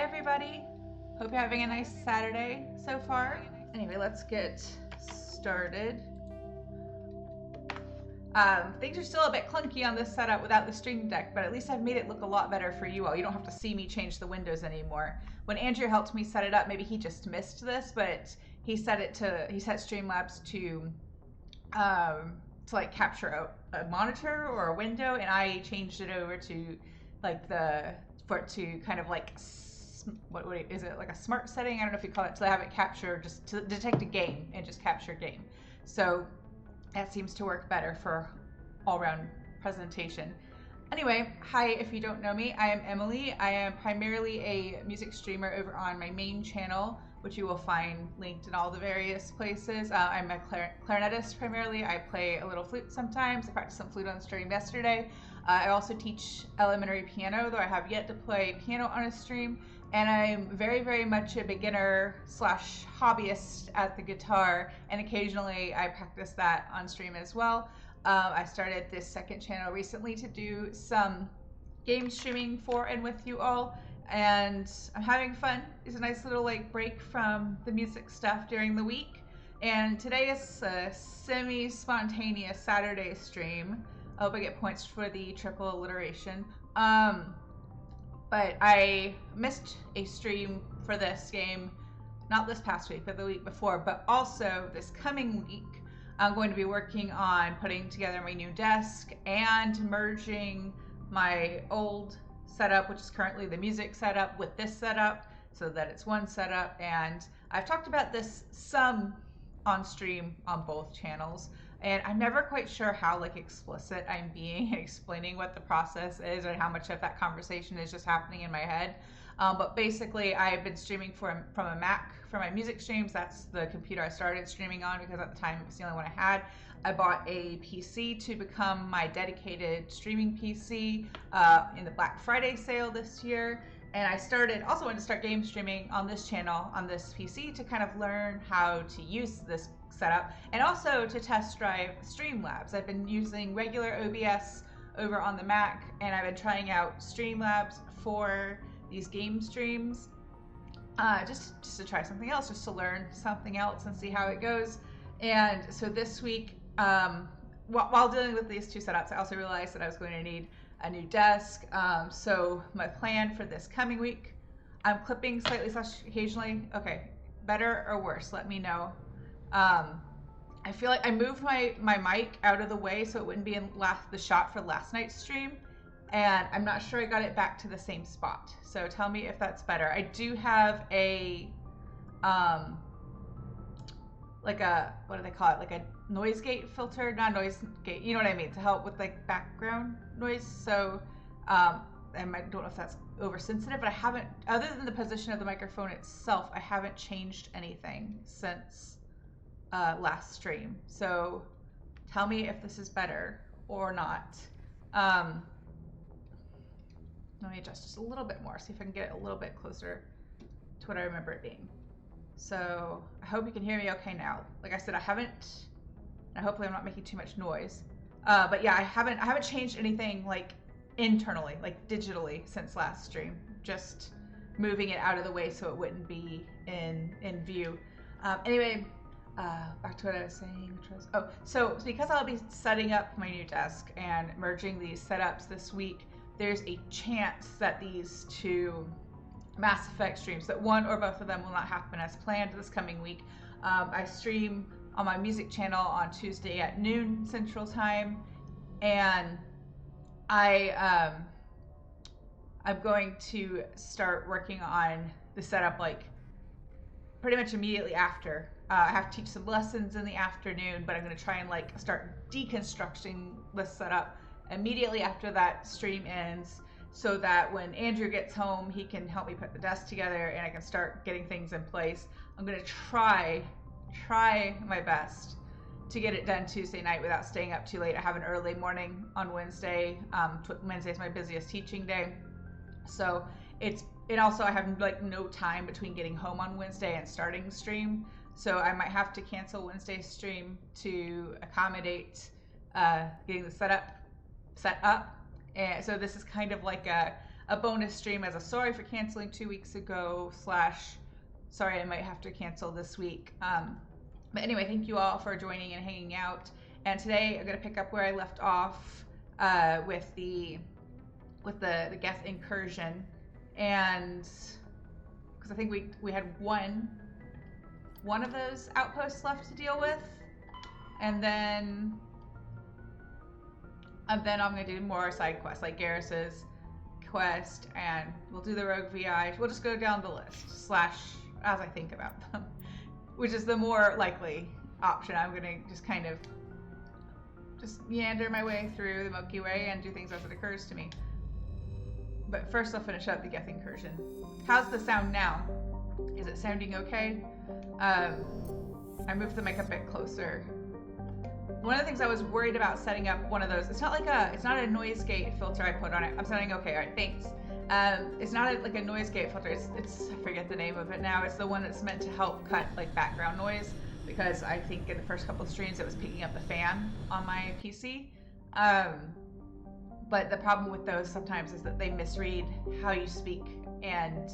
everybody. Hope you're having a nice Saturday so far. Anyway, let's get started. Things are still a bit clunky on this setup without the Stream Deck, but at least I've made it look a lot better for you all. You don't have to see me change the windows anymore. When Andrew helped me set it up, maybe he just missed this, but he set Streamlabs to like capture a monitor or a window, and I changed it over to like for it to kind of like what is it, like a smart setting? I don't know if you call it, to have it capture, just to detect a game and just capture a game. So that seems to work better for all-around presentation. Anyway, hi, if you don't know me, I am Emily. I am primarily a music streamer over on my main channel, which you will find linked in all the various places. I'm a clarinetist primarily. I play a little flute sometimes. I practiced some flute on the stream yesterday. I also teach elementary piano, though I have yet to play piano on a stream. And I'm very, very much a beginner / hobbyist at the guitar, and occasionally I practice that on stream as well. I started this second channel recently to do some game streaming for and with you all, and I'm having fun. It's a nice little like break from the music stuff during the week. And today is a semi-spontaneous Saturday stream. I hope I get points for the triple alliteration. But I missed a stream for this game, not this past week, but the week before, but also this coming week. I'm going to be working on putting together my new desk and merging my old setup, which is currently the music setup, with this setup so that it's one setup. And I've talked about this some on stream on both channels, and I'm never quite sure how like explicit I'm being in explaining what the process is, or how much of that conversation is just happening in my head. But basically, I've been streaming from a Mac for my music streams. That's the computer I started streaming on because at the time it was the only one I had. I bought a PC to become my dedicated streaming PC in the Black Friday sale this year. And I also wanted to start game streaming on this channel, on this PC, to kind of learn how to use this setup, and also to test drive Streamlabs. I've been using regular OBS over on the Mac, and I've been trying out Streamlabs for these game streams, just to try something else, just to learn something else and see how it goes. And so this week, while dealing with these two setups, I also realized that I was going to need a new desk. So my plan for this coming week, I'm clipping slightly / occasionally. Okay, better or worse, let me know. I feel like I moved my mic out of the way so it wouldn't be in the shot for last night's stream, and I'm not sure I got it back to the same spot. So tell me if that's better. I do have a like a, what do they call it, like a noise gate filter, not noise gate, you know what I mean, to help with like background noise. So I don't know if that's oversensitive, but I haven't, other than the position of the microphone itself, I haven't changed anything since last stream. So tell me if this is better or not. Let me adjust just a little bit more, see if I can get it a little bit closer to what I remember it being. So I hope you can hear me okay now. Like I said, I haven't, and hopefully I'm not making too much noise. But yeah, I haven't changed anything like internally, like digitally, since last stream. Just moving it out of the way so it wouldn't be in view. Anyway, back to what I was saying, which was, so because I'll be setting up my new desk and merging these setups this week, there's a chance that these two Mass Effect streams, that one or both of them will not happen as planned this coming week. I stream on my music channel on Tuesday at noon Central Time, and I'm going to start working on the setup like pretty much immediately after. I have to teach some lessons in the afternoon, but I'm going to try and like start deconstructing this setup immediately after that stream ends, so that when Andrew gets home, he can help me put the desk together and I can start getting things in place. I'm going to try my best to get it done Tuesday night without staying up too late. I have an early morning on Wednesday. Wednesday's my busiest teaching day. So also I have like no time between getting home on Wednesday and starting stream. So I might have to cancel Wednesday's stream to accommodate getting the set up. And so this is kind of like a a bonus stream as a sorry for canceling 2 weeks ago / sorry, I might have to cancel this week. But anyway, thank you all for joining and hanging out. And today I'm going to pick up where I left off with the geth incursion, and because I think we had one of those outposts left to deal with, and then I'm going to do more side quests like Garrus's quest, and we'll do the rogue VI. We'll just go down the list / as I think about them, which is the more likely option. I'm gonna just kind of just meander my way through the Milky Way and do things as it occurs to me. But first I'll finish up the geth incursion. How's the sound now? Is it sounding okay? I moved the mic a bit closer. One of the things I was worried about setting up one of those, it's not a noise gate filter I put on it. I'm sounding okay, all right, thanks. It's not like a noise gate filter, it's I forget the name of it now. It's the one that's meant to help cut like background noise, because I think in the first couple of streams it was picking up the fan on my PC. But the problem with those sometimes is that they misread how you speak, and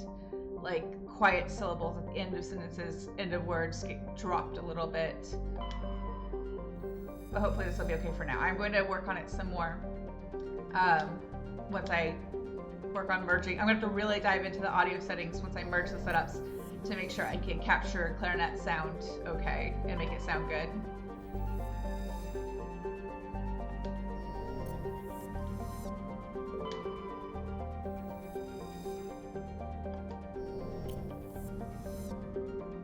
like quiet syllables at the end of sentences, end of words get dropped a little bit. But hopefully this will be okay for now. I'm going to work on it some more once I work on merging. I'm going to have to really dive into the audio settings once I merge the setups to make sure I can capture clarinet sound okay and make it sound good.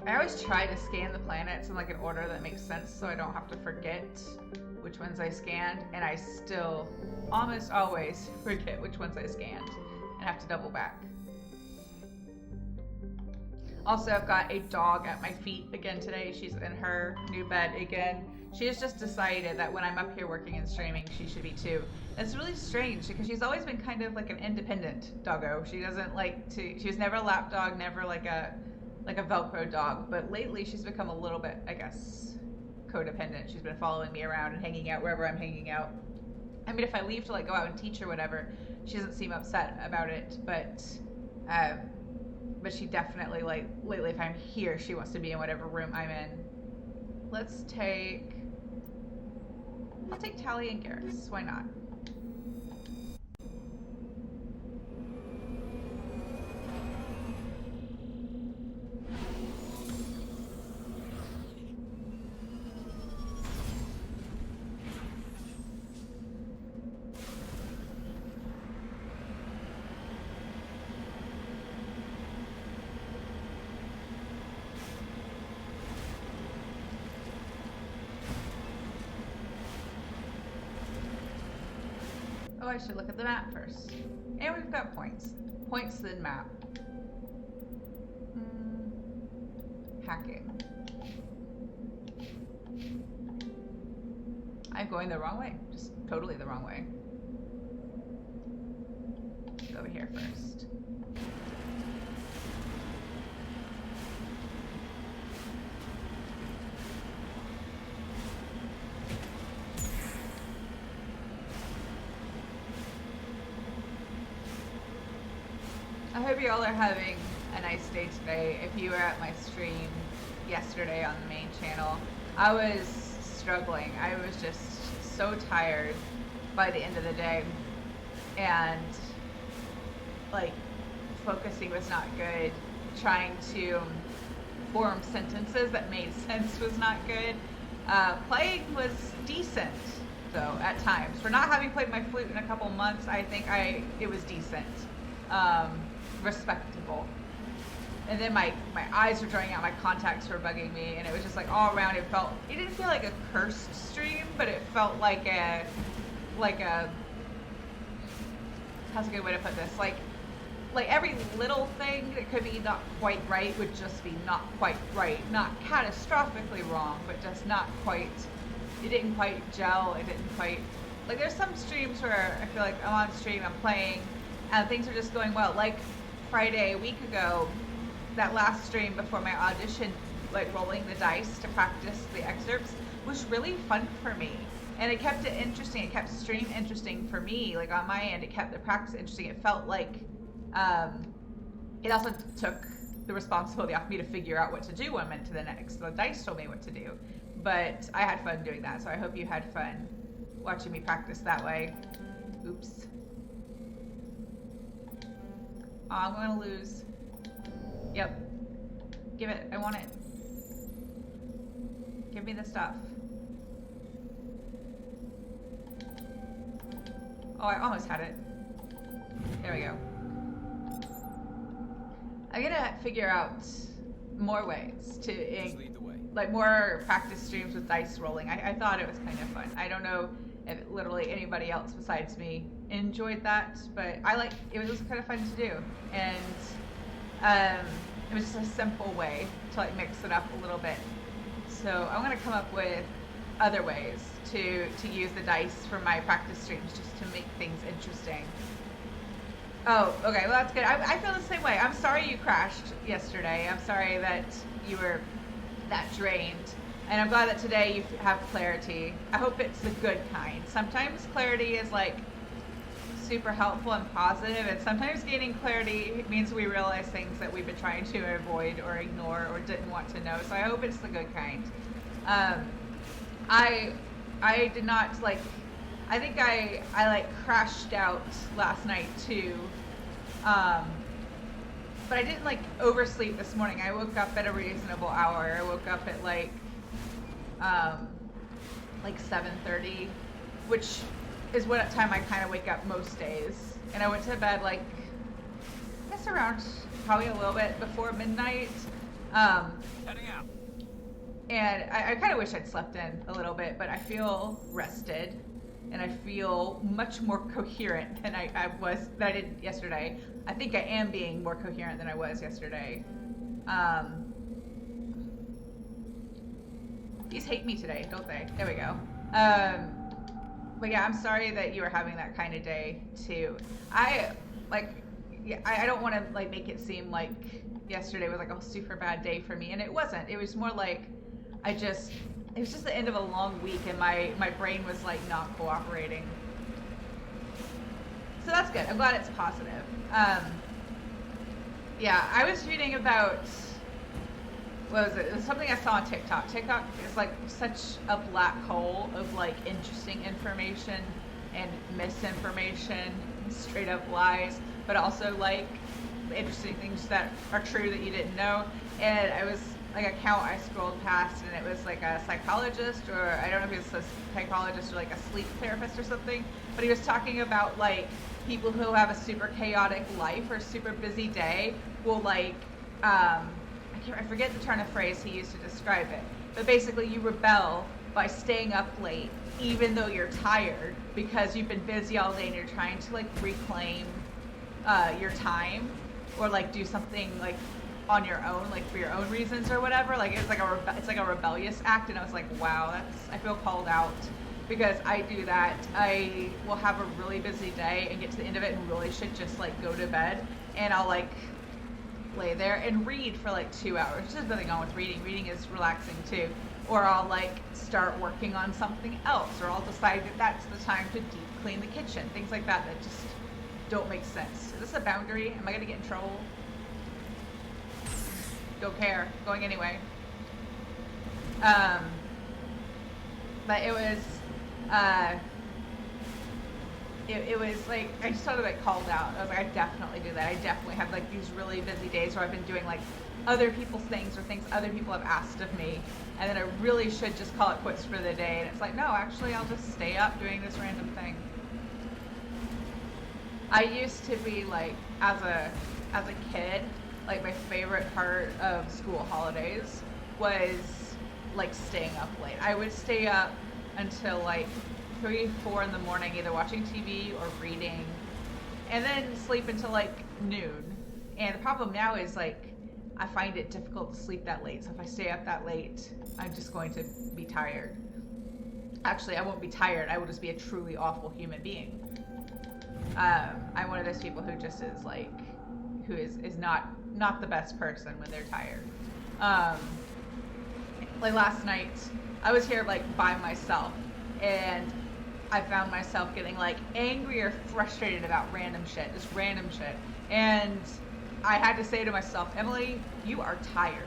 I always try to scan the planets in like an order that makes sense so I don't have to forget which ones I scanned, and I still almost always forget which ones I scanned and have to double back. Also, I've got a dog at my feet again today. She's in her new bed again. She has just decided that when I'm up here working and streaming, she should be too. It's really strange because she's always been kind of like an independent doggo. She doesn't like to, she was never a lap dog, never like a Velcro dog, but lately she's become a little bit, I guess, codependent. She's been following me around and hanging out wherever I'm hanging out. I mean, if I leave to like go out and teach or whatever, she doesn't seem upset about it, but she definitely, like, lately if I'm here, she wants to be in whatever room I'm in. I'll take Tali and Garrus, why not? Oh, I should look at the map first. And we've got points. Points, then map. Hacking. I'm going the wrong way. Just totally the wrong way. Go over here first. I hope you all are having a nice day today. If you were at my stream yesterday on the main channel, I was struggling. I was just so tired by the end of the day, and like focusing was not good. Trying to form sentences that made sense was not good. Playing was decent though at times. For not having played my flute in a couple months, I think it was decent. Respectable. And then my eyes were drying out, my contacts were bugging me, and it was just like all around it didn't feel like a cursed stream, but it felt like a how's a good way to put this? Like every little thing that could be not quite right would just be not quite right. Not catastrophically wrong, but just not quite, it didn't quite gel, it didn't quite, like there's some streams where I feel like I'm on stream, I'm playing, and things are just going well. Like Friday a week ago, that last stream before my audition, like rolling the dice to practice the excerpts, was really fun for me. And it kept it interesting. It kept stream interesting for me. Like on my end, it kept the practice interesting. It felt like It also took the responsibility off me to figure out what to do one minute to the next. The dice told me what to do, but I had fun doing that, so I hope you had fun watching me practice that way. Oops. Oh, I'm gonna lose. Yep. Give it. I want it. Give me the stuff. Oh, I almost had it. There we go. I'm gonna figure out more ways to, Lead the way. like more practice streams with dice rolling. I thought it was kind of fun. I don't know if literally anybody else besides me enjoyed that, but it was kind of fun to do. And it was just a simple way to like mix it up a little bit. So I'm gonna come up with other ways to use the dice for my practice streams just to make things interesting. Oh, okay, well that's good. I feel the same way. I'm sorry you crashed yesterday. I'm sorry that you were that drained. And I'm glad that today you have clarity. I hope it's the good kind. Sometimes clarity is like super helpful and positive, and sometimes gaining clarity means we realize things that we've been trying to avoid or ignore or didn't want to know. So I hope it's the good kind. I did not like, I think I like crashed out last night too. But I didn't like oversleep this morning. I woke up at a reasonable hour. I woke up at like 7:30, which is what time I kind of wake up most days. And I went to bed like, I guess around probably a little bit before midnight. Heading out. And I kind of wish I'd slept in a little bit, but I feel rested and I feel much more coherent than I did yesterday. I think I am being more coherent than I was yesterday. These hate me today, don't they? There we go. But yeah, I'm sorry that you were having that kind of day too. I don't want to like make it seem like yesterday was like a super bad day for me, and it wasn't. It was more like it was just the end of a long week, and my brain was like not cooperating. So that's good. I'm glad it's positive. Yeah, I was reading about, what was it? It was something I saw on TikTok. TikTok is like such a black hole of like interesting information and misinformation, straight up lies, but also like interesting things that are true that you didn't know. And I was like an account I scrolled past, and it was like a psychologist, or I don't know if he was a psychologist or like a sleep therapist or something, but he was talking about like people who have a super chaotic life or super busy day will like I forget the turn of phrase he used to describe it, but basically you rebel by staying up late even though you're tired because you've been busy all day and you're trying to like reclaim your time or like do something like on your own, like for your own reasons or whatever. Like it's like a rebellious act, and I was like, wow, I feel called out because I do that. I will have a really busy day and get to the end of it and really should just like go to bed, and I'll like lay there and read for like 2 hours. There's nothing wrong with reading. Reading is relaxing too. Or I'll like start working on something else, or I'll decide that that's the time to deep clean the kitchen. Things like that that just don't make sense. Is this a boundary? Am I gonna get in trouble? Don't care. Going anyway. But it was it was like, I just sort of like called out. I was like, I definitely do that. I definitely have like these really busy days where I've been doing like other people's things or things other people have asked of me, and then I really should just call it quits for the day. And it's like, no, actually I'll just stay up doing this random thing. I used to be like, as a kid, like my favorite part of school holidays was like staying up late. I would stay up until like 3, 4 in the morning, either watching TV or reading, and then sleep until like noon. And the problem now is like, I find it difficult to sleep that late. So if I stay up that late, I'm just going to be tired. Actually, I won't be tired. I will just be a truly awful human being. I'm one of those people who just is like, who is not the best person when they're tired. Like last night, I was here like by myself, and I found myself getting like angry or frustrated about random shit, just random shit. And I had to say to myself, Emily, you are tired.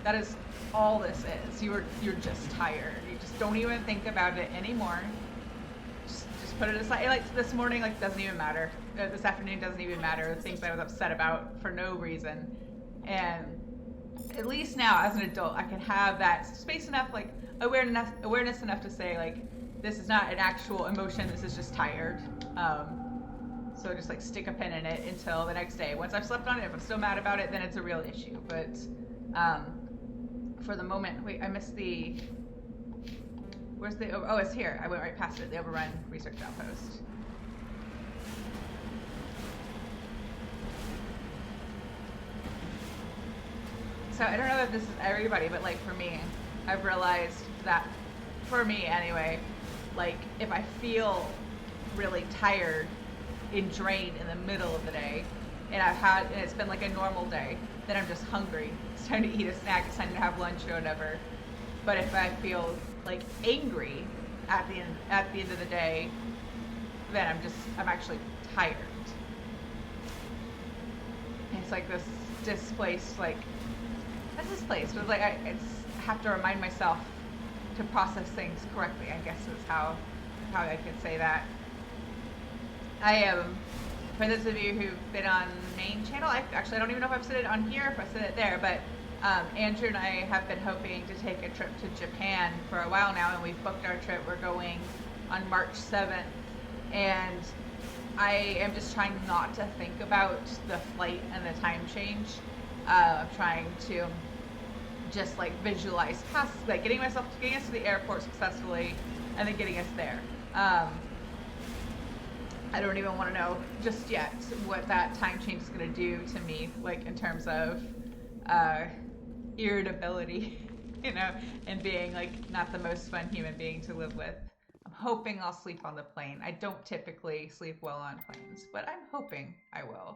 That is all this is. You're just tired. You just don't even think about it anymore. Just put it aside. Like this morning, like doesn't even matter. This afternoon doesn't even matter. The things I was upset about for no reason. And at least now, as an adult, I can have that space enough, like awareness enough to say, like, this is not an actual emotion. This is just tired. So just like stick a pin in it until the next day. Once I've slept on it, if I'm still mad about it, then it's a real issue. But for the moment, wait, I missed the. Where's the? Oh, it's here. I went right past it. The Overrun Research Outpost. So I don't know if this is everybody, but like for me, I've realized that, for me anyway, like if I feel really tired and drained in the middle of the day, and it's been like a normal day, then I'm just hungry. It's time to eat a snack. It's time to have lunch or whatever. But if I feel like angry at the end of the day, then I'm actually tired. And it's like this displaced, like. That's displaced, but like I have to remind myself to process things correctly, I guess is how I could say that. I am, for those of you who've been on main channel, I don't even know if I've said it on here, if I said it there, but Andrew and I have been hoping to take a trip to Japan for a while now, and we've booked our trip. We're going on March 7th, and I am just trying not to think about the flight and the time change. I'm trying to just like visualize past, like getting us to the airport successfully, and then getting us there. I don't even want to know just yet what that time change is going to do to me, like in terms of irritability, you know, and being like not the most fun human being to live with. I'm hoping I'll sleep on the plane. I don't typically sleep well on planes, but I'm hoping I will.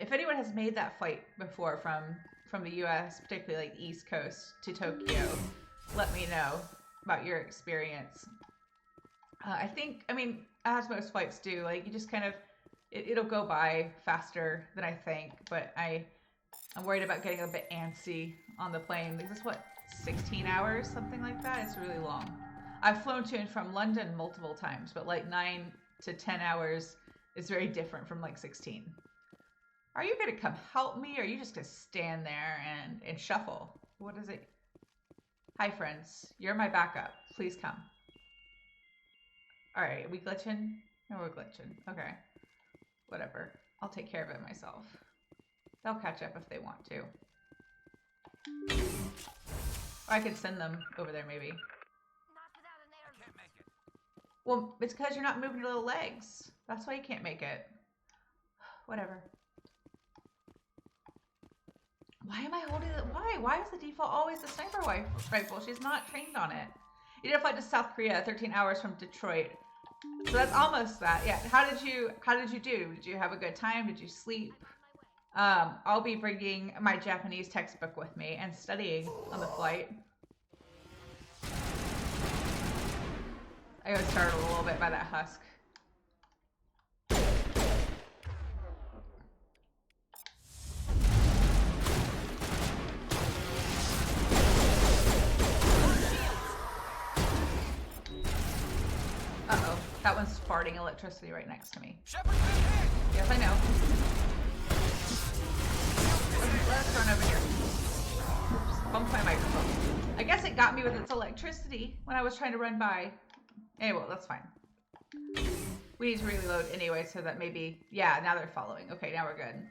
If anyone has made that flight before from the U.S., particularly like East Coast to Tokyo, let me know about your experience. I mean, as most flights do, like you just kind of, it'll go by faster than I think, but I'm worried about getting a bit antsy on the plane. This is what, 16 hours, something like that? It's really long. I've flown to and from London multiple times, but like 9 to 10 hours is very different from like 16. Are you going to come help me, or are you just going to stand there and shuffle? What is it? Hi, friends. You're my backup. Please come. All right. Are we glitching? No, we're glitching. Okay. Whatever. I'll take care of it myself. They'll catch up if they want to. Or I could send them over there, maybe. I can't make it. Well, it's because you're not moving your little legs. That's why you can't make it. Whatever. Why am I holding it? Why is the default always the sniper rifle? She's not trained on it. You did a flight to South Korea, 13 hours from Detroit. So that's almost that. Yeah. How did you do? Did you have a good time? Did you sleep? I'll be bringing my Japanese textbook with me and studying on the flight. I was startled a little bit by that husk. Uh-oh, that one's farting electricity right next to me. Shepard, hit! Yes, I know. Let's run over here. Oops, bumped my microphone. I guess it got me with its electricity when I was trying to run by. Anyway, that's fine. We need to reload anyway, so that maybe, yeah, now they're following. Okay, now we're good.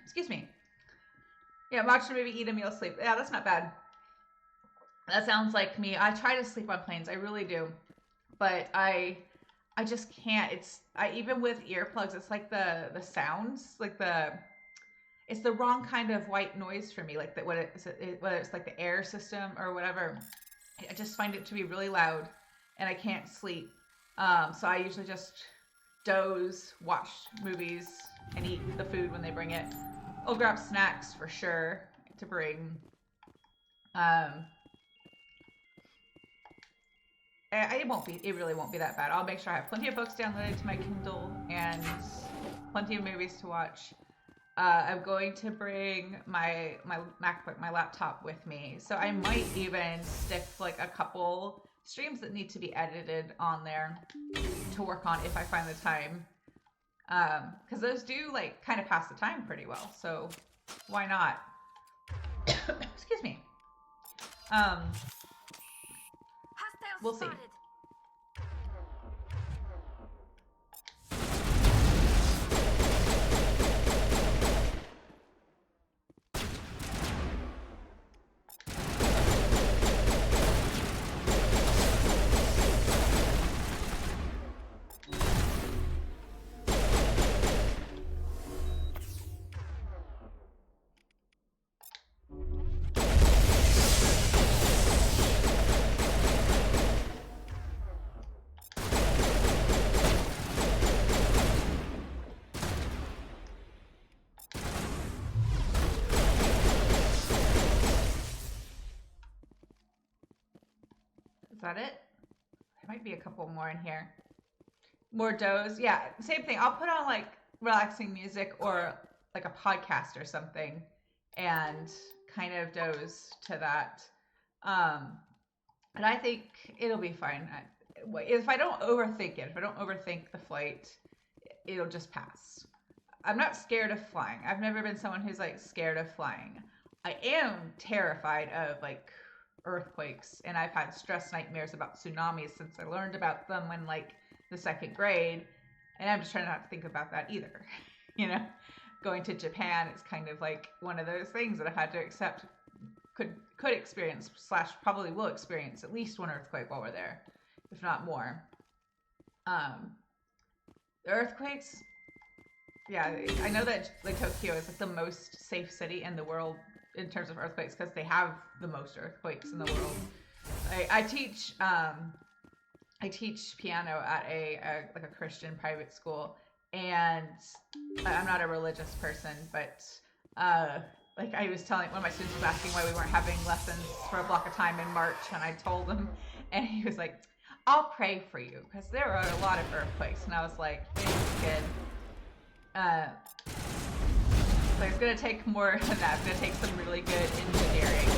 Excuse me. Yeah, watch the movie, eat a meal, sleep. Yeah, that's not bad. That sounds like me. I try to sleep on planes. I really do. But I just can't. Even with earplugs, it's like the sounds, like it's the wrong kind of white noise for me. Like whether it's like the air system or whatever. I just find it to be really loud, and I can't sleep. So I usually just doze, watch movies, and eat the food when they bring it. I'll grab snacks for sure to bring. it won't be. It really won't be that bad. I'll make sure I have plenty of books downloaded to my Kindle and plenty of movies to watch. I'm going to bring my MacBook, my laptop with me, so I might even stick like a couple streams that need to be edited on there to work on if I find the time. Because those do like kind of pass the time pretty well, so why not? Excuse me. We'll see. Is that it? There might be a couple more in here. More doze. Yeah, same thing. I'll put on like relaxing music or like a podcast or something and kind of doze to that. And I think it'll be fine. If I don't overthink it, if I don't overthink the flight, it'll just pass. I'm not scared of flying. I've never been someone who's like scared of flying. I am terrified of like earthquakes, and I've had stress nightmares about tsunamis since I learned about them in like the 2nd grade, and I'm just trying not to think about that either. You know, going to Japan is kind of like one of those things that I've had to accept could experience / probably will experience at least one earthquake while we're there, if not more. The earthquakes, yeah, I know that like Tokyo is like the most safe city in the world in terms of earthquakes because they have the most earthquakes in the world. I teach piano at a Christian private school, and I'm not a religious person, but like I was telling one of my students was asking why we weren't having lessons for a block of time in March, and I told him, and he was like, "I'll pray for you because there are a lot of earthquakes," and I was like, "Thanks, kid." So it's going to take more than that. It's going to take some really good engineering.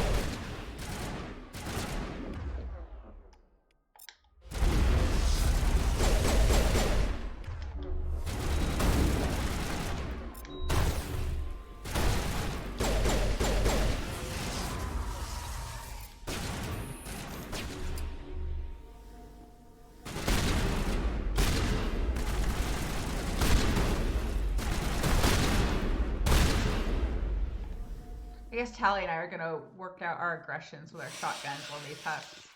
I guess Tali and I are going to work out our aggressions with our shotguns on these husks.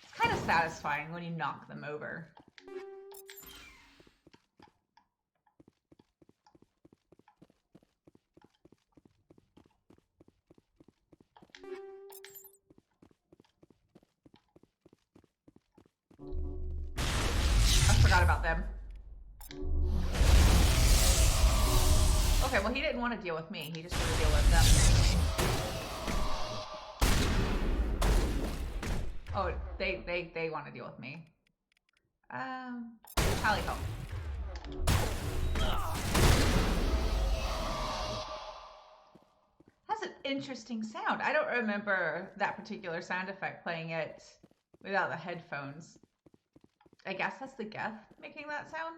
It's kind of satisfying when you knock them over. I forgot about them. Okay, well he didn't want to deal with me. He just wanted to deal with them. Oh, they want to deal with me. Tali, help. That's an interesting sound. I don't remember that particular sound effect playing it without the headphones. I guess that's the geth making that sound.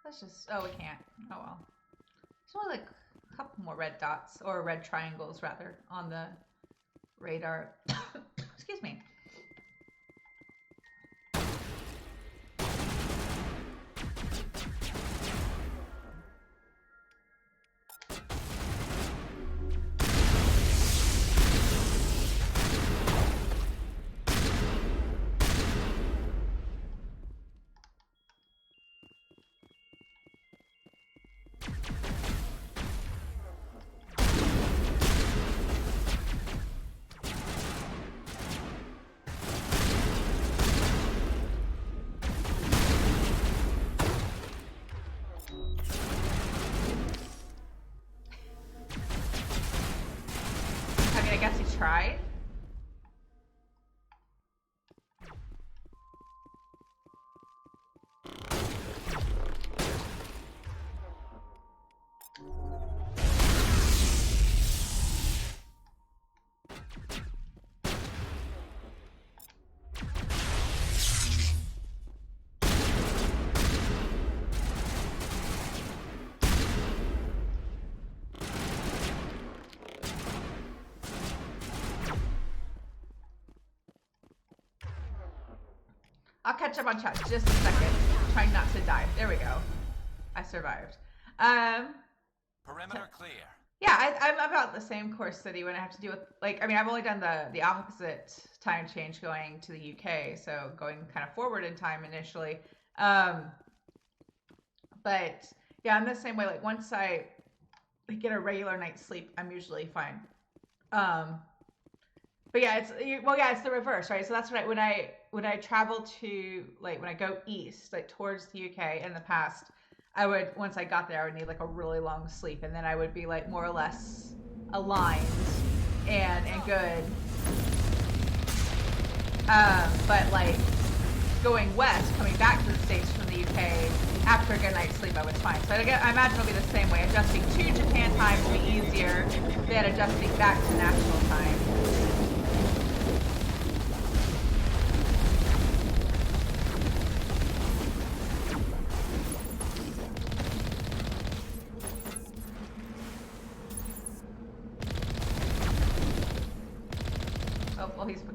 Let's just, oh, we can't. Oh well. There's only like a couple more red dots, or red triangles rather, on the radar. Excuse me. I'll catch up on chat just a second. Trying not to die. There we go. I survived. Perimeter clear. Yeah, I'm about the same course city when I have to deal with, like, I mean, I've only done the opposite time change going to the UK, so going kind of forward in time initially. But yeah, I'm the same way. Like, once I get a regular night's sleep, I'm usually fine. But yeah, it's the reverse, right? So that's what when I travel to, like, when I go east, like towards the UK in the past, once I got there, I would need like a really long sleep, and then I would be like more or less aligned and good. But like going west, coming back to the States from the UK, after a good night's sleep, I was fine. So I imagine it'll be the same way. Adjusting to Japan time will be easier than adjusting back to national time.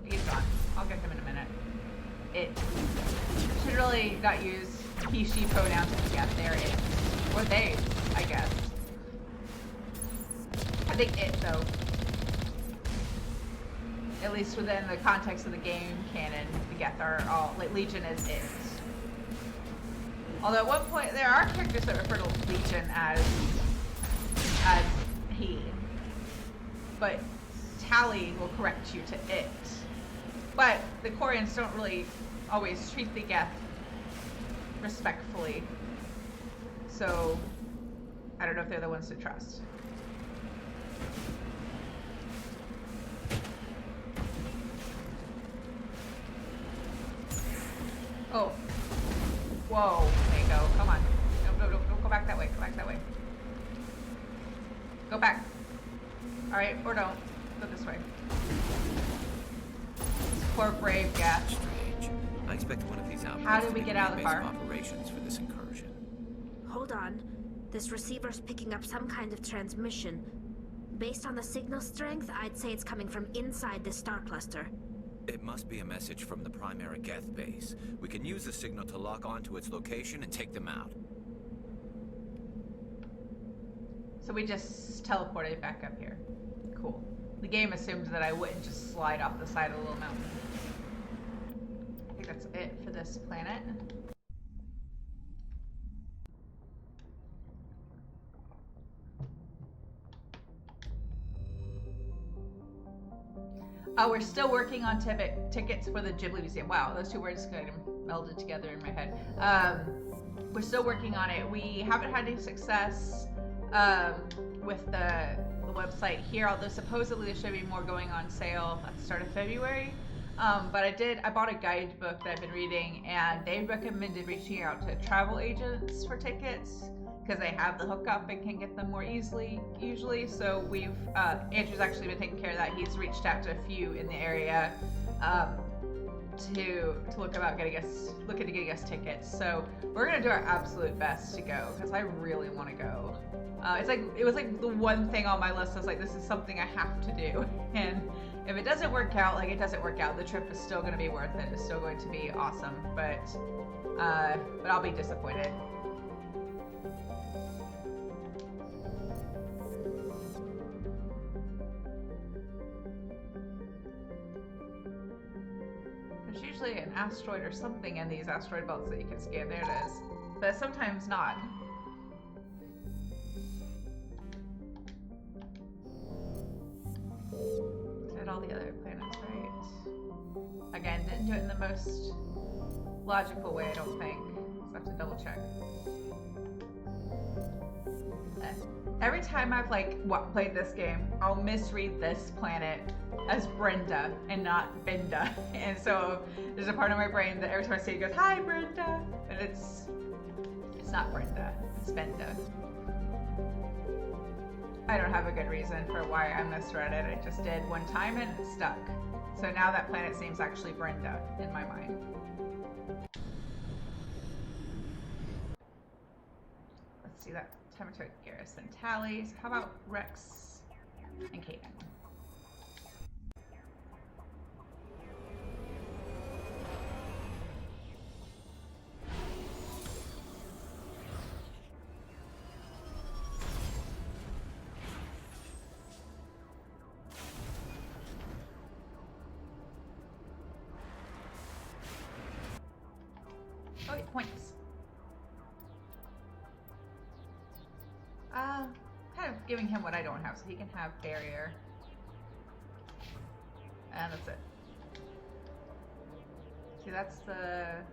He's gone. I'll get him in a minute. It should really not use he, she pronouns to get there. It or they, I guess. I think it though. At least within the context of the game canon, the geth are all like Legion is it. Although at one point there are characters that refer to Legion as he, but Tali will correct you to it. But the Quarians don't really always treat the geth respectfully. So I don't know if they're the ones to trust. Oh. Whoa, Mako. Come on. Don't go back that way. Go back that way. Go back. Alright, or don't. Go this way. Poor brave geth. Strange. I expect one of these outposts. How do we get out of the car? Operations for this incursion. Hold on. This receiver's picking up some kind of transmission. Based on the signal strength, I'd say it's coming from inside this star cluster. It must be a message from the primary geth base. We can use the signal to lock onto its location and take them out. So we just teleported back up here. Cool. The game assumed that I wouldn't just slide off the side of the little mountain. I think that's it for this planet. Oh, we're still working on tickets for the Ghibli Museum. Wow, those two words kind of melded together in my head. We're still working on it. We haven't had any success with the website here, although supposedly there should be more going on sale at the start of February. But I bought a guidebook that I've been reading, and they recommended reaching out to travel agents for tickets because they have the hookup and can get them more easily usually. So we've Andrew's actually been taking care of that. He's reached out to a few in the area to look at getting us tickets. So we're gonna do our absolute best to go because I really want to go. It was like the one thing on my list. I was like, this is something I have to do, and if it doesn't work out, like it doesn't work out, the trip is still going to be worth it. It's still going to be awesome, but I'll be disappointed. There's usually an asteroid or something in these asteroid belts that you can scan. There it is, but sometimes not. Did all the other planets right. Again, didn't do it in the most logical way, I don't think. So I have to double check. Every time I've played this game, I'll misread this planet as Brenda and not Benda. And so there's a part of my brain that every time I see it goes, "Hi, Brenda," and it's not Brenda, it's Benda. I don't have a good reason for why I misread it. I just did one time and it stuck. So now that planet seems actually Brenda in my mind. Let's see that time to Garrus and Tali. So how about Rex and Kaden? Oh wait, points. Kind of giving him what I don't have, so he can have barrier. And that's it. See, that's where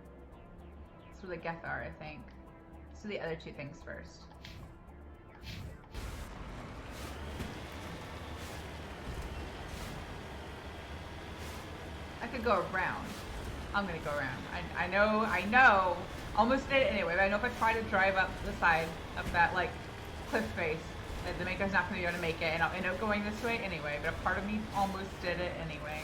the geth are, I think. So the other two things first. I could go around. I'm gonna go around. I know. Almost did it anyway, but I know if I try to drive up the side of that, like, cliff face, that the maker's not gonna be able to make it, and I'll end up going this way anyway, but a part of me almost did it anyway.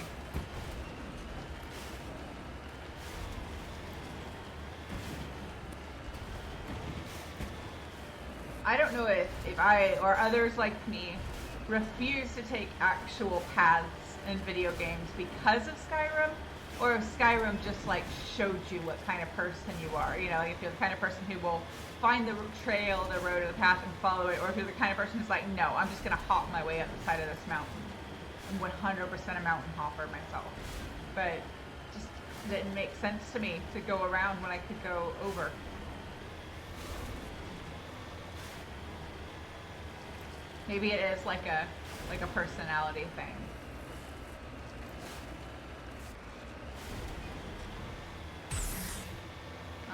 I don't know if I, or others like me, refuse to take actual paths in video games because of Skyrim, or if Skyrim just like showed you what kind of person you are. You know, like if you're the kind of person who will find the trail, the road, or the path and follow it, or if you're the kind of person who's like, no, I'm just gonna hop my way up the side of this mountain. I'm 100% a mountain hopper myself. But it just didn't make sense to me to go around when I could go over. Maybe it is like a personality thing.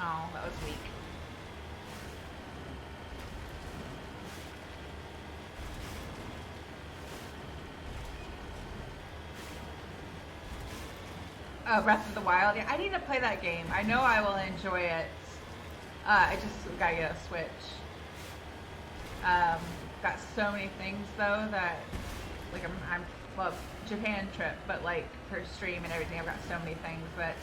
Oh, that was weak. Oh, Breath of the Wild. Yeah, I need to play that game. I know I will enjoy it. I just gotta get a Switch. Got so many things though that, like, I'm well, Japan trip, but like for stream and everything, I've got so many things that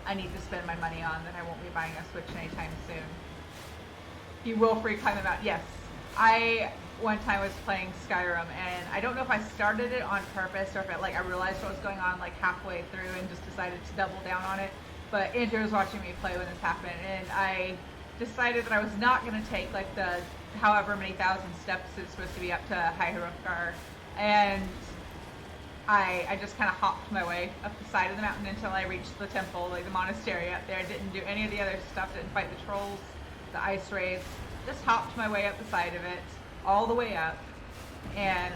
I need to spend my money on that I won't be buying a Switch anytime soon. You will free climb them out. Yes, I one time was playing Skyrim, and I don't know if I started it on purpose or if it, like, I realized what was going on like halfway through and just decided to double down on it. But Andrew was watching me play when this happened, and I decided that I was not going to take like the however many thousand steps it's supposed to be up to High Hrothgar, and I just kind of hopped my way up the side of the mountain until I reached the temple, like the monastery up there. Didn't do any of the other stuff, didn't fight the trolls, the ice wraiths, just hopped my way up the side of it, all the way up, and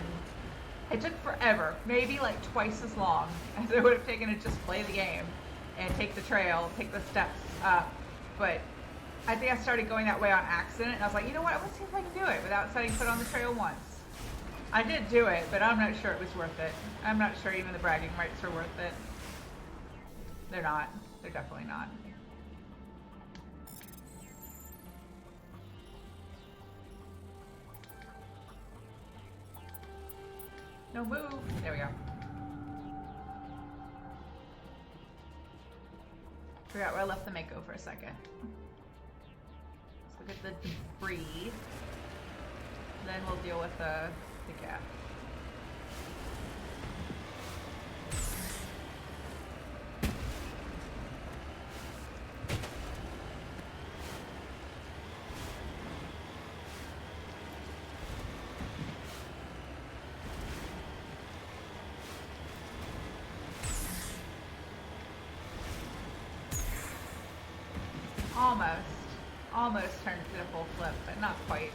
it took forever, maybe like twice as long as it would have taken to just play the game and take the trail, take the steps up. But I think I started going that way on accident, and I was like, you know what, let's see if I can do it without setting foot on the trail once. I did do it, but I'm not sure it was worth it. I'm not sure even the bragging rights are worth it. They're not. They're definitely not. No move. There we go. Forgot where I left the Mako for a second. Let's look at the debris. Then we'll deal with the gap. Almost turned to a full flip, but not quite.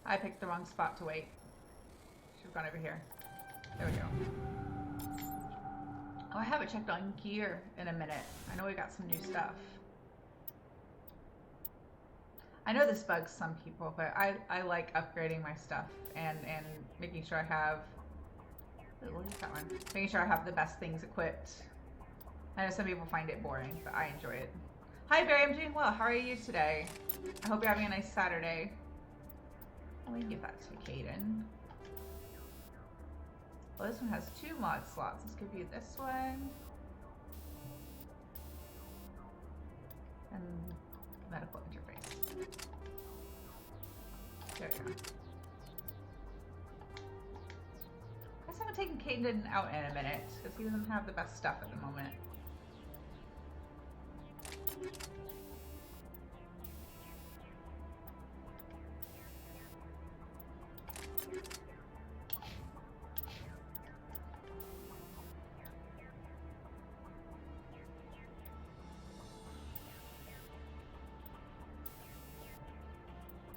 I picked the wrong spot to wait. Should have gone over here. There we go. Oh, I haven't checked on gear in a minute. I know we got some new stuff. I know this bugs some people, but I like upgrading my stuff and making sure I have... Ooh, we'll use that one. Making sure I have the best things equipped. I know some people find it boring, but I enjoy it. Hi Barry, I'm doing well. How are you today? I hope you're having a nice Saturday. Let me give that to Caden. Well, this one has 2 mod slots. Let's give you this one. And medical interface. There we go. I guess I'm taking Caden out in a minute because he doesn't have the best stuff at the moment.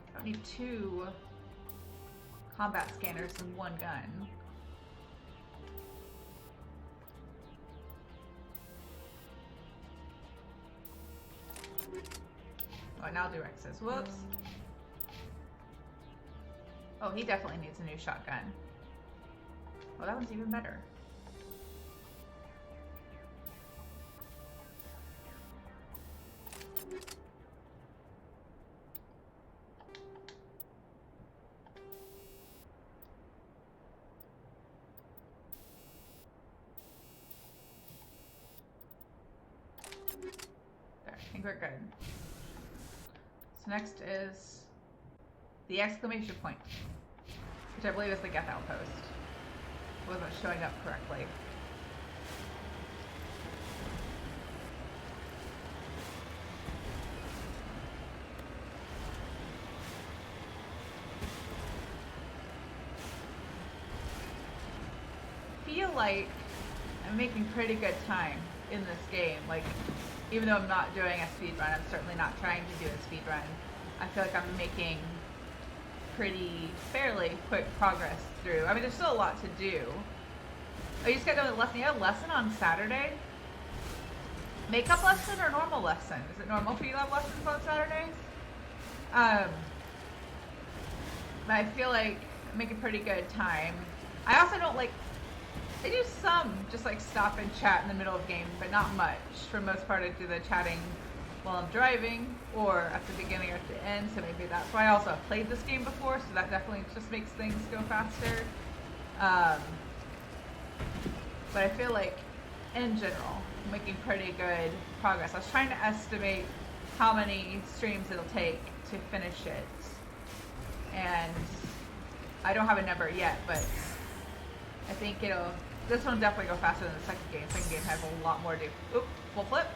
I don't need 2 combat scanners and 1 gun. Oh, now Direx's. Whoops. Oh, he definitely needs a new shotgun. Oh, that one's even better. There, I think we're good. So next is the exclamation point, which I believe is the geth outpost. It wasn't showing up correctly. I feel like I'm making pretty good time in this game. Like, even though I'm not doing a speed run, I'm certainly not trying to do a speed run. I feel like I'm making fairly quick progress through. I mean, there's still a lot to do. Oh, you just got done with a lesson. You had a lesson on Saturday? Makeup lesson or normal lesson? Is it normal for you to have lessons on Saturdays? But I feel like I'm making pretty good time. I also don't like... I do some just like stop and chat in the middle of game, but not much. For the most part, I do the chatting while I'm driving or at the beginning or at the end, so maybe that's why I also have played this game before, so that definitely just makes things go faster. But I feel like, in general, I'm making pretty good progress. I was trying to estimate how many streams it'll take to finish it, and I don't have a number yet, but I think this one will definitely go faster than the second game. The second game has a lot more to do. Oop, full flip?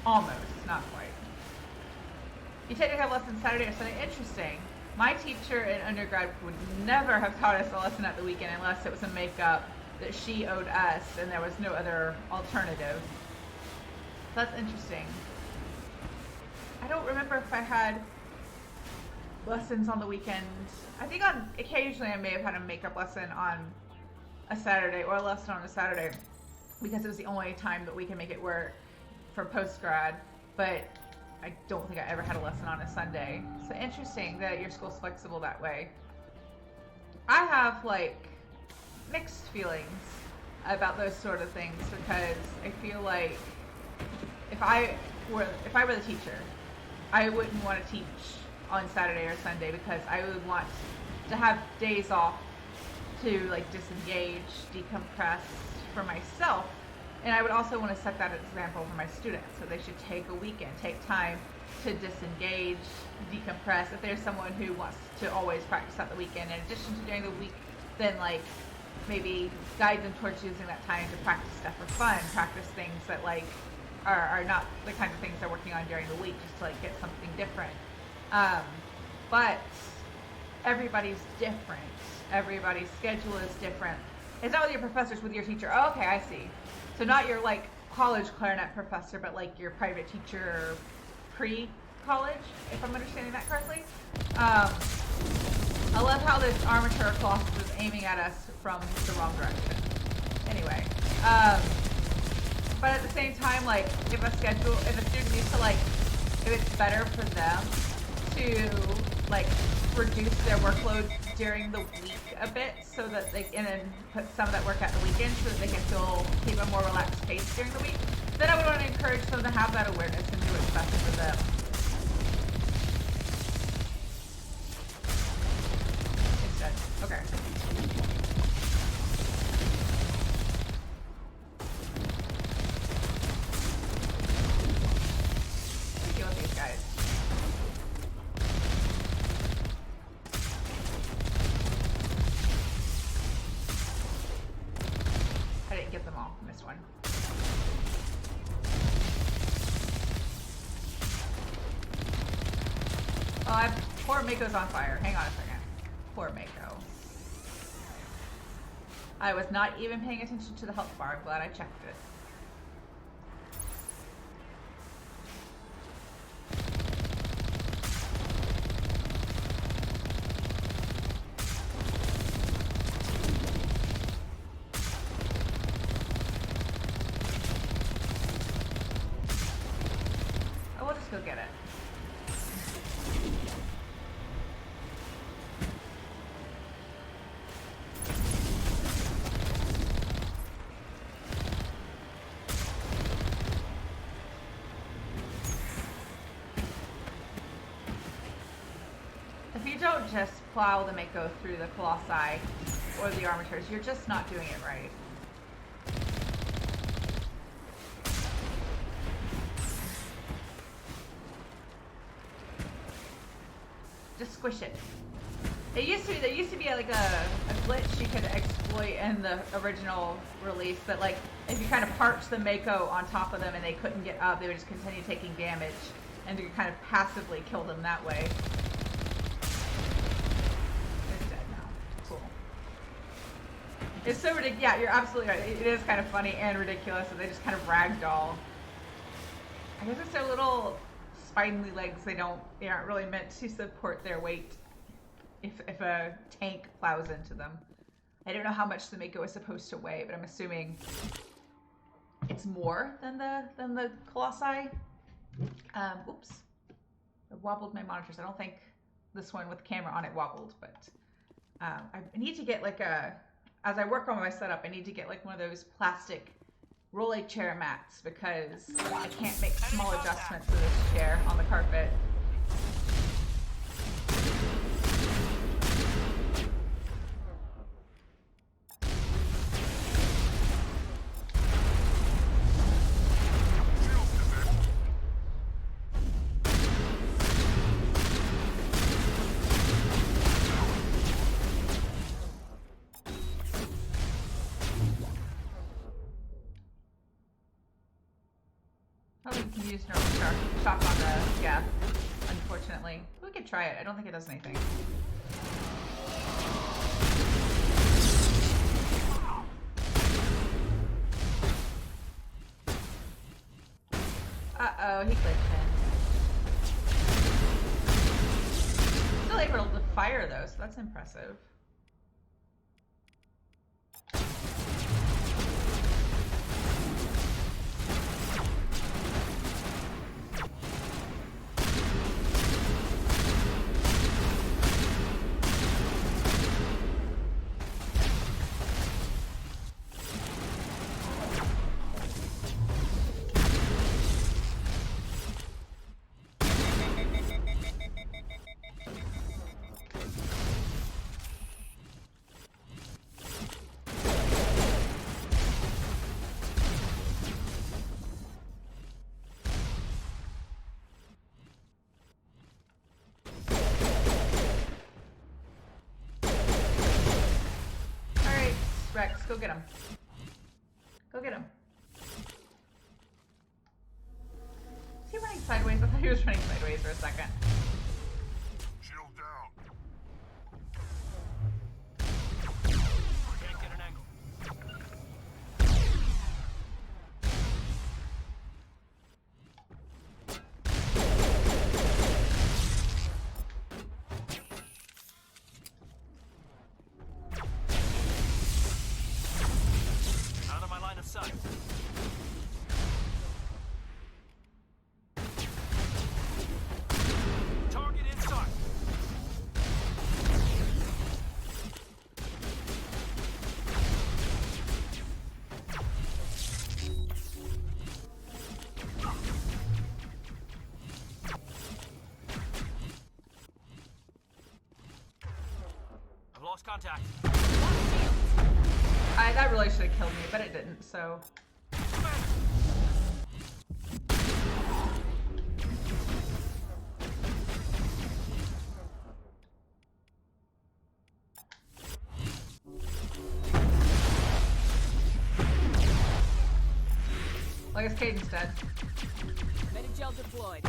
Almost, not quite. You technically have lessons Saturday or Sunday. Interesting. My teacher in undergrad would never have taught us a lesson at the weekend unless it was a makeup that she owed us and there was no other alternative. That's interesting. I don't remember if I had lessons on the weekend. I think occasionally I may have had a makeup lesson on a Saturday or a lesson on a Saturday because it was the only time that we can make it work for post-grad, but I don't think I ever had a lesson on a Sunday. So interesting that your school's flexible that way. I have like mixed feelings about those sort of things because I feel like if I were the teacher, I wouldn't want to teach on Saturday or Sunday because I would want to have days off to like disengage, decompress for myself, and I would also want to set that example for my students, so they should take a weekend, take time to disengage, decompress. If there's someone who wants to always practice at the weekend in addition to during the week, then like maybe guide them towards using that time to practice stuff for fun, practice things that like are not the kind of things they're working on during the week, just to like get something different. But everybody's different. Everybody's schedule is different. It's not with your professors, with your teacher. Oh, okay, I see. So not your like college clarinet professor, but like your private teacher pre-college, if I'm understanding that correctly. I love how this armature colossus is aiming at us from the wrong direction. Anyway, but at the same time, like if a student needs to like, if it's better for them to like reduce their workload during the week a bit so that they can then put some of that work at the weekend so that they can still keep a more relaxed pace during the week, then I would want to encourage them to have that awareness and do what's best for them. It's dead. Okay. Deal with these guys. missed one. Oh, poor Mako's on fire. Hang on a second. Poor Mako. I was not even paying attention to the health bar. I'm glad I checked it. Oh, we'll just go get it. If you don't just plow the Mako through the Colossi or the Armatures, you're just not doing it right. Just squish it. There used to be like a glitch you could exploit in the original release, but like if you kind of parked the Mako on top of them and they couldn't get up, they would just continue taking damage, and you could kind of passively kill them that way. It's dead now. Cool. It's so ridiculous. Yeah, you're absolutely right. It is kind of funny and ridiculous, and they just kind of ragdoll. I guess it's their little spindly legs. They aren't really meant to support their weight if a tank plows into them. I don't know how much the Mako is supposed to weigh, but I'm assuming it's more than the Colossi. Oops. I wobbled my monitors. I don't think this one with the camera on it wobbled, but I need to get like as I work on my setup, I need to get like one of those plastic rolly chair mats because I can't make small adjustments to this chair on the carpet. Shock on the geth, unfortunately. We could try it. I don't think it does anything. Uh-oh, he glitched in. Still able to fire though, so that's impressive. Rex, go get him. Go get him. Is he running sideways? I thought he was running sideways for a second. Shield down. Can't get an angle. Out of my line of sight. Target inside. I've lost contact. That really should have killed me, but it didn't, so. guess Caden's dead. Medi-gel deployed.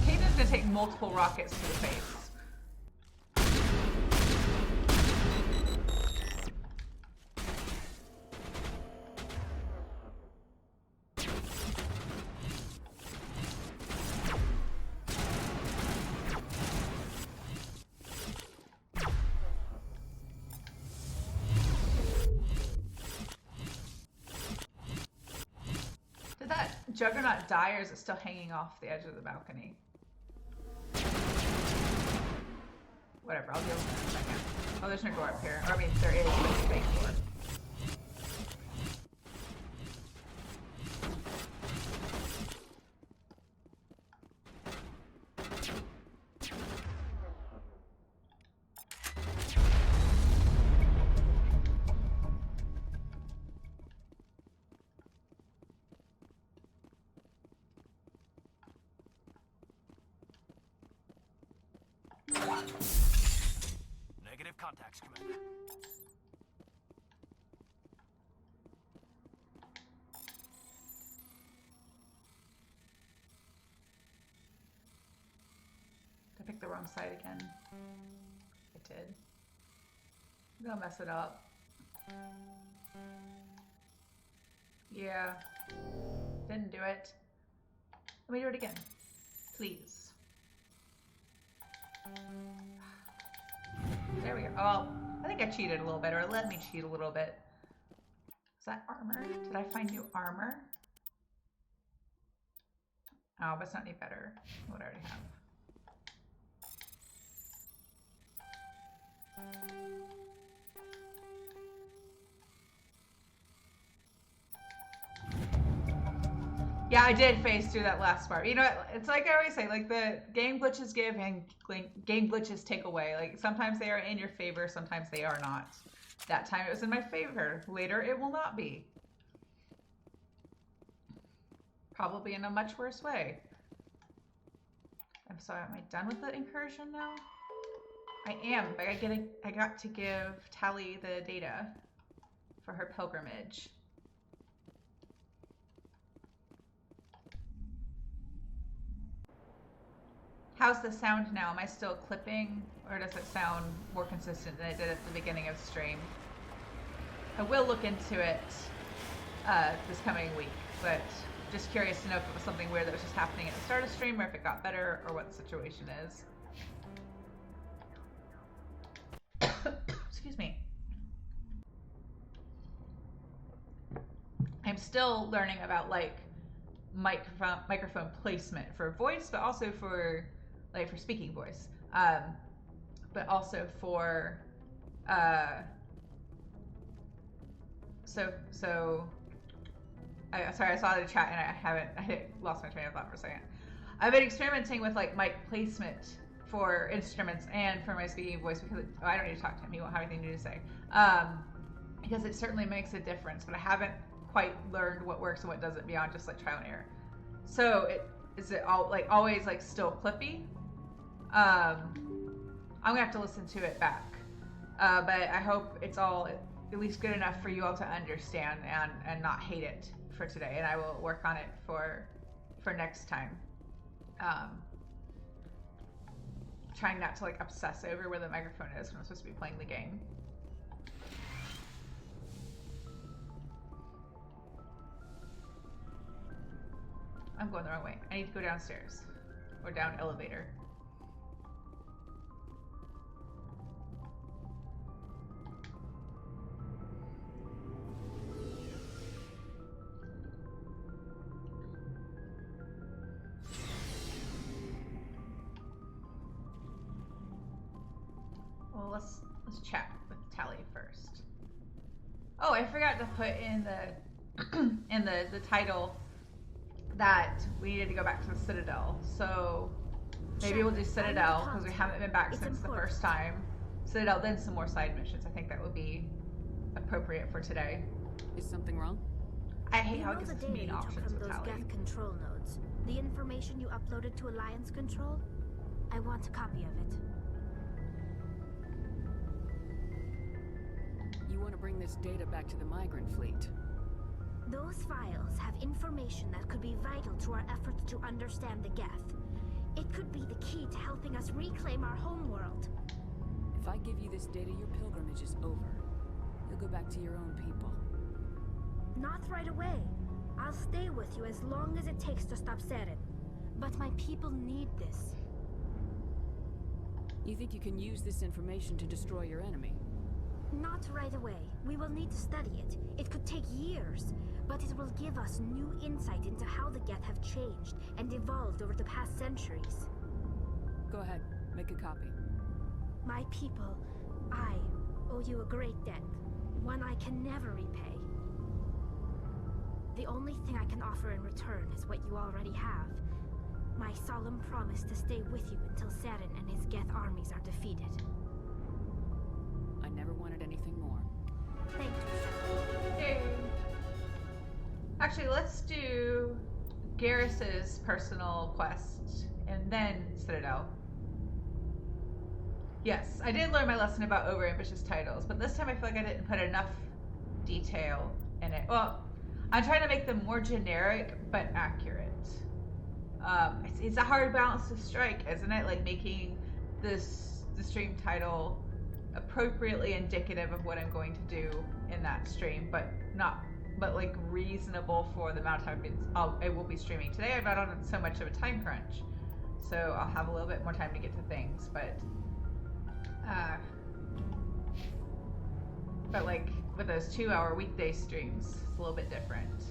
Caden's gonna take multiple rockets to the face. Did that Juggernaut die, or is it still hanging off the edge of the balcony? Whatever, I'll deal with it in a second. Oh, there's no door up here. Or, I mean, there is, but it's a fake door. Negative contacts, Commander. Did I pick the wrong side again? I did. I'm gonna mess it up. Yeah. Didn't do it. Let me do it again. Please. There we go. Oh, I think I cheated a little bit, or it let me cheat a little bit. Is that armor? Did I find new armor? Oh, but it's not any better than what I already have. Yeah, I did phase through that last part. You know, it's like I always say, like the game glitches give and game glitches take away. Like sometimes they are in your favor, sometimes they are not. That time it was in my favor. Later it will not be. Probably in a much worse way. I'm sorry, am I done with the incursion now? I am, but I got to give Tali the data for her pilgrimage. How's the sound now? Am I still clipping, or does it sound more consistent than it did at the beginning of the stream? I will look into it this coming week, but just curious to know if it was something weird that was just happening at the start of the stream, or if it got better, or what the situation is. Excuse me. I'm still learning about like microphone placement for voice, but also for like for speaking voice, but also for sorry, I saw the chat and I lost my train of thought for a second. I've been experimenting with like mic placement for instruments and for my speaking voice because I don't need to talk to him. He won't have anything new to say. Because it certainly makes a difference, but I haven't quite learned what works and what doesn't beyond just like trial and error. So is it all like always like still clippy? I'm gonna have to listen to it back, but I hope it's all at least good enough for you all to understand and not hate it for today. And I will work on it for next time. Trying not to like obsess over where the microphone is when I'm supposed to be playing the game. I'm going the wrong way. I need to go downstairs or down elevator. Well, let's chat with Tali first. Oh, I forgot to put in the in the title that we needed to go back to the Citadel. So maybe we'll do Citadel because we haven't been back since the first time. Citadel, then some more side missions. I think that would be appropriate for today. Is something wrong? I hate how it gives us mean options with Tali. Geth control nodes. The information you uploaded to Alliance Control? I want a copy of it. You want to bring this data back to the migrant fleet? Those files have information that could be vital to our efforts to understand the geth. It could be the key to helping us reclaim our homeworld. If I give you this data, your pilgrimage is over. You'll go back to your own people. Not right away. I'll stay with you as long as it takes to stop Saren. But my people need this. You think you can use this information to destroy your enemy? Not right away. We will need to study it. It could take years, but it will give us new insight into how the geth have changed and evolved over the past centuries. Go ahead, make a copy. My people, I owe you a great debt, one I can never repay. The only thing I can offer in return is what you already have. My solemn promise to stay with you until Saren and his geth armies are defeated. I never wanted anything more. Thank you, Shepard. Yay. Actually, let's do Garrus's personal quest and then Citadel. Yes, I did learn my lesson about overambitious titles, but this time I feel like I didn't put enough detail in it. Well, I'm trying to make them more generic but accurate. It's a hard balance to strike, isn't it? Like making the stream title appropriately indicative of what I'm going to do in that stream, but like reasonable for the amount of time I will be streaming. Today I'm not on so much of a time crunch, so I'll have a little bit more time to get to things, but like with those 2-hour weekday streams, it's a little bit different.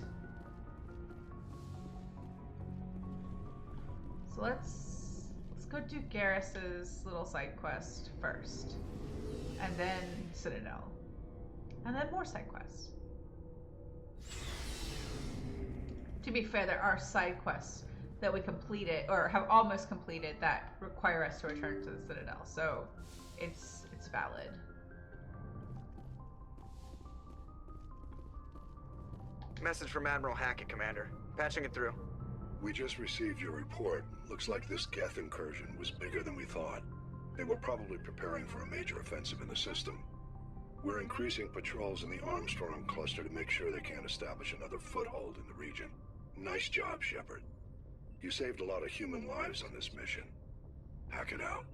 So let's go do Garrus's little side quest first, and then Citadel, and then more side quests. To be fair, there are side quests that we completed or have almost completed that require us to return to the Citadel, so it's valid. Message from Admiral Hackett, Commander. Patching it through. We just received your report. Looks like this geth incursion was bigger than we thought. They were probably preparing for a major offensive in the system. We're increasing patrols in the Armstrong cluster to make sure they can't establish another foothold in the region. Nice job, Shepard. You saved a lot of human lives on this mission. Hack it out.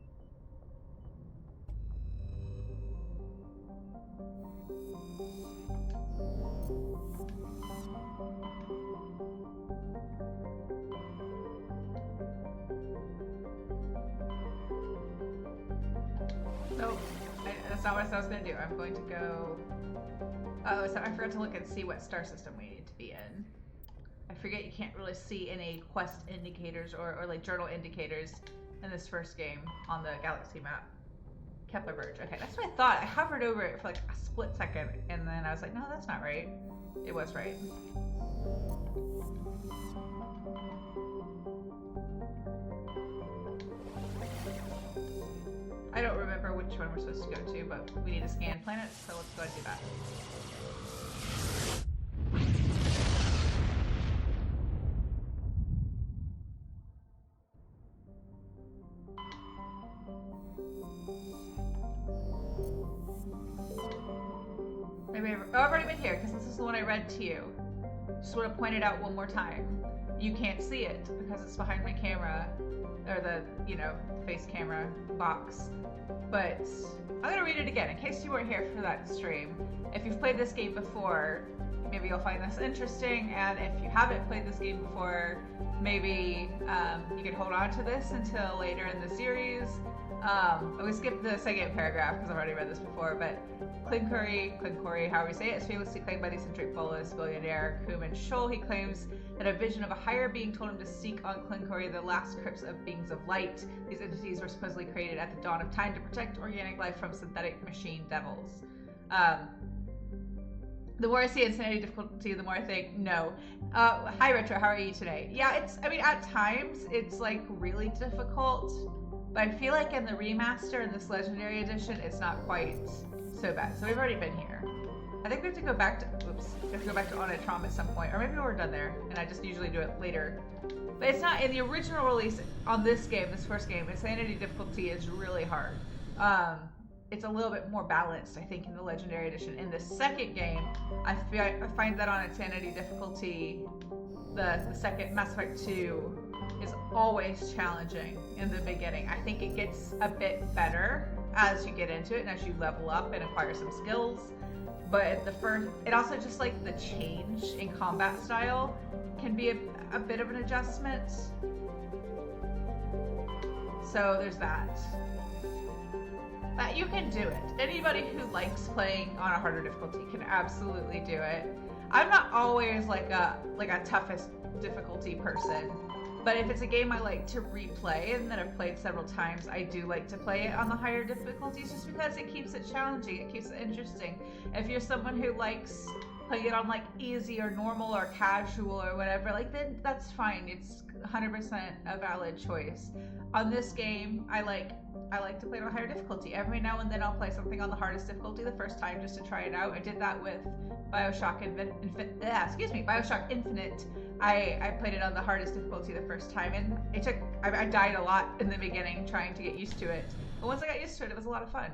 Nope, that's not what I was going to do. I'm going to go... Oh, so I forgot to look and see what star system we need to be in. I forget you can't really see any quest indicators or like journal indicators in this first game on the galaxy map. Kepler Verge. Okay, that's what I thought. I hovered over it for like a split second, and then I was like, no, that's not right. It was right. I don't remember which one we're supposed to go to, but we need to scan planets, so let's go and do that. Maybe I've already been here, because this is the one I read to you. Just want to point it out one more time. You can't see it, because it's behind my camera, or the, face camera box. But I'm going to read it again, in case you weren't here for that stream. If you've played this game before, maybe you'll find this interesting, and if you haven't played this game before, maybe you can hold on to this until later in the series. I'm going to skip the second paragraph because I've already read this before, but Clinkori, however you say it, is famously claimed by the eccentric Bolus billionaire Kuman Shoal. He claims that a vision of a higher being told him to seek on Clinkori the last crypts of beings of light. These entities were supposedly created at the dawn of time to protect organic life from synthetic machine devils. The more I see insanity difficulty, the more I think, no. Hi Retro, how are you today? Yeah, at times, it's like really difficult, but I feel like in the remaster, in this Legendary Edition, it's not quite so bad. So we've already been here. I think we have to go back to, oops, we have to go back to On Trauma at some point, or maybe we're done there, and I just usually do it later. But it's not, in the original release on this game, this first game, insanity difficulty is really hard. It's a little bit more balanced, I think, in the Legendary Edition. In the second game, I find that on insanity difficulty, the second Mass Effect 2 is always challenging in the beginning. I think it gets a bit better as you get into it and as you level up and acquire some skills. But the first, it also just like the change in combat style can be a bit of an adjustment. So there's that. But you can do it. Anybody who likes playing on a harder difficulty can absolutely do it. I'm not always like a toughest difficulty person, but if it's a game I like to replay and that I've played several times, I do like to play it on the higher difficulties just because it keeps it challenging, it keeps it interesting. If you're someone who likes playing it on like easy or normal or casual or whatever, like then that's fine. It's 100% a valid choice. On this game, I like to play it on higher difficulty. Every now and then I'll play something on the hardest difficulty the first time just to try it out. I did that with Bioshock Bioshock Infinite. I played it on the hardest difficulty the first time, and I died a lot in the beginning trying to get used to it. But once I got used to it, it was a lot of fun.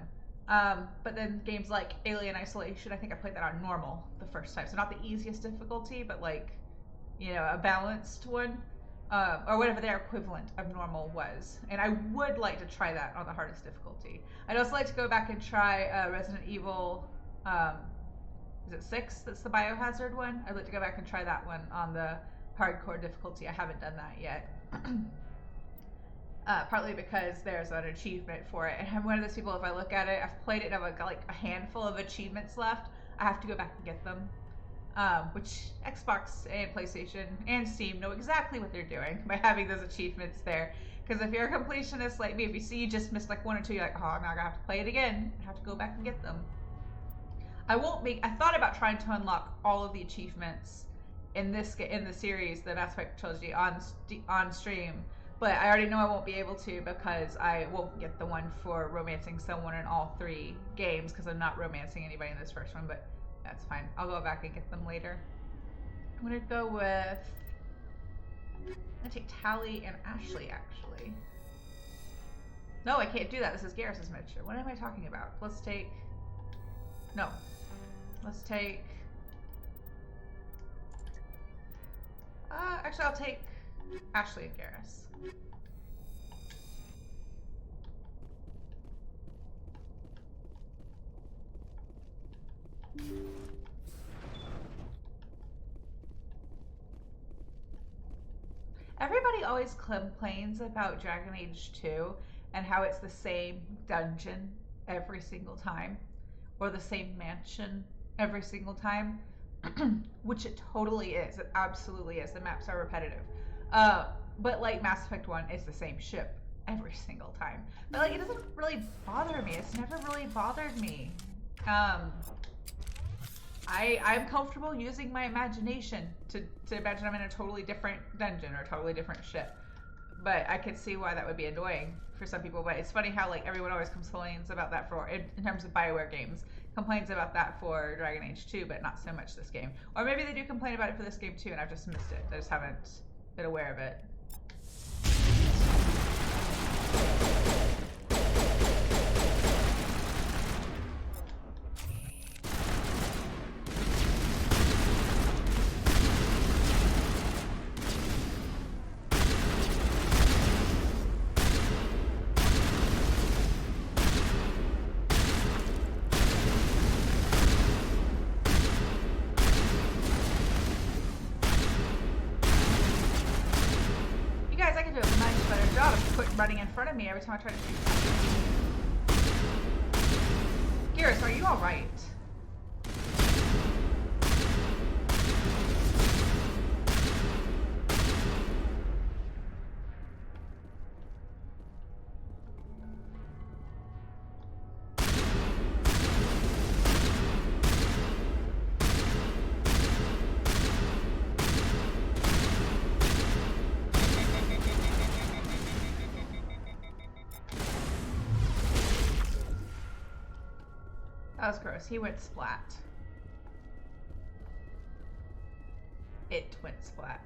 But then games like Alien Isolation, I think I played that on normal the first time. So not the easiest difficulty, but like, you know, a balanced one. Or whatever their equivalent of normal was. And I would like to try that on the hardest difficulty. I'd also like to go back and try Resident Evil, is it 6? That's the Biohazard one. I'd like to go back and try that one on the hardcore difficulty. I haven't done that yet. Partly because there's an achievement for it. And I'm one of those people, if I look at it, I've played it and I've got like a handful of achievements left. I have to go back and get them. Which Xbox and PlayStation and Steam know exactly what they're doing by having those achievements there. Because if you're a completionist like me, if you see you just missed like one or two, you're like, oh, now I have to play it again. I have to go back and get them. I thought about trying to unlock all of the achievements in the series, the Mass Effect trilogy on stream, but I already know I won't be able to because I won't get the one for romancing someone in all 3 games because I'm not romancing anybody in this first one, but that's fine. I'll go back and get them later. I'm gonna go with... I'm gonna take Tali and Ashley, actually. No, I can't do that. This is Garrus's miniature. What am I talking about? Let's take... No. Let's take... actually, I'll take Ashley and Garrus. Everybody always complains about Dragon Age 2 and how it's the same dungeon every single time, or the same mansion every single time, which it totally is. It absolutely is. The maps are repetitive. But like Mass Effect 1, it's the same ship every single time. But like, it doesn't really bother me. It's never really bothered me. I'm comfortable using my imagination to imagine I'm in a totally different dungeon or a totally different ship. But I could see why that would be annoying for some people. But it's funny how like everyone always complains about that for, in terms of BioWare games, complains about that for Dragon Age 2, but not so much this game. Or maybe they do complain about it for this game too, and I've just missed it. I just haven't been aware of it. Running in front of me every time I try to shoot. Garrus, are you alright? That was gross. He went splat. it went splat.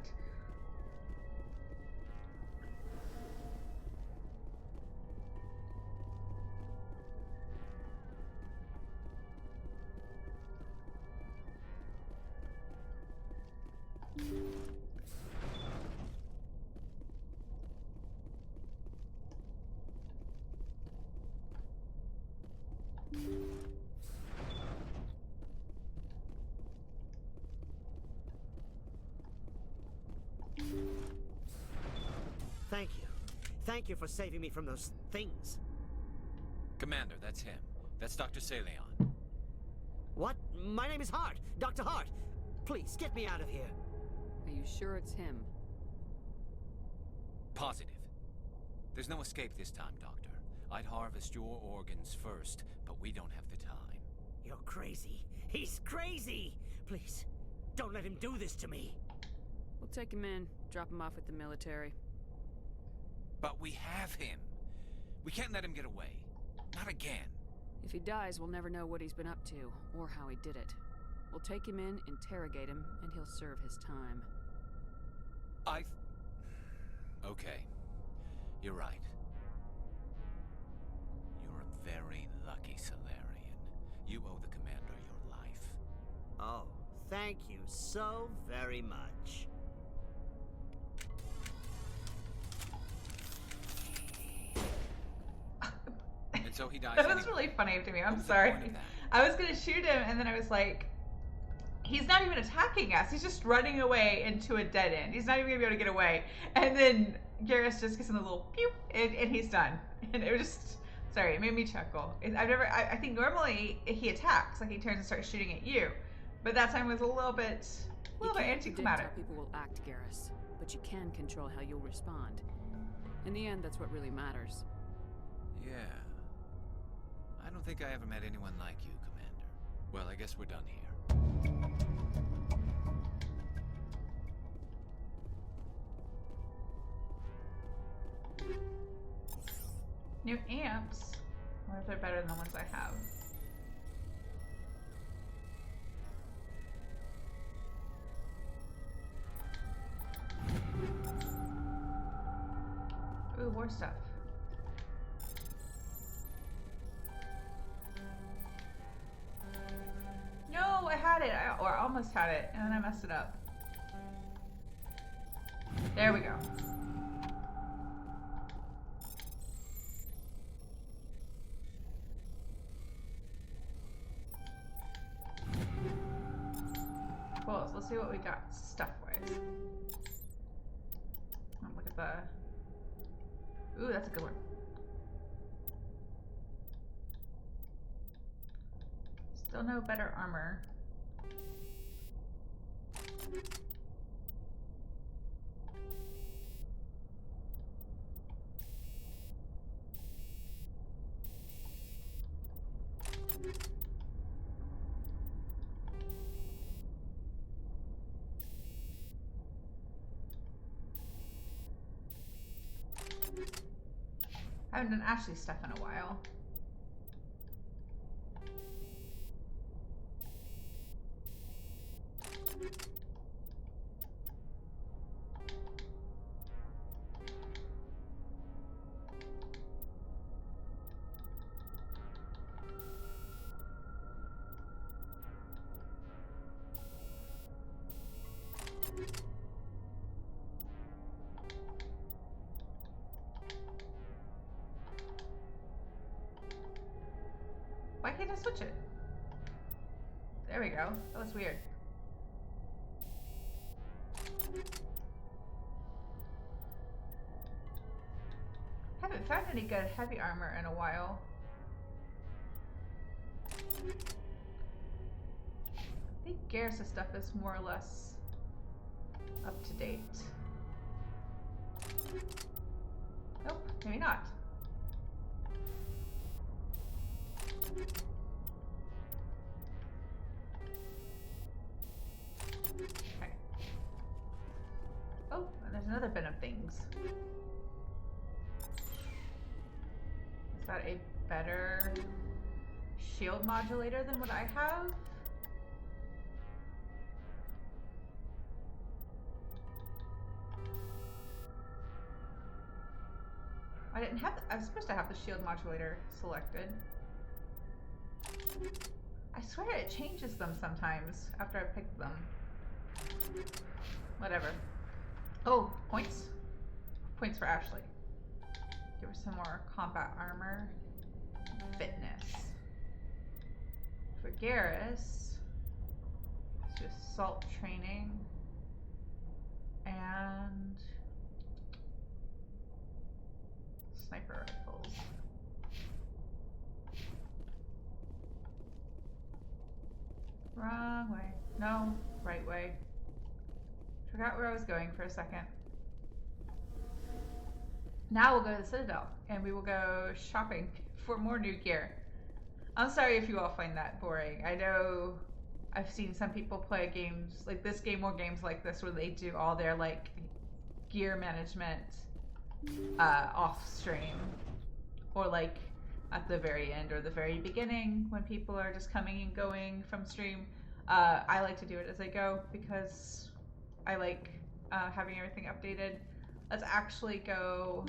Thank you. Thank you for saving me from those things. Commander, that's him. That's Dr. Saleon. What? My name is Hart. Dr. Hart. Please, get me out of here. Are you sure it's him? Positive. There's no escape this time, Doctor. I'd harvest your organs first, but we don't have the time. You're crazy. He's crazy! Please, don't let him do this to me. We'll take him in, drop him off with the military. But we have him. We can't let him get away. Not again. If he dies, we'll never know what he's been up to, or how he did it. We'll take him in, interrogate him, and he'll serve his time. Okay. You're right. You're a very lucky Solarian. You owe the Commander your life. Oh, thank you so very much. And so he dies That was anyway. really funny to me. I'm What's the sorry. point of that? I was gonna shoot him, and then I was like, he's not even attacking us. He's just running away into a dead end. He's not even gonna be able to get away. And then Garrus just gets in a little pew, and he's done. And it was just, sorry, it made me chuckle. I think normally he attacks, like he turns and starts shooting at you. But that time was a little bit You can't predict anticlimactic. how people will act, Garrus, but you can control how you'll respond. In the end, that's what really matters. Yeah. I don't think I ever met anyone like you, Commander. Well, I guess we're done here. New amps. I wonder if they're better than the ones I have. Ooh, more stuff. No, I had it, or I almost had it, and then I messed it up. There we go. Cool, so let's see what we got stuff-wise. Look at the... Ooh, that's a good one. Still no better armor. I haven't done Ashley stuff in a while. Why can't I switch it? There we go. That was weird. Haven't found any good heavy armor in a while. I think Garrus' stuff is more or less up to date. Nope, maybe not. Okay. Oh, and there's another bin of things. Is that a better shield modulator than what I have? I didn't have. I was supposed to have the shield modulator selected. I swear it changes them sometimes after I pick them. Whatever. Oh, points. Points for Ashley. Give her some more combat armor. Fitness. For Garrus, it's just assault training. And sniper rifles. Wrong way. No, right way. Forgot where I was going for a second. Now we'll go to the Citadel and we will go shopping for more new gear. I'm sorry if you all find that boring. I know I've seen some people play games like this game or games like this where they do all their like gear management off stream or like at the very end or the very beginning when people are just coming and going from stream. I like to do it as I go because I like having everything updated. Let's actually go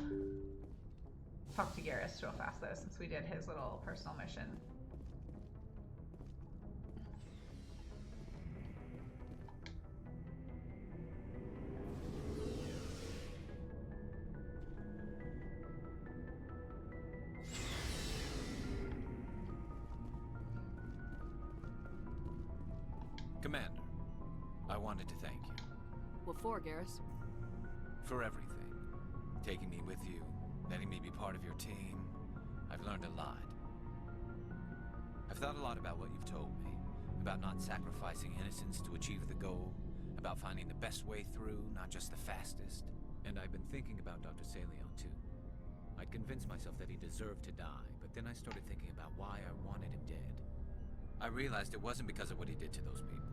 talk to Garrus real fast though, since we did his little personal mission. Commander, I wanted to thank you. What for, Garrus? For everything. Taking me with you, letting me be part of your team. I've learned a lot. I've thought a lot about what you've told me. About not sacrificing innocence to achieve the goal. About finding the best way through, not just the fastest. And I've been thinking about Dr. Saleon too. I'd convinced myself that he deserved to die, but then I started thinking about why I wanted him dead. I realized it wasn't because of what he did to those people.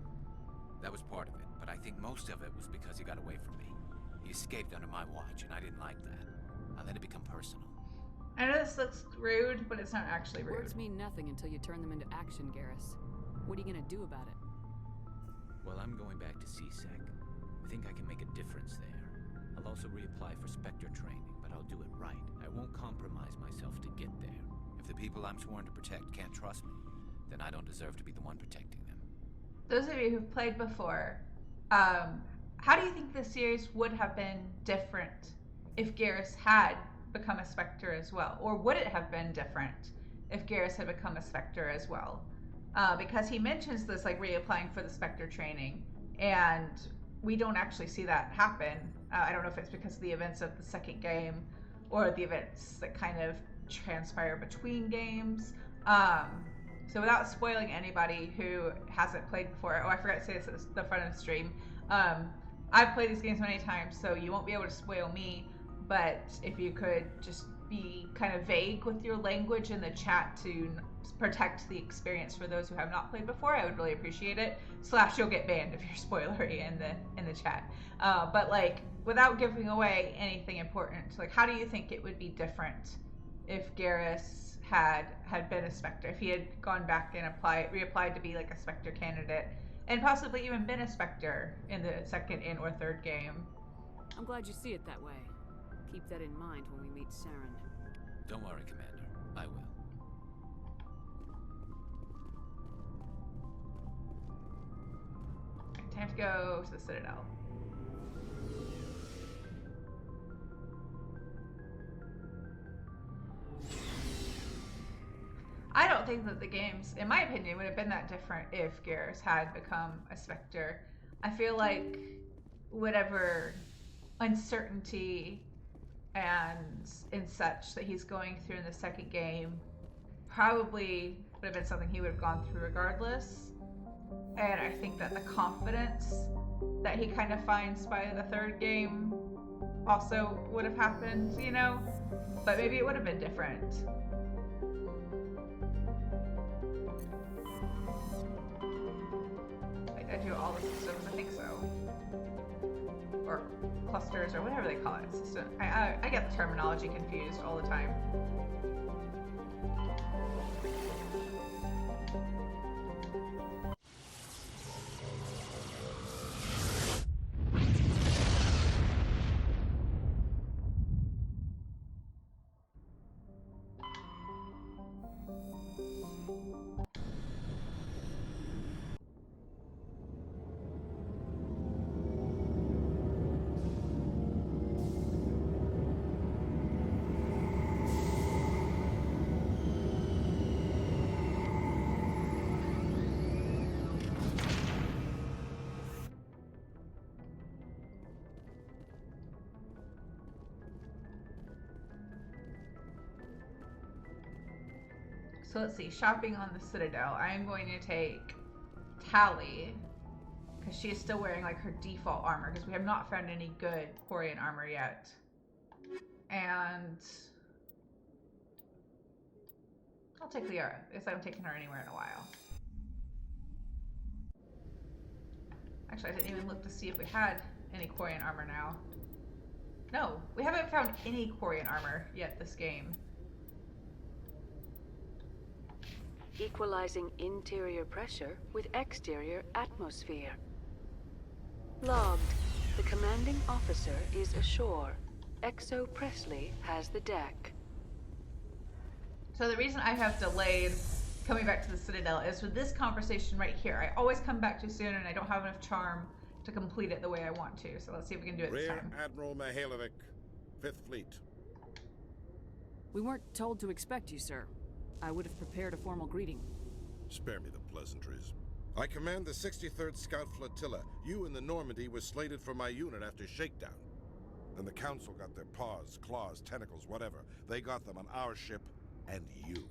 That was part of it, but I think most of it was because he got away from me. He escaped under my watch, and I didn't like that. I let it become personal. I know this looks rude, but it's not actually rude. Words mean nothing until you turn them into action, Garrus. What are you gonna do about it? Well, I'm going back to CSEC. I think I can make a difference there. I'll also reapply for Spectre training, but I'll do it right. I won't compromise myself to get there. If the people I'm sworn to protect can't trust me, then I don't deserve to be the one protecting them. Those of you who've played before, how do you think this series would have been different if Garrus had become a Spectre as well? Or would it have been different if Garrus had become a Spectre as well? Because he mentions this like reapplying for the Spectre training, and we don't actually see that happen. I don't know if it's because of the events of the second game or the events that kind of transpire between games. So without spoiling anybody who hasn't played before, oh, I forgot to say this at the front of the stream. I've played these games many times, so you won't be able to spoil me, but if you could just be kind of vague with your language in the chat to protect the experience for those who have not played before, I would really appreciate it. / you'll get banned if you're spoilery in the chat. But like, without giving away anything important, like how do you think it would be different if Garrus had been a Spectre, if he had gone back and reapplied to be like a Spectre candidate, and possibly even been a Spectre in the second and or third game? I'm glad you see it that way. Keep that in mind when we meet Saren. Don't worry, Commander. I will. Time to go to the Citadel. I don't think that the games, in my opinion, would have been that different if Garrus had become a Spectre. I feel like whatever uncertainty and such that he's going through in the second game probably would have been something he would have gone through regardless. And I think that the confidence that he kind of finds by the third game also would have happened, you know? But maybe it would have been different. I do all the systems, I think so. Or clusters, or whatever they call it. System. I get the terminology confused all the time. So let's see, shopping on the Citadel. I'm going to take Tali, because she is still wearing like her default armor, because we have not found any good Quarian armor yet. And I'll take Liara, because I haven't taken her anywhere in a while. Actually, I didn't even look to see if we had any Quarian armor now. No, we haven't found any Quarian armor yet this game. Equalizing interior pressure with exterior atmosphere. Logged. The commanding officer is ashore. Exo Presley has the deck. So the reason I have delayed coming back to the Citadel is with this conversation right here. I always come back too soon and I don't have enough charm to complete it the way I want to. So let's see if we can do it this time. Rear Admiral Mihailovic, 5th Fleet. We weren't told to expect you, sir. I would have prepared a formal greeting. Spare me the pleasantries. I command the 63rd Scout Flotilla. You and the Normandy were slated for my unit after shakedown. Then the Council got their paws, claws, tentacles, whatever. They got them on our ship, and you.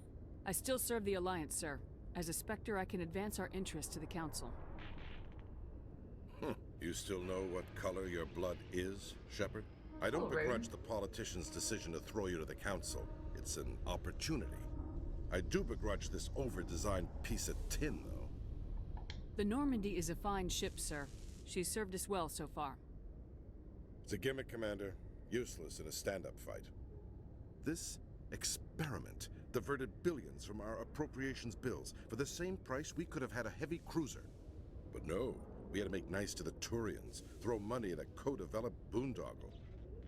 I still serve the Alliance, sir. As a Spectre, I can advance our interests to the Council. You still know what color your blood is, Shepard? I don't begrudge the politicians' decision to throw you to the Council. It's an opportunity. I do begrudge this over-designed piece of tin, though. The Normandy is a fine ship, sir. She's served us well so far. It's a gimmick, Commander. Useless in a stand-up fight. This experiment diverted billions from our appropriations bills. For the same price, we could have had a heavy cruiser. But no, we had to make nice to the Turians, throw money at a co-developed boondoggle.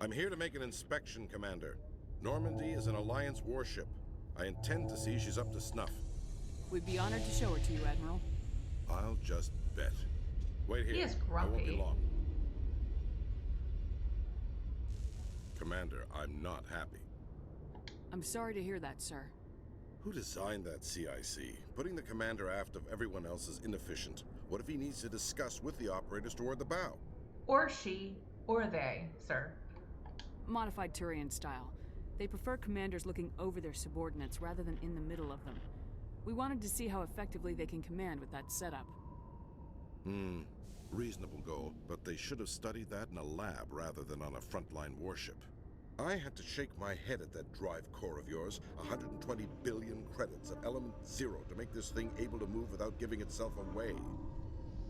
I'm here to make an inspection, Commander. Normandy is an Alliance warship. I intend to see she's up to snuff. We'd be honored to show her to you, Admiral. I'll just bet. Wait here. He is I won't be grumpy. long. Commander, I'm not happy. I'm sorry to hear that, sir. Who designed that CIC? Putting the commander aft of everyone else is inefficient. What if he needs to discuss with the operators toward the bow? Or she, or they, sir. Modified Turian style. They prefer commanders looking over their subordinates rather than in the middle of them. We wanted to see how effectively they can command with that setup. Reasonable goal, but they should have studied that in a lab rather than on a frontline warship. I had to shake my head at that drive core of yours. 120 billion credits at element 0 to make this thing able to move without giving itself away.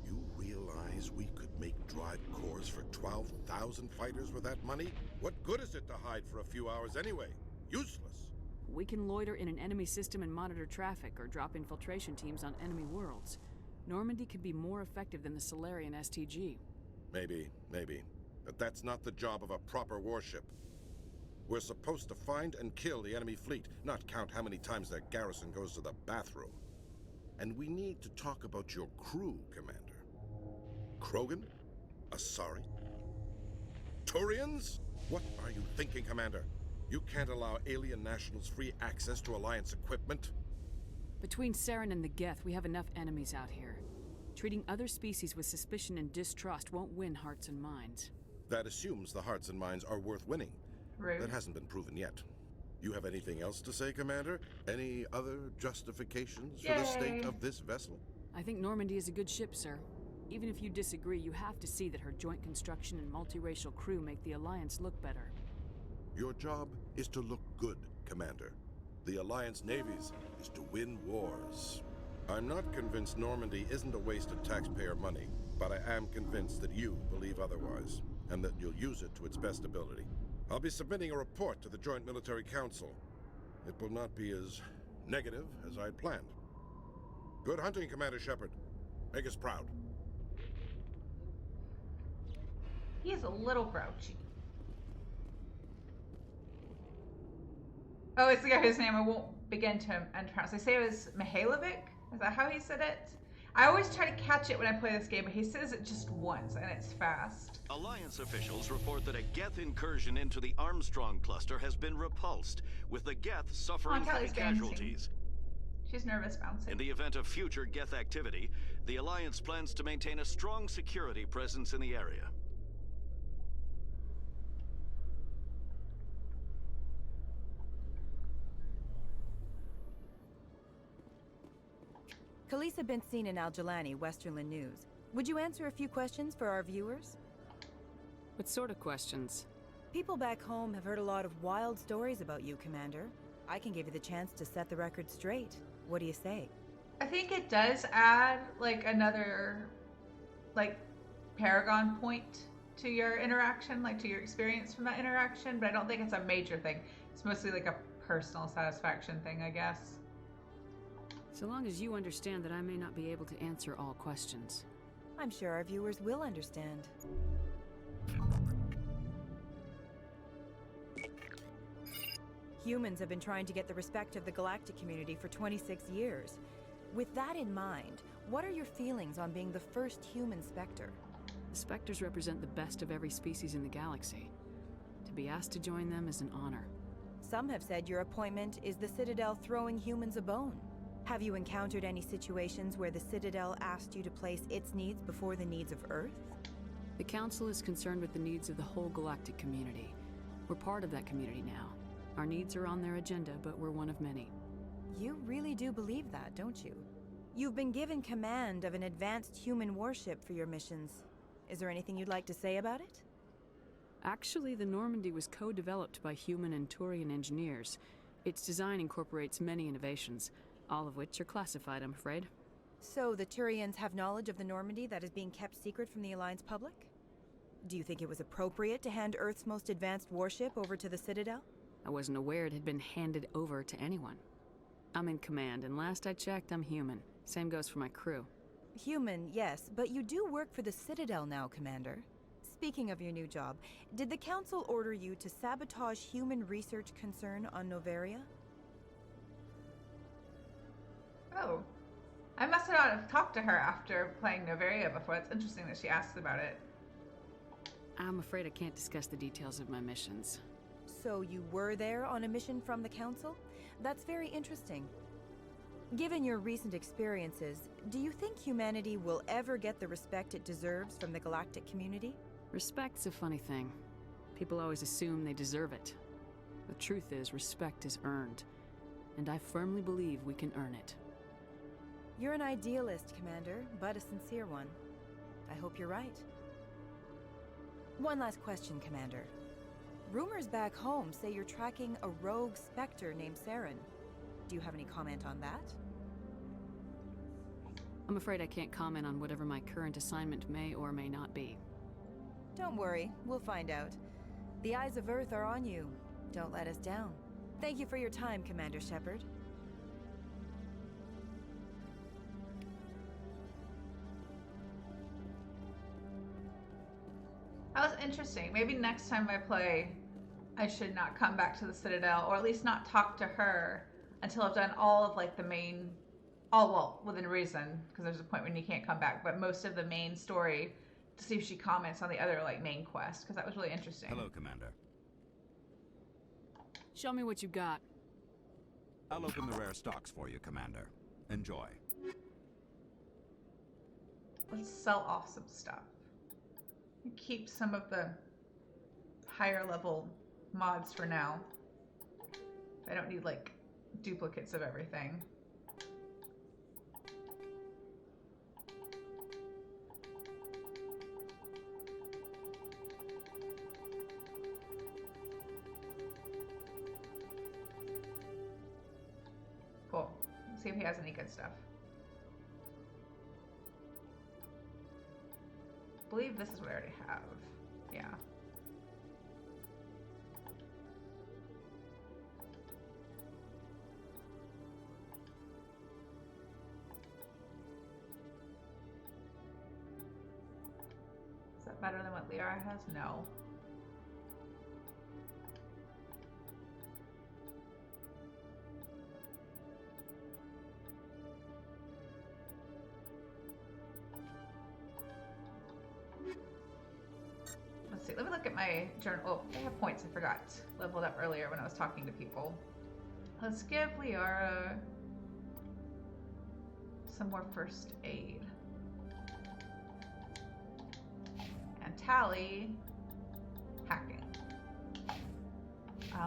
You realize we could make drive cores for 12,000 fighters with that money? What good is it to hide for a few hours anyway? Useless. We can loiter in an enemy system and monitor traffic or drop infiltration teams on enemy worlds. Normandy could be more effective than the Solarian STG. Maybe. But that's not the job of a proper warship. We're supposed to find and kill the enemy fleet, not count how many times their garrison goes to the bathroom. And we need to talk about your crew, Commander. Krogan? Asari? Turians? What are you thinking, Commander? You can't allow alien nationals free access to Alliance equipment? Between Saren and the Geth, we have enough enemies out here. Treating other species with suspicion and distrust won't win hearts and minds. That assumes the hearts and minds are worth winning. Rude. That hasn't been proven yet. You have anything else to say, Commander? Any other justifications for the state of this vessel? I think Normandy is a good ship, sir. Even if you disagree, you have to see that her joint construction and multiracial crew make the Alliance look better. Your job is to look good, Commander. The Alliance navies is to win wars. I'm not convinced Normandy isn't a waste of taxpayer money, but I am convinced that you believe otherwise, and that you'll use it to its best ability. I'll be submitting a report to the Joint Military Council. It will not be as negative as I'd planned. Good hunting, Commander Shepard. Make us proud. He is a little grouchy. Oh, it's the guy whose name I won't begin to pronounce. They say it was Mihailovic? Is that how he said it? I always try to catch it when I play this game, but he says it just once, and it's fast. Alliance officials report that a geth incursion into the Armstrong cluster has been repulsed, with the geth suffering heavy casualties. She's nervous bouncing. In the event of future geth activity, the Alliance plans to maintain a strong security presence in the area. Khaleesa been seen in Al-Jalani, Westerland News. Would you answer a few questions for our viewers? What sort of questions? People back home have heard a lot of wild stories about you, Commander. I can give you the chance to set the record straight. What do you say? I think it does add, like, another, like, Paragon point to your interaction, like, to your experience from that interaction, but I don't think it's a major thing. It's mostly, like, a personal satisfaction thing, I guess. So long as you understand that I may not be able to answer all questions. I'm sure our viewers will understand. Humans have been trying to get the respect of the galactic community for 26 years. With that in mind, what are your feelings on being the first human Spectre? The Spectres represent the best of every species in the galaxy. To be asked to join them is an honor. Some have said your appointment is the Citadel throwing humans a bone. Have you encountered any situations where the Citadel asked you to place its needs before the needs of Earth? The Council is concerned with the needs of the whole galactic community. We're part of that community now. Our needs are on their agenda, but we're one of many. You really do believe that, don't you? You've been given command of an advanced human warship for your missions. Is there anything you'd like to say about it? Actually, the Normandy was co-developed by human and Turian engineers. Its design incorporates many innovations, all of which are classified, I'm afraid. So the Turians have knowledge of the Normandy that is being kept secret from the Alliance public? Do you think it was appropriate to hand Earth's most advanced warship over to the Citadel? I wasn't aware it had been handed over to anyone. I'm in command, and last I checked, I'm human. Same goes for my crew. Human, yes, but you do work for the Citadel now, Commander. Speaking of your new job, did the Council order you to sabotage human research concern on Noveria? Oh. I must not have talked to her after playing Noveria before. It's interesting that she asked about it. I'm afraid I can't discuss the details of my missions. So you were there on a mission from the Council? That's very interesting. Given your recent experiences, do you think humanity will ever get the respect it deserves from the galactic community? Respect's a funny thing. People always assume they deserve it. The truth is, respect is earned. And I firmly believe we can earn it. You're an idealist, Commander, but a sincere one. I hope you're right. One last question, Commander. Rumors back home say you're tracking a rogue Spectre named Saren. Do you have any comment on that? I'm afraid I can't comment on whatever my current assignment may or may not be. Don't worry, we'll find out. The eyes of Earth are on you. Don't let us down. Thank you for your time, Commander Shepard. That was interesting. Maybe next time I play, I should not come back to the Citadel, or at least not talk to her until I've done all of, like, the main, well, within reason, because there's a point when you can't come back, but most of the main story, to see if she comments on the other, like, main quest, because that was really interesting. Hello, Commander. Show me what you got. I'll open the rare stocks for you, Commander. Enjoy. Let's sell off some stuff. Keep some of the higher level mods for now. I don't need, like, duplicates of everything. Cool. Let's see if he has any good stuff. I believe this is what I already have. Yeah. Is that better than what Liara has? No. Let's see, let me look at my journal. Oh, I have points I forgot. Leveled up earlier when I was talking to people. Let's give Liara some more first aid. And Tali, hacking.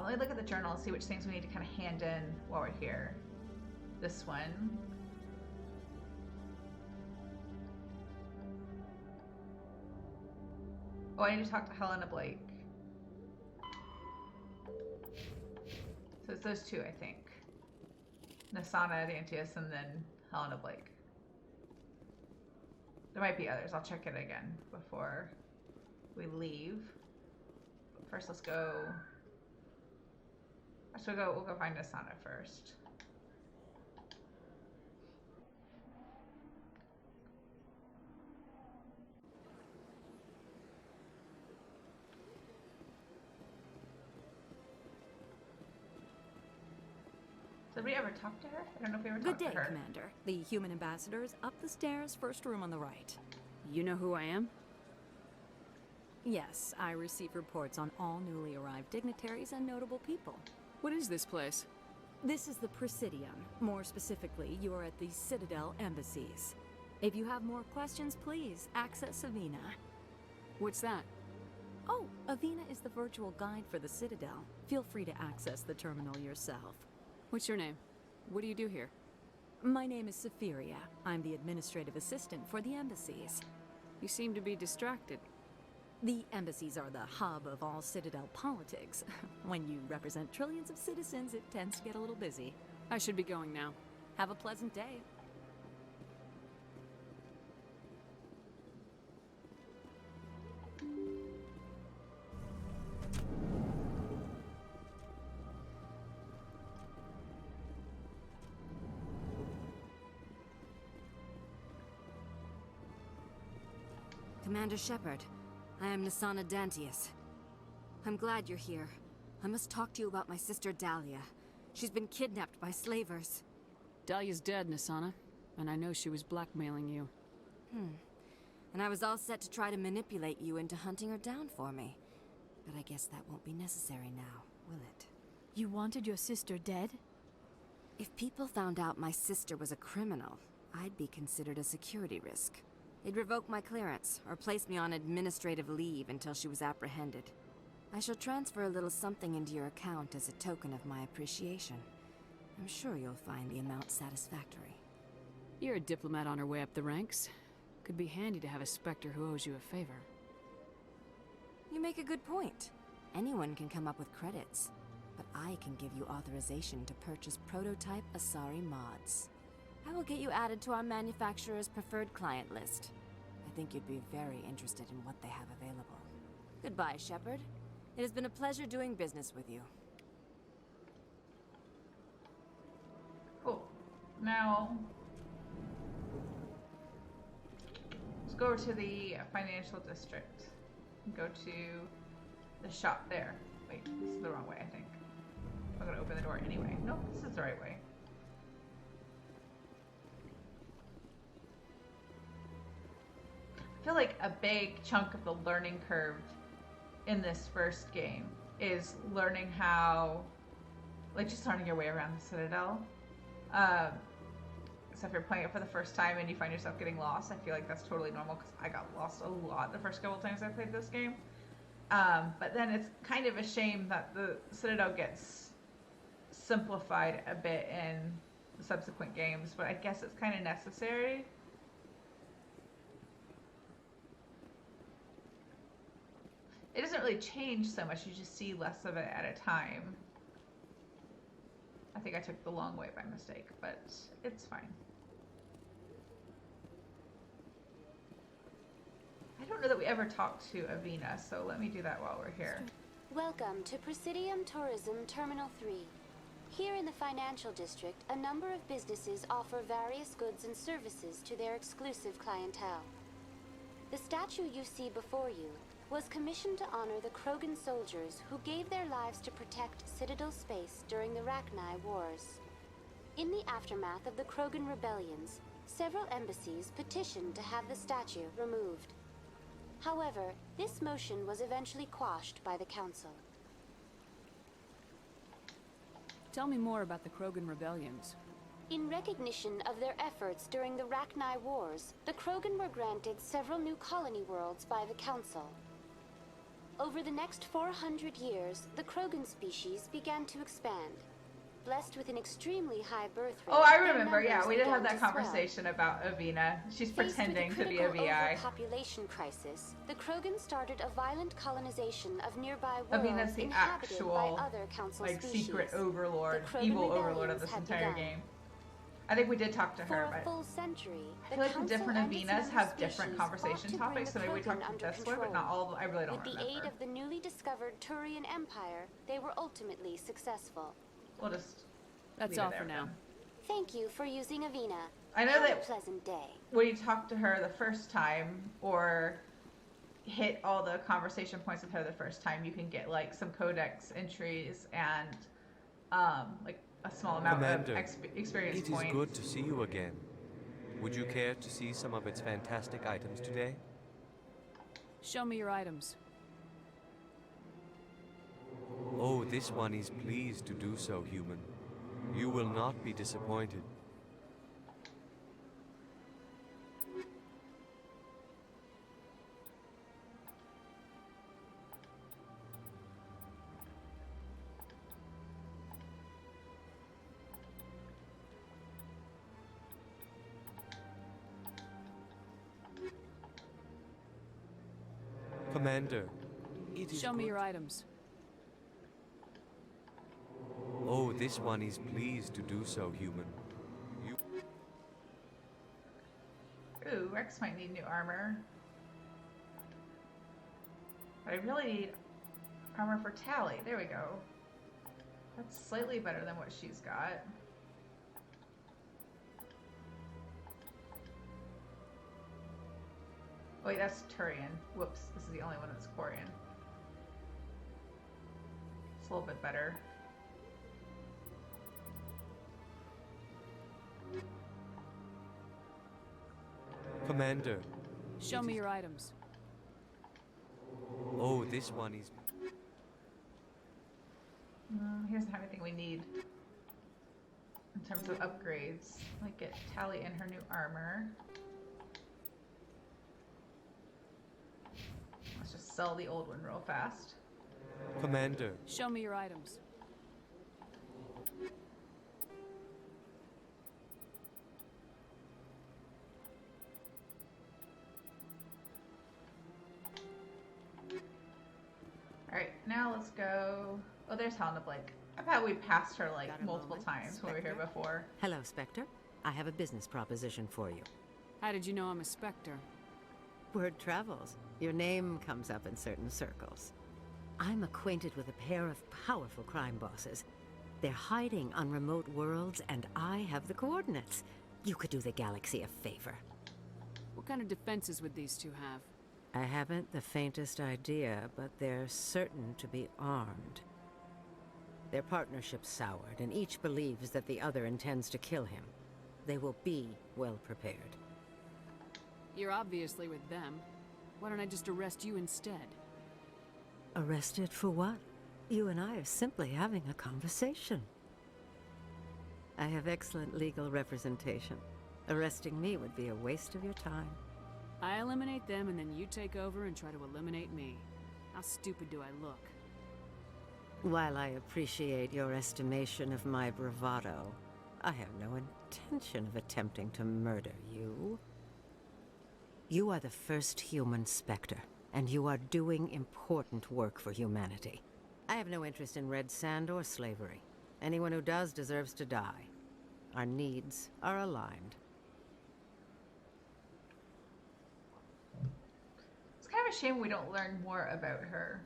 Let me look at the journal and see which things we need to kind of hand in while we're here. This one. Oh, I need to talk to Helena Blake. So it's those two, I think. Nasana Dantius and then Helena Blake. There might be others. I'll check it again before we leave. But first, let's go. We'll go find Nasana first. Did we ever talk to her? I don't know if we ever talked to her. Good day, Commander. The human ambassador is up the stairs, first room on the right. You know who I am? Yes, I receive reports on all newly arrived dignitaries and notable people. What is this place? This is the Presidium. More specifically, you are at the Citadel embassies. If you have more questions, please access Avina. What's that? Oh, Avina is the virtual guide for the Citadel. Feel free to access the terminal yourself. What's your name? What do you do here? My name is Safiria. I'm the administrative assistant for the embassies. You seem to be distracted. The embassies are the hub of all Citadel politics. When you represent trillions of citizens, it tends to get a little busy. I should be going now. Have a pleasant day. Commander Shepard, I am Nasana Dantius. I'm glad you're here. I must talk to you about my sister Dahlia. She's been kidnapped by slavers. Dahlia's dead, Nasana, and I know she was blackmailing you. And I was all set to try to manipulate you into hunting her down for me. But I guess that won't be necessary now, will it? You wanted your sister dead? If people found out my sister was a criminal, I'd be considered a security risk. They'd revoke my clearance, or place me on administrative leave until she was apprehended. I shall transfer a little something into your account as a token of my appreciation. I'm sure you'll find the amount satisfactory. You're a diplomat on her way up the ranks. Could be handy to have a Spectre who owes you a favor. You make a good point. Anyone can come up with credits, but I can give you authorization to purchase prototype Asari mods. I will get you added to our manufacturer's preferred client list. I think you'd be very interested in what they have available. Goodbye, Shepard. It has been a pleasure doing business with you. Cool. Now, let's go over to the financial district and go to the shop there. Wait, this is the wrong way, I think. I'm gonna open the door anyway. Nope, this is the right way. I feel like a big chunk of the learning curve in this first game is learning how, like, just learning your way around the Citadel. So if you're playing it for the first time and you find yourself getting lost, I feel like that's totally normal because I got lost a lot the first couple times I played this game. But then it's kind of a shame that the Citadel gets simplified a bit in the subsequent games, but I guess it's kind of necessary. It doesn't really change so much, you just see less of it at a time. I think I took the long way by mistake, but it's fine. I don't know that we ever talked to Avina, so let me do that while we're here. Welcome to Presidium Tourism Terminal 3. Here in the financial district, a number of businesses offer various goods and services to their exclusive clientele. The statue you see before you was commissioned to honor the Krogan soldiers who gave their lives to protect Citadel space during the Rachni Wars. In the aftermath of the Krogan rebellions, several embassies petitioned to have the statue removed. However, this motion was eventually quashed by the Council. Tell me more about the Krogan rebellions. In recognition of their efforts during the Rachni Wars, the Krogan were granted several new colony worlds by the Council. Over the next 400 years, the Krogan species began to expand. Blessed with an extremely high birth rate. Oh, I their remember. Yeah, numbers we did began have that to swell. conversation about Avina. She's Faced pretending with to be a critical VI. overpopulation crisis, the Krogan started a violent colonization of nearby worlds Avina's the inhabited actual, by other council like, species. secret overlord, The Krogan evil overlord of rebellions this had entire begun. game. I think we did talk to her, For a but full century, I feel like the council different and its Avinas member have different species conversation fought to bring topics, so the maybe we Krogan talked to under this one, but control. not all of them. I really don't With the remember. aid of the newly discovered Turian Empire, they were ultimately successful. We'll just That's leave it all there for now. then. Thank you for using Avina. I know Have that a pleasant day. when you talk to her the first time, or hit all the conversation points with her the first time, you can get like some codex entries and like a small amount Commander, of experience it points. is good to see you again. Would you care to see some of its fantastic items today? Show me your items. Oh, this one is pleased to do so, human. You will not be disappointed. Commander, it is Show me good- your items. Oh, this one is pleased to do so, human. You... Ooh, Rex might need new armor. But I really need armor for Tali. There we go. That's slightly better than what she's got. Oh wait, that's Turian. Whoops, this is the only one that's Quarian. It's a little bit better. Commander. Show me your items. Oh, this one is... He doesn't have anything we need in terms of upgrades. Like get Tali in her new armor. Let's just sell the old one real fast. Commander. Show me your items. Alright, now let's go... Oh, there's Helena Blake. I thought we passed her like multiple times when we were here before. Hello, Spectre. I have a business proposition for you. How did you know I'm a Spectre? Word travels. Your name comes up in certain circles. I'm acquainted with a pair of powerful crime bosses. They're hiding on remote worlds, and I have the coordinates. You could do the galaxy a favor. What kind of defenses would these two have? I haven't the faintest idea, but they're certain to be armed. Their partnership's soured, and each believes that the other intends to kill him. They will be well prepared. You're obviously with them. Why don't I just arrest you instead? Arrested for what? You and I are simply having a conversation. I have excellent legal representation. Arresting me would be a waste of your time. I eliminate them and then you take over and try to eliminate me. How stupid do I look? While I appreciate your estimation of my bravado, I have no intention of attempting to murder you. You are the first human Spectre, and you are doing important work for humanity. I have no interest in red sand or slavery. Anyone who does deserves to die. Our needs are aligned. It's kind of a shame we don't learn more about her.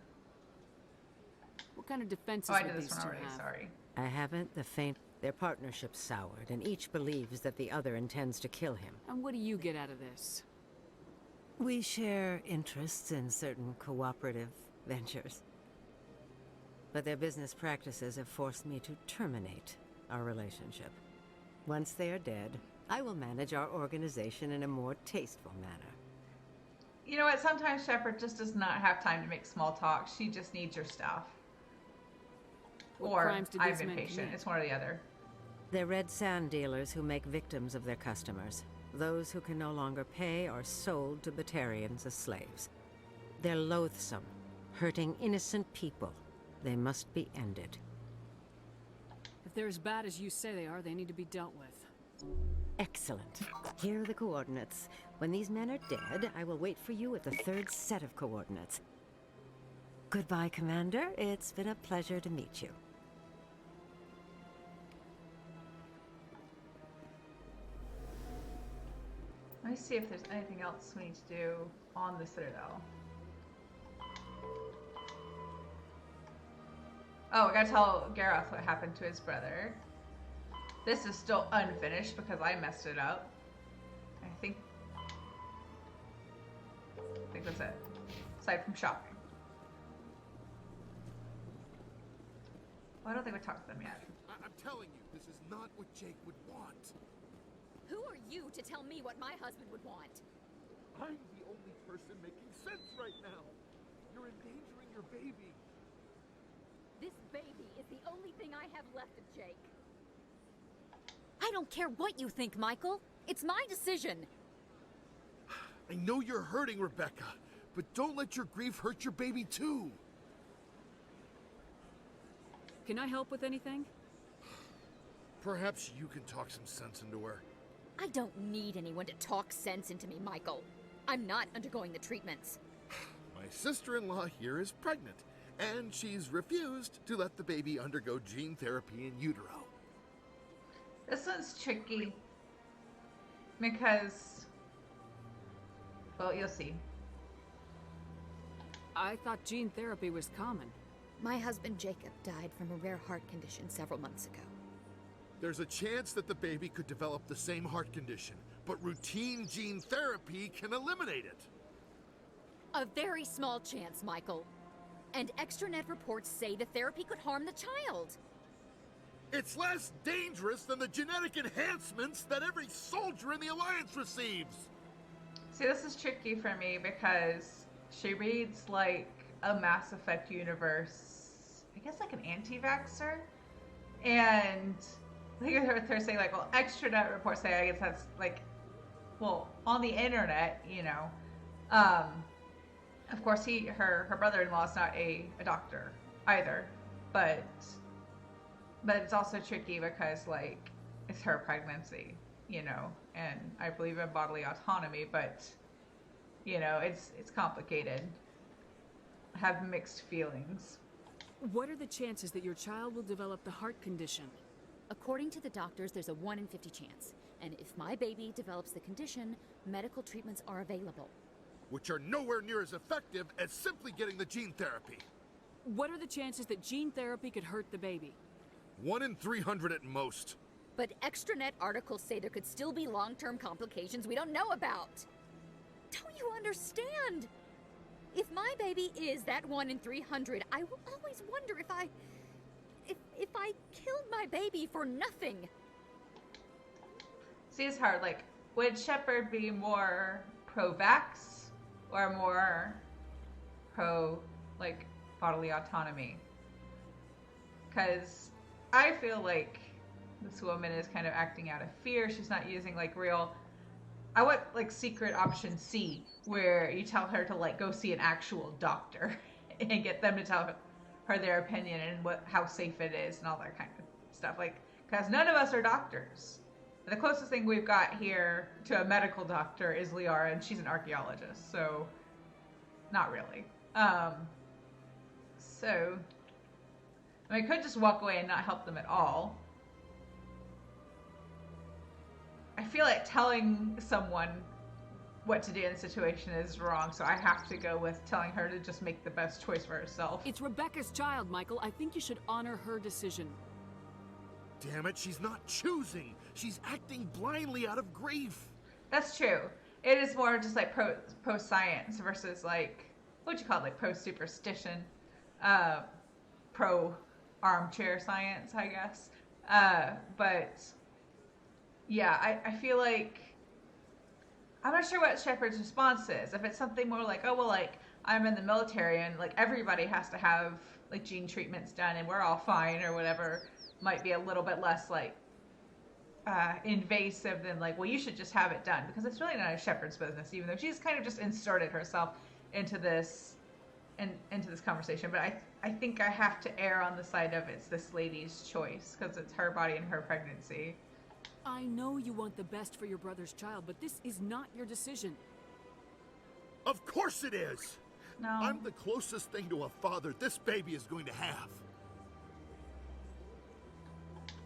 What kind of defenses Oh, I would did these this one two already, have? sorry. I haven't the faint... Their partnership's soured, and each believes that the other intends to kill him. And what do you get out of this? We share interests in certain cooperative ventures. But their business practices have forced me to terminate our relationship. Once they are dead, I will manage our organization in a more tasteful manner. You know what? Sometimes Shepard just does not have time to make small talk. She just needs your stuff. What or crimes did I'm these men impatient. commit? It's one or the other. They're red sand dealers who make victims of their customers. Those who can no longer pay are sold to Batarians as slaves. They're loathsome, hurting innocent people. They must be ended. Have If they're as bad as you say they are, they need to be dealt with. Excellent. Here are the coordinates. When these men are dead, I will wait for you at the third set of coordinates. Goodbye, Commander. It's been a pleasure to meet you. Let me see if there's anything else we need to do on the Citadel. Oh, I gotta tell Garrus what happened to his brother. This is still unfinished because I messed it up. I think that's it. Aside from shopping. Well, I don't think we talked to them yet. I'm telling you, this is not what Jake would want. Who are you to tell me what my husband would want? I'm the only person making sense right now. You're endangering your baby. This baby is the only thing I have left of Jake. I don't care what you think, Michael. It's my decision. I know you're hurting, Rebecca, but don't let your grief hurt your baby too. Can I help with anything? Perhaps you can talk some sense into her. I don't need anyone to talk sense into me, Michael. I'm not undergoing the treatments. My sister-in-law here is pregnant, and she's refused to let the baby undergo gene therapy in utero. This one's tricky because, well, you'll see. I thought gene therapy was common. My husband Jacob died from a rare heart condition several months ago. There's a chance that the baby could develop the same heart condition, but routine gene therapy can eliminate it. A very small chance, Michael. And extranet reports say the therapy could harm the child. It's less dangerous than the genetic enhancements that every soldier in the Alliance receives. See, this is tricky for me because she reads like a Mass Effect universe, I guess like an anti-vaxxer, and they're saying like, well, extranet reports say, I guess that's like, well, on the internet, you know. Of course, her brother-in-law is not a doctor either, but it's also tricky because like it's her pregnancy, you know, and I believe in bodily autonomy, but you know, it's complicated. I have mixed feelings. What are the chances that your child will develop the heart condition? According to the doctors, there's a 1 in 50 chance. And if my baby develops the condition, medical treatments are available. Which are nowhere near as effective as simply getting the gene therapy. What are the chances that gene therapy could hurt the baby? 1 in 300 at most. But extranet articles say there could still be long-term complications we don't know about. Don't you understand? If my baby is that 1 in 300, I will always wonder if I killed my baby for nothing. See, it's hard. Like, would Shepard be more pro-vax or more pro, like, bodily autonomy? Because I feel like this woman is kind of acting out of fear. She's not using, like, real... I want, like, secret option C, where you tell her to, like, go see an actual doctor and get them to tell her their opinion and how safe it is and all that kind of stuff. Like, because none of us are doctors. The closest thing we've got here to a medical doctor is Liara, and she's an archaeologist, so not really. So, I mean, I could just walk away and not help them at all. I feel like telling someone what to do in a situation is wrong, so I have to go with telling her to just make the best choice for herself. It's Rebecca's child, Michael. I think you should honor her decision. Damn it, she's not choosing. She's acting blindly out of grief. That's true. It is more just like pro-science versus like, what would you call it? Like pro-superstition, pro-armchair science, I guess. But yeah, I feel like, I'm not sure what Shepard's response is. If it's something more like, oh, well, like, I'm in the military and like everybody has to have like gene treatments done and we're all fine or whatever, might be a little bit less like invasive than like, well, you should just have it done, because it's really not a Shepard's business, even though she's kind of just inserted herself into this into this conversation, but I think I have to err on the side of it's this lady's choice because it's her body and her pregnancy. I know you want the best for your brother's child, but this is not your decision. Of course it is! No. I'm the closest thing to a father this baby is going to have.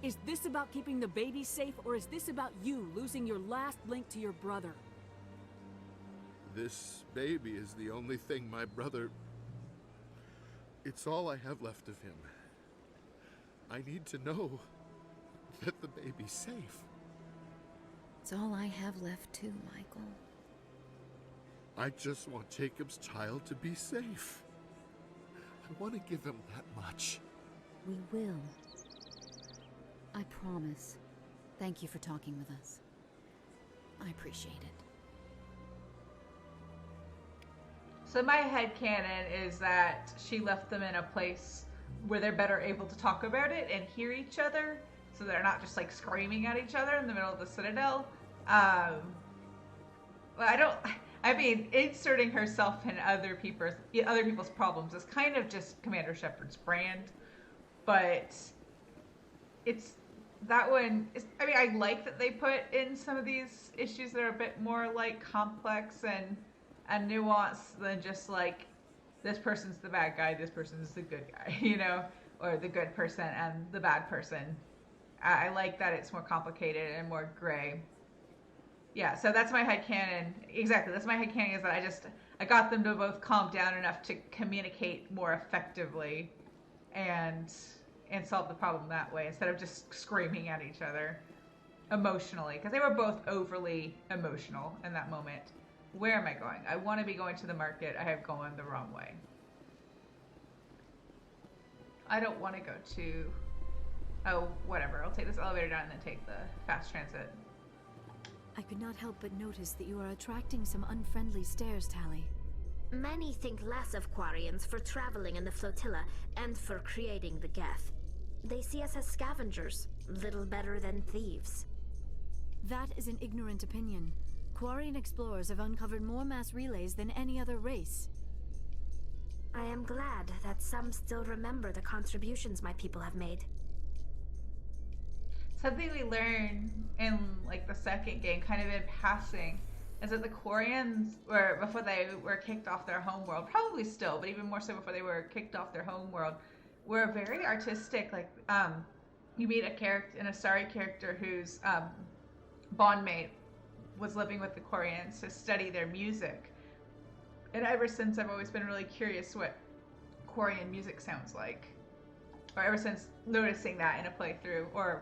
Is this about keeping the baby safe, or is this about you losing your last link to your brother? This baby is the only thing my brother... It's all I have left of him. I need to know that the baby's safe. It's all I have left too, Michael. I just want Jacob's child to be safe. I want to give him that much. We will. I promise. Thank you for talking with us. I appreciate it. So my headcanon is that she left them in a place where they're better able to talk about it and hear each other, so they're not just like screaming at each other in the middle of the Citadel. I mean, inserting herself in other people's problems is kind of just Commander Shepard's brand, but it's that one. I mean, I like that they put in some of these issues that are a bit more like complex and nuance than just like this person's the bad guy, this person's the good guy, you know, or the good person and the bad person. I like that it's more complicated and more gray. Yeah, so that's my headcanon. Exactly, that's my headcanon, is that I got them to both calm down enough to communicate more effectively and solve the problem that way instead of just screaming at each other emotionally, because they were both overly emotional in that moment. Where am I going? I want to be going to the market. I have gone the wrong way. I don't want to go to... Oh, whatever. I'll take this elevator down and then take the fast transit. I could not help but notice that you are attracting some unfriendly stares, Tali. Many think less of Quarians for traveling in the flotilla and for creating the geth. They see us as scavengers, little better than thieves. That is an ignorant opinion. Quarian explorers have uncovered more mass relays than any other race. I am glad that some still remember the contributions my people have made. Something we learned in like the second game, kind of in passing, is that the Quarians were, before they were kicked off their homeworld, probably still, but even more so before they were kicked off their homeworld, were very artistic. Like you meet an Asari character whose bondmate was living with the Quarians to study their music. And ever since, I've always been really curious what Quarian music sounds like. Or ever since noticing that in a playthrough, or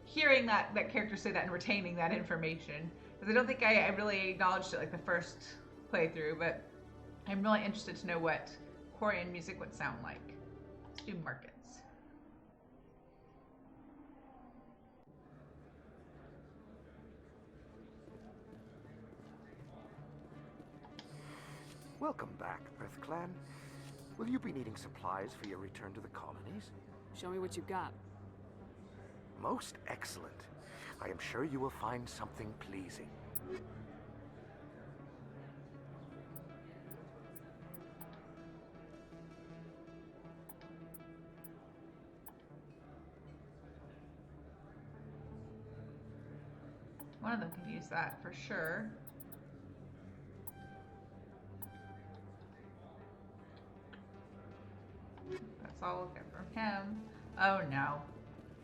hearing that character say that and retaining that information. Because I don't think I really acknowledged it like the first playthrough, but I'm really interested to know what Quarian music would sound like. Let's do markets. Welcome back, EarthClan. Will you be needing supplies for your return to the colonies? Show me what you've got. Most excellent. I am sure you will find something pleasing. One of them can use that for sure. That's all we'll get from him. Oh no.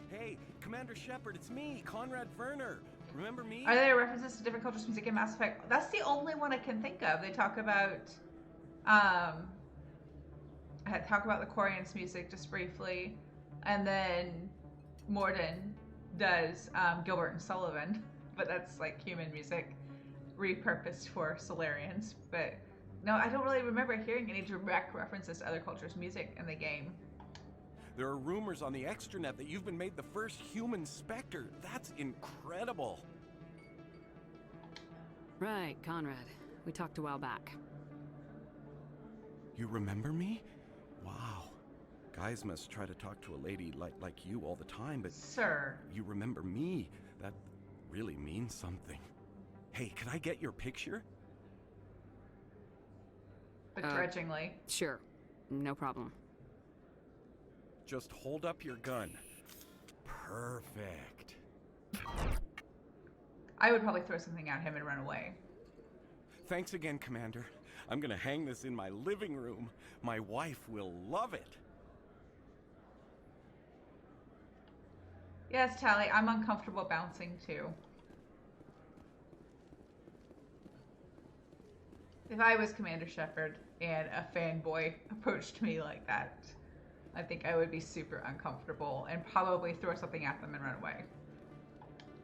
Hey, Commander Shepard, it's me, Conrad Verner. Remember me? Are there references to different cultures' music in Mass Effect? That's the only one I can think of. They talk about the Quarians' music just briefly, and then Morden does Gilbert and Sullivan, but that's like human music repurposed for Solarians. But no, I don't really remember hearing any direct references to other cultures' music in the game. There are rumors on the extranet that you've been made the first human Spectre. That's incredible. Right, Conrad. We talked a while back. You remember me? Wow. Guys must try to talk to a lady like you all the time, but... Sir. You remember me. That really means something. Hey, can I get your picture? Begrudgingly. Sure. No problem. Just hold up your gun. Perfect. I would probably throw something at him and run away. Thanks again, Commander. I'm gonna hang this in my living room. My wife will love it. Yes, Tali, I'm uncomfortable bouncing too. If I was Commander Shepard and a fanboy approached me like that, I think I would be super uncomfortable and probably throw something at them and run away.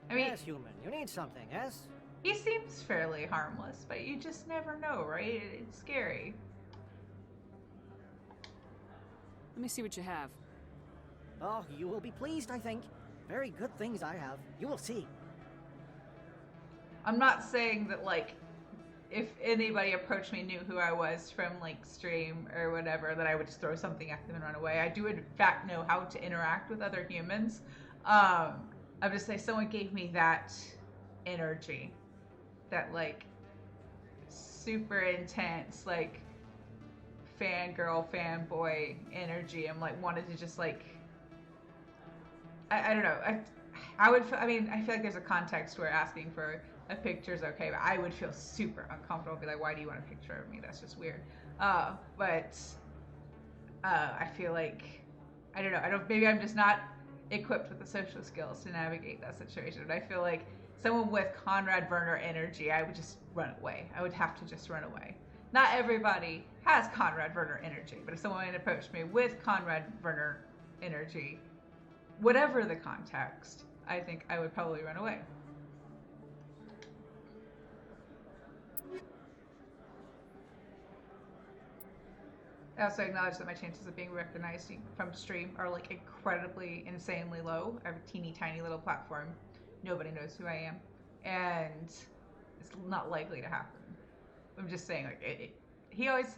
I mean, yes, human. You need something, yes? He seems fairly harmless, but you just never know, right? It's scary. Let me see what you have. Oh, you will be pleased, I think. Very good things I have. You will see. I'm not saying that, like, if anybody approached me, knew who I was from, like, stream or whatever, that I would just throw something at them and run away. I do, in fact, know how to interact with other humans. I'm just saying, someone gave me that energy. That, like, super intense, like, fangirl, fanboy energy. I'm, like, wanted to just, like, I don't know. I mean, I feel like there's a context where asking for a picture is okay, but I would feel super uncomfortable. Be like, why do you want a picture of me? That's just weird. But I feel like, I don't know. Maybe I'm just not equipped with the social skills to navigate that situation. But I feel like someone with Conrad Verner energy, I would just run away. I would have to just run away. Not everybody has Conrad Verner energy, but if someone approached me with Conrad Verner energy, whatever the context, I think I would probably run away. I also acknowledge that my chances of being recognized from stream are like incredibly, insanely low. I have a teeny tiny little platform. Nobody knows who I am. And it's not likely to happen. I'm just saying, like, he always,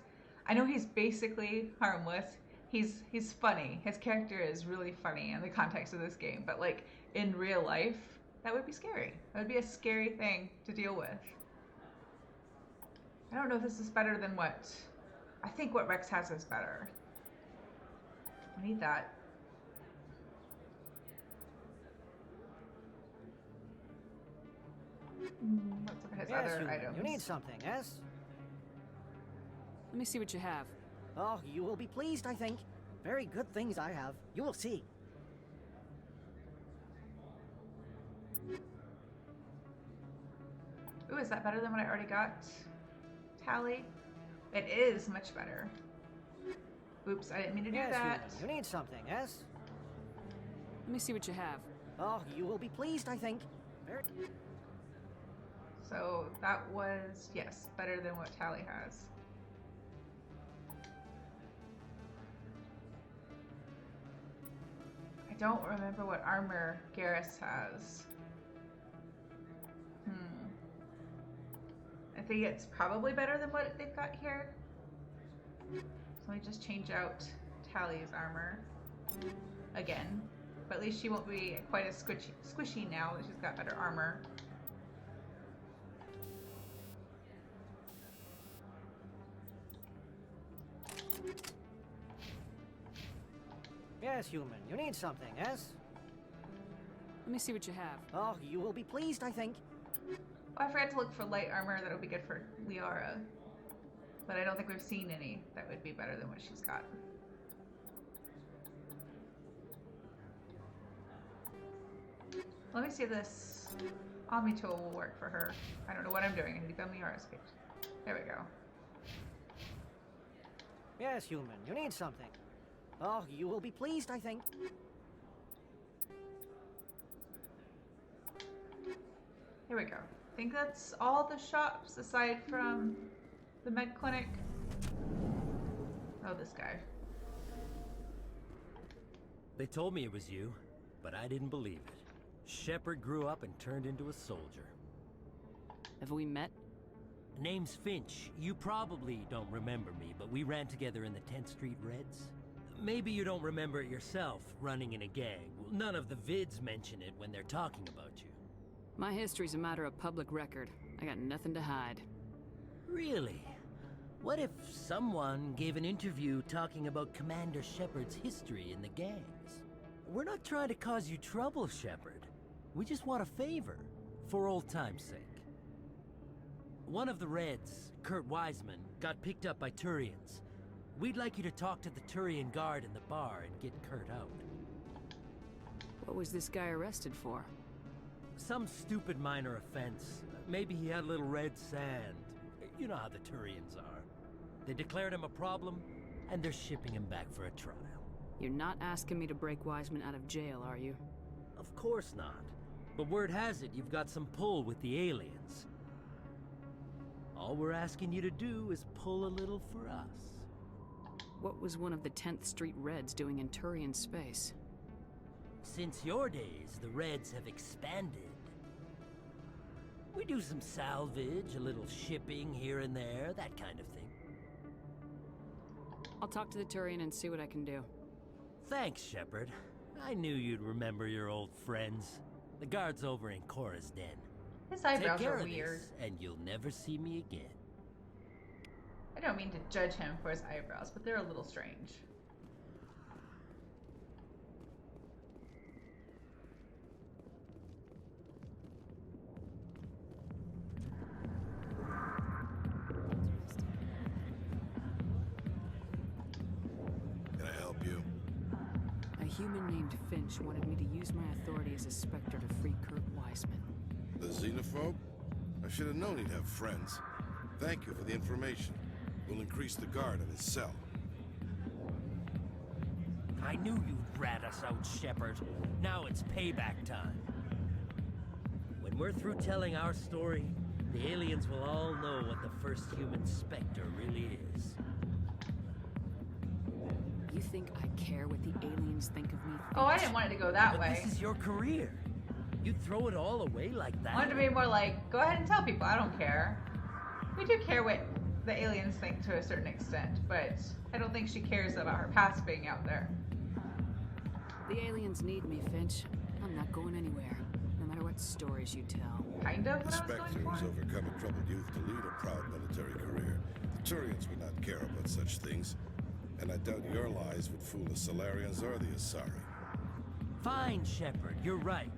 I know he's basically harmless. He's funny. His character is really funny in the context of this game. But, like, in real life, that would be scary. That would be a scary thing to deal with. I don't know if this is better than what... I think what Rex has is better. I need that. Let's look at his yes, other items. You need something, yes? Let me see what you have. Oh, you will be pleased, I think. Very good things I have. You will see. Ooh, is that better than what I already got? Tali? It is much better. Oops, I didn't mean to do that. You need something, yes? Let me see what you have. Oh, you will be pleased, I think. Very... So that was, yes, better than what Tali has. I don't remember what armor Garrus has. I think it's probably better than what they've got here. So let me just change out Tali's armor again. But at least she won't be quite as squishy now that she's got better armor. Yes, human. You need something, yes? Let me see what you have. Oh, you will be pleased, I think. Oh, I forgot to look for light armor that would be good for Liara. But I don't think we've seen any that would be better than what she's got. Let me see if this Omni tool will work for her. I don't know what I'm doing. I need to go on Liara's page. There we go. Yes, human. You need something. Oh, you will be pleased, I think. Here we go. I think that's all the shops aside from the med clinic. Oh, this guy. They told me it was you, but I didn't believe it. Shepard grew up and turned into a soldier. Have we met? Name's Finch. You probably don't remember me, but we ran together in the 10th Street Reds. Maybe you don't remember it yourself, running in a gang. None of the vids mention it when they're talking about you. My history's a matter of public record. I got nothing to hide. Really? What if someone gave an interview talking about Commander Shepard's history in the gangs? We're not trying to cause you trouble, Shepard. We just want a favor, for old time's sake. One of the Reds, Kurt Wiseman, got picked up by Turians. We'd like you to talk to the Turian guard in the bar and get Kurt out. What was this guy arrested for? Some stupid minor offense. Maybe he had a little red sand. You know how the Turians are. They declared him a problem, and they're shipping him back for a trial. You're not asking me to break Wiseman out of jail, are you? Of course not. But word has it you've got some pull with the aliens. All we're asking you to do is pull a little for us. What was one of the 10th Street Reds doing in Turian space? Since your days, the Reds have expanded. We do some salvage, a little shipping here and there, that kind of thing. I'll talk to the Turian and see what I can do. Thanks, Shepard. I knew you'd remember your old friends. The guard's over in Cora's den. His eyebrows Take care are of weird. this, and you'll never see me again. I don't mean to judge him for his eyebrows, but they're a little strange. Can I help you? A human named Finch wanted me to use my authority as a Spectre to free Kurt Wiseman. The xenophobe? I should have known he'd have friends. Thank you for the information. We'll increase the guard at his cell. I knew you'd rat us out, Shepard. Now it's payback time. When we're through telling our story, the aliens will all know what the first human Spectre really is. You think I care what the aliens think of me? Oh, I didn't want it to go that But way. this is your career. You'd throw it all away like that? I wanted to be more like, go ahead and tell people, I don't care. We do care what the aliens think to a certain extent, but I don't think she cares about her past being out there. The aliens need me, Finch. I'm not going anywhere, no matter what stories you tell. Kind of The what I was Spectre going has for. overcome a troubled youth to lead a proud military career. The Turians would not care about such things, and I doubt your lies would fool the Solarians or the Asari. Fine, Shepard, you're right.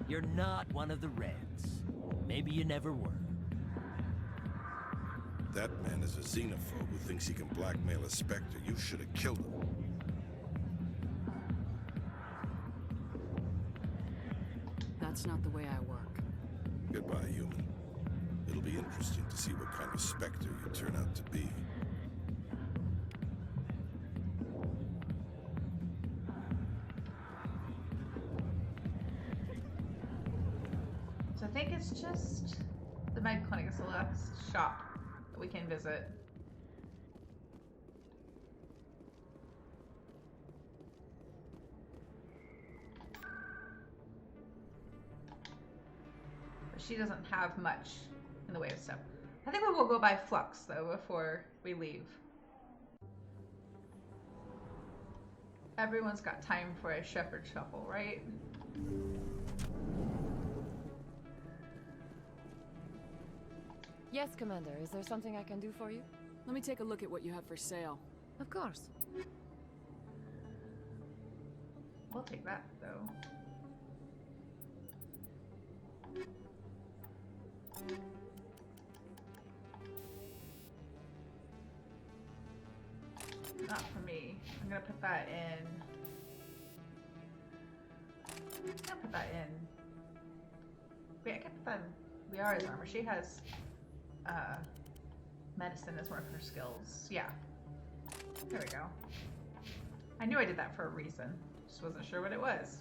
You're not one of the Reds. Maybe you never were. That man is a xenophobe who thinks he can blackmail a Spectre. You should have killed him. That's not the way I work. Goodbye, human. It'll be interesting to see what kind of Spectre you turn out to be. So I think it's just the med clinic is the last shop that we can visit. But she doesn't have much in the way of stuff. I think we will go buy Flux though before we leave. Everyone's got time for a Shepard Shuffle, right? Yes, Commander. Is there something I can do for you? Let me take a look at what you have for sale. Of course. We'll take that though. Not for me. I'm gonna put that in. I'm gonna put that in. Wait, I can put that in Liara's armor. She has medicine as one of her skills. Yeah. There we go. I knew I did that for a reason. Just wasn't sure what it was.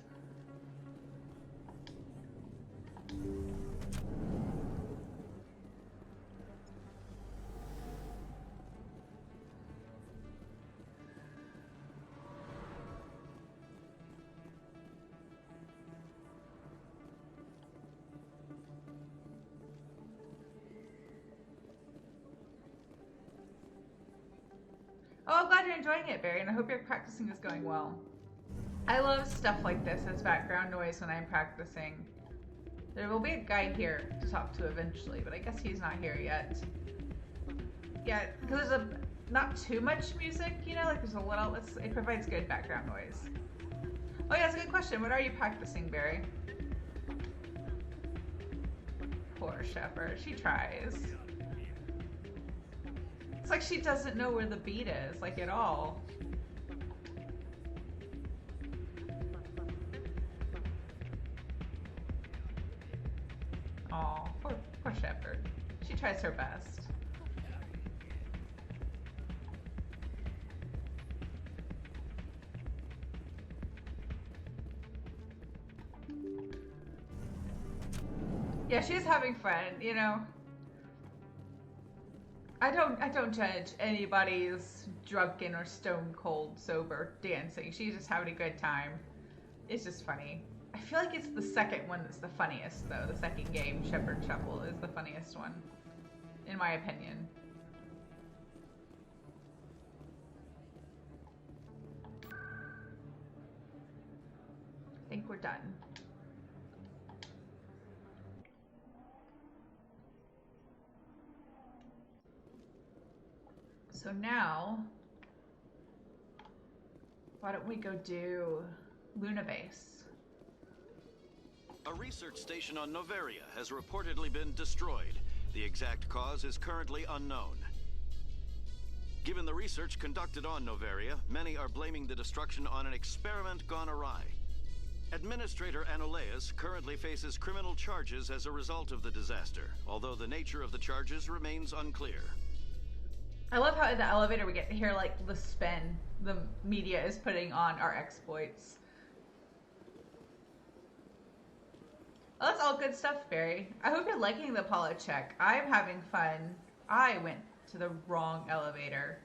Oh, I'm glad you're enjoying it, Barry, and I hope your practicing is going well. I love stuff like this as background noise when I'm practicing. There will be a guy here to talk to eventually, but I guess he's not here yet. Yeah, because there's not too much music, you know, like there's a little, it provides good background noise. Oh yeah, that's a good question. What are you practicing, Barry? Poor Shepard, she tries. It's like she doesn't know where the beat is, like at all. Aw, poor Shepard. She tries her best. Yeah, she's having fun, you know. I don't judge anybody's drunken or stone cold sober dancing. She's just having a good time. It's just funny. I feel like it's the second one that's the funniest though. The second game, Shepard Shuffle, is the funniest one, in my opinion. I think we're done. So now, why don't we go do Luna Base? A research station on Noveria has reportedly been destroyed. The exact cause is currently unknown. Given the research conducted on Noveria, many are blaming the destruction on an experiment gone awry. Administrator Anoleus currently faces criminal charges as a result of the disaster, although the nature of the charges remains unclear. I love how in the elevator we get to hear like the spin the media is putting on our exploits. Oh, that's all good stuff, Barry. I hope you're liking the Apollo check. I'm having fun. I went to the wrong elevator.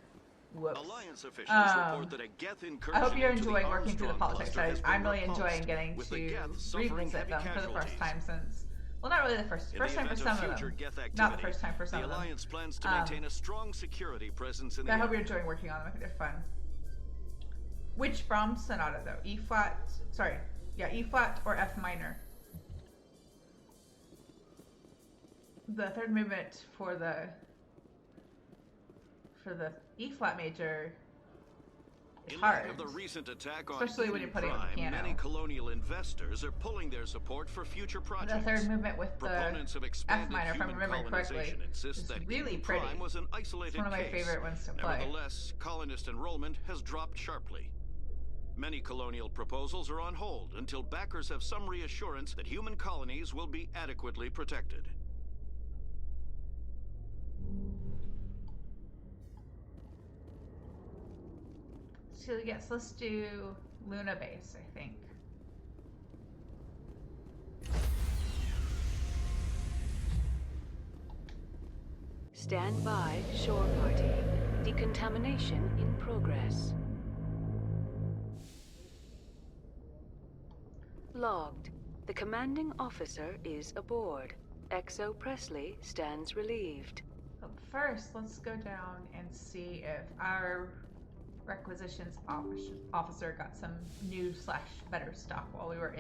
Whoops. Alliance officials report that a geth incursion I hope you're into enjoying the working through the Armstrong politics. cluster has I'm been really enjoying repulsed, getting with to the geth suffering revisit them heavy for the first casualties. time since. Well, not really the first time for some of them. Not the first time for some the of them. Alliance plans to maintain a strong security presence in the I hope area. you're enjoying working on them. I think they're fun. Which Brahms sonata though? E flat. Sorry. Yeah, E flat or F minor. The third movement for the E flat major is In hard. light of the recent attack on Especially when you're putting it on the Prime, piano. many colonial investors are pulling their support for future projects. The third movement with the Proponents of F expanded minor, if I'm human remembering correctly, colonization insist is that really Eden pretty. Prime was an isolated It's one of my case. favorite ones to play. Nevertheless, colonist enrollment has dropped sharply. Many colonial proposals are on hold until backers have some reassurance that human colonies will be adequately protected. So yes, let's do Luna Base, I think. Stand by, shore party. Decontamination in progress. Logged. The commanding officer is aboard. XO Presley stands relieved. But first, let's go down and see if our requisitions officer got some new / better stock while we were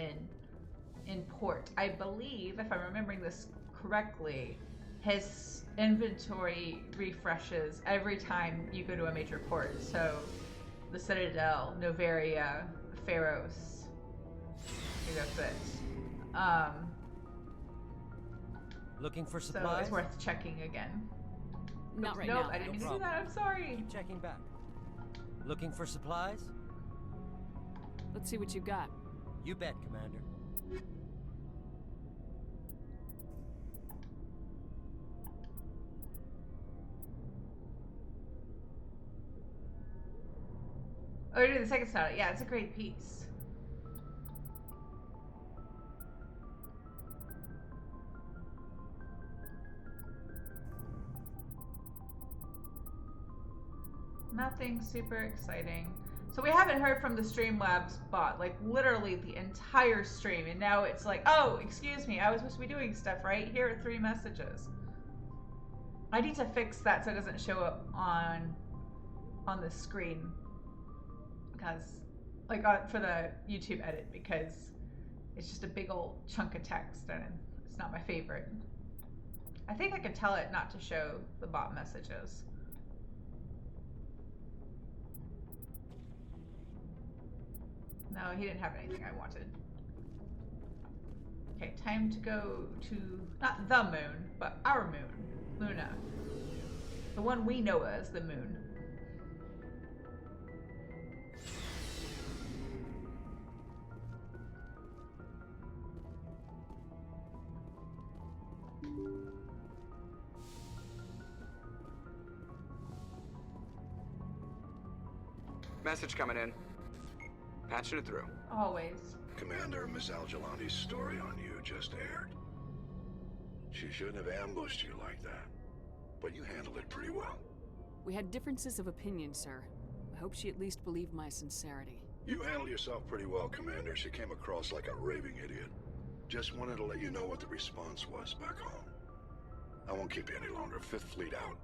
in port. I believe, if I'm remembering this correctly, his inventory refreshes every time you go to a major port. So the Citadel, Noveria, Pharos. I think that's it. Looking for So supplies? it's worth checking again. Not right nope, now. I didn't mean to do problem. that. I'm sorry. Keep checking back. Looking for supplies? Let's see what you got. You bet, Commander. Oh, you're doing the second sonata. Yeah, it's a great piece. Nothing super exciting. So we haven't heard from the Streamlabs bot, like literally the entire stream, and now it's like, oh, excuse me, I was supposed to be doing stuff, right? Here are 3 messages. I need to fix that so it doesn't show up on the screen, because, like, for the YouTube edit, because it's just a big old chunk of text, and it's not my favorite. I think I could tell it not to show the bot messages. No, he didn't have anything I wanted. Okay, time to go to, not the moon, but our moon. Luna. The one we know as the moon. Message coming in. Patching it through. Always. Commander, Miss Al-Jalani's story on you just aired. She shouldn't have ambushed you like that, but you handled it pretty well. We had differences of opinion, sir. I hope she at least believed my sincerity. You handled yourself pretty well, Commander. She came across like a raving idiot. Just wanted to let you know what the response was back home. I won't keep you any longer. Fifth Fleet out.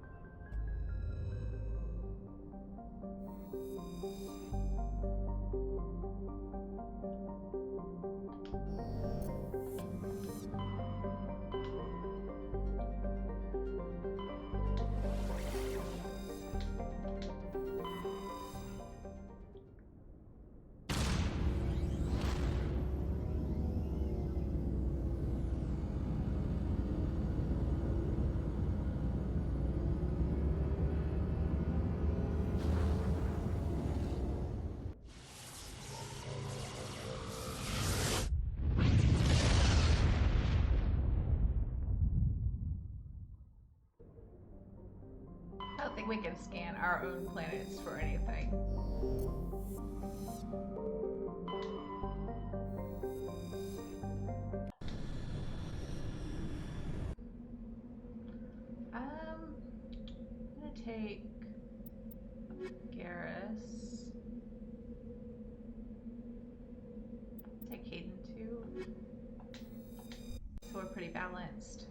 I don't think we can scan our own planets for anything. I'm gonna take Garrus. Take Hayden too. So we're pretty balanced.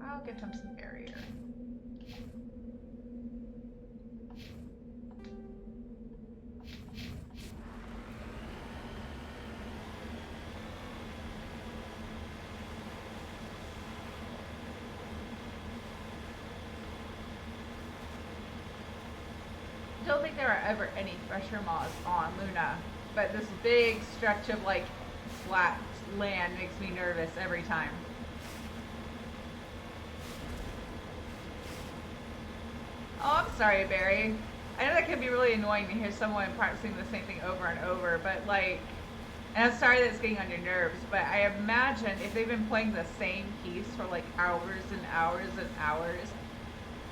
I'll give him some barrier. I don't think there are ever any pressure mods on Luna, but this big stretch of like flat land makes me nervous every time. Oh, I'm sorry, Barry. I know that can be really annoying to hear someone practicing the same thing over and over, but like, and I'm sorry that it's getting on your nerves, but I imagine if they've been playing the same piece for like hours and hours and hours,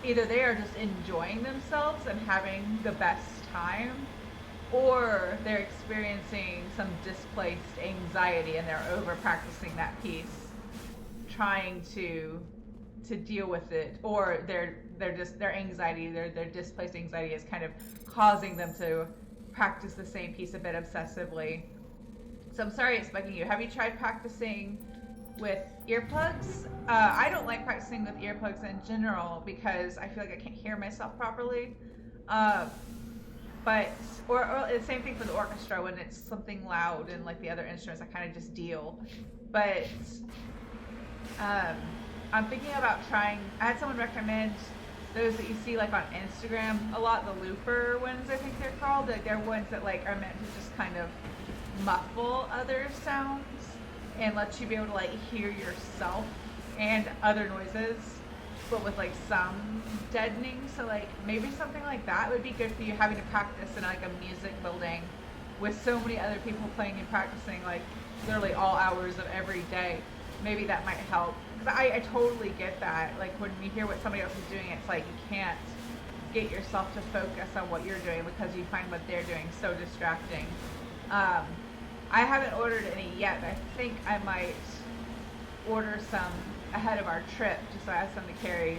either they are just enjoying themselves and having the best time, or they're experiencing some displaced anxiety and they're over practicing that piece, trying to deal with it, or their anxiety, their displaced anxiety is kind of causing them to practice the same piece a bit obsessively. So I'm sorry it's bugging you. Have you tried practicing with earplugs? I don't like practicing with earplugs in general because I feel like I can't hear myself properly. But the same thing for the orchestra when it's something loud and like the other instruments, I kind of just deal. But I'm thinking about trying. I had someone recommend those that you see like on Instagram a lot, the looper ones, I think they're called. They're ones that like are meant to just kind of muffle other sounds and let you be able to like hear yourself and other noises, but with like some deadening. So like maybe something like that would be good for you, having to practice in like a music building with so many other people playing and practicing like literally all hours of every day. Maybe that might help. Because I totally get that. Like when you hear what somebody else is doing, it's like you can't get yourself to focus on what you're doing because you find what they're doing so distracting. I haven't ordered any yet, but I think I might order some ahead of our trip just so I have some to carry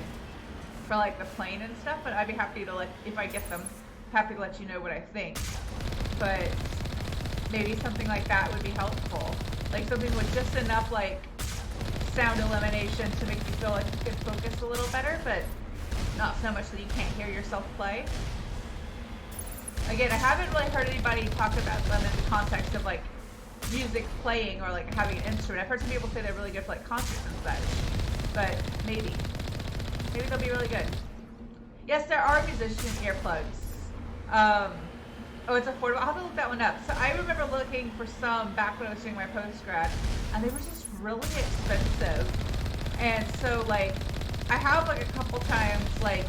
for like the plane and stuff. But I'd be happy to if I get them, happy to let you know what I think. But maybe something like that would be helpful. Like something with just enough like sound elimination to make you feel like you can focus a little better, but not so much that you can't hear yourself play. Again, I haven't really heard anybody talk about them in the context of like music playing or like having an instrument. I've heard some people say they're really good for like concerts and such, but maybe they'll be really good. Yes, there are musician earplugs. Oh, it's affordable. I'll have to look that one up. So I remember looking for some back when I was doing my post-grad, and they were just really expensive. And so like, I have like a couple times like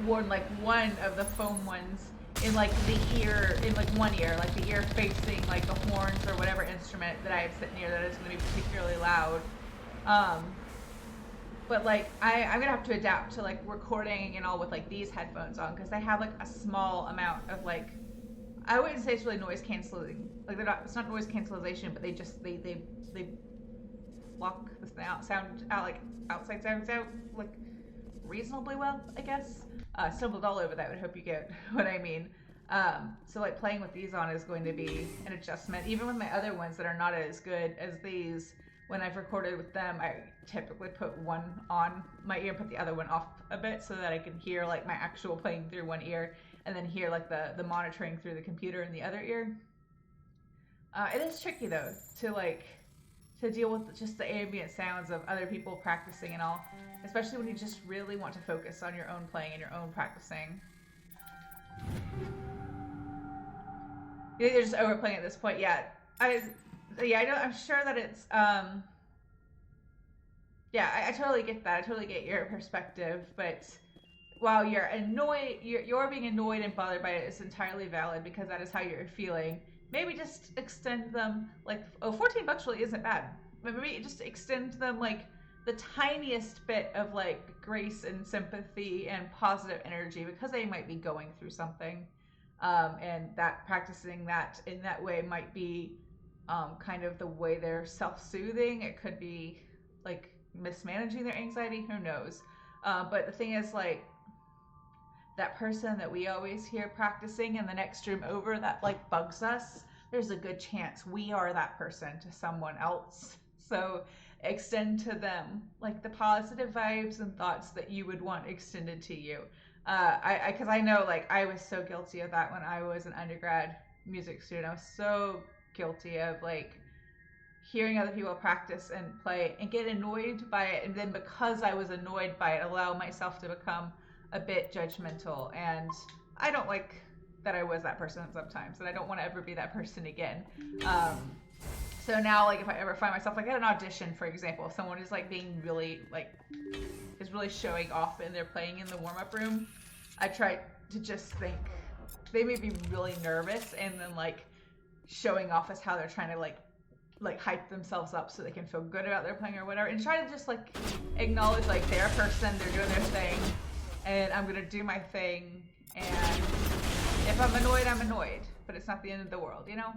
worn like one of the foam ones in like the ear, in like one ear, like the ear facing like the horns or whatever instrument that I have sitting near that is going to be particularly loud. But like I'm gonna have to adapt to like recording and all with like these headphones on, because they have like a small amount of like, I wouldn't say it's really noise canceling. Like it's not noise cancellation, but they block the sound out, like outside sounds out like reasonably well, I guess. Stumbled all over that. I would hope you get what I mean. So like playing with these on is going to be an adjustment. Even with my other ones that are not as good as these, when I've recorded with them, I typically put one on my ear and put the other one off a bit so that I can hear like my actual playing through one ear and then hear like the monitoring through the computer in the other ear. It is tricky though to deal with just the ambient sounds of other people practicing and all, especially when you just really want to focus on your own playing and your own practicing. You think they're just overplaying at this point? Yeah, I'm sure that it's, yeah, I totally get that. I totally get your perspective, but while you're annoyed, you're being annoyed and bothered by it is entirely valid because that is how you're feeling. Maybe just extend them, like, oh, $14 really isn't bad. But maybe just extend them, like, the tiniest bit of, like, grace and sympathy and positive energy because they might be going through something. And that practicing that in that way might be kind of the way they're self-soothing. It could be like mismanaging their anxiety, who knows. But the thing is, like, that person that we always hear practicing in the next room over that like bugs us, there's a good chance we are that person to someone else. So extend to them like the positive vibes and thoughts that you would want extended to you. Because I know, like, I was so guilty of that when I was an undergrad music student. I was so guilty of like hearing other people practice and play and get annoyed by it, and then because I was annoyed by it, allow myself to become a bit judgmental. And I don't like that I was that person sometimes, and I don't want to ever be that person again. So now, like, if I ever find myself like at an audition, for example, if someone is like being really like is really showing off and they're playing in the warm-up room, I try to just think they may be really nervous and then like showing off as how they're trying to like hype themselves up so they can feel good about their playing or whatever, and try to just like acknowledge like they're a person, they're doing their thing, and I'm gonna do my thing, and if I'm annoyed, I'm annoyed, but it's not the end of the world, you know?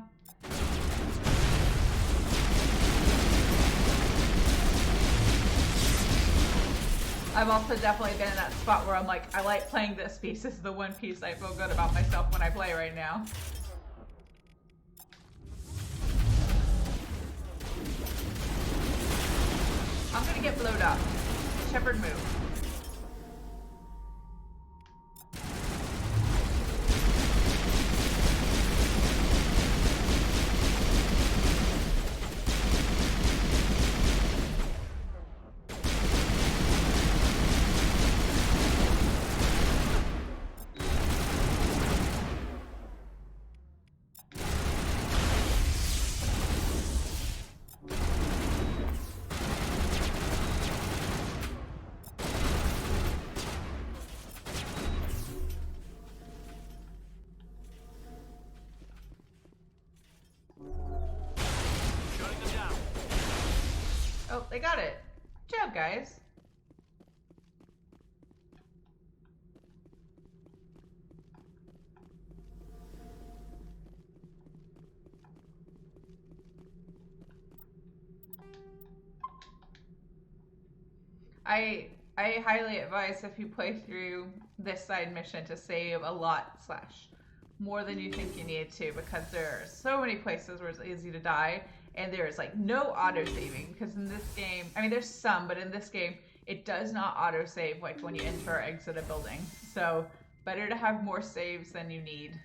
I've also definitely been in that spot where I'm like, I like playing this piece. This is the one piece I feel good about myself when I play right now. I'm gonna get blowed up. Shepard, move. Oh, they got it. Good job, guys. I highly advise if you play through this side mission to save a lot / more than you think you need to, because there are so many places where it's easy to die. And there is like no auto-saving, because in this game, I mean, there's some, but in this game, it does not auto-save like when you enter or exit a building. So Better to have more saves than you need.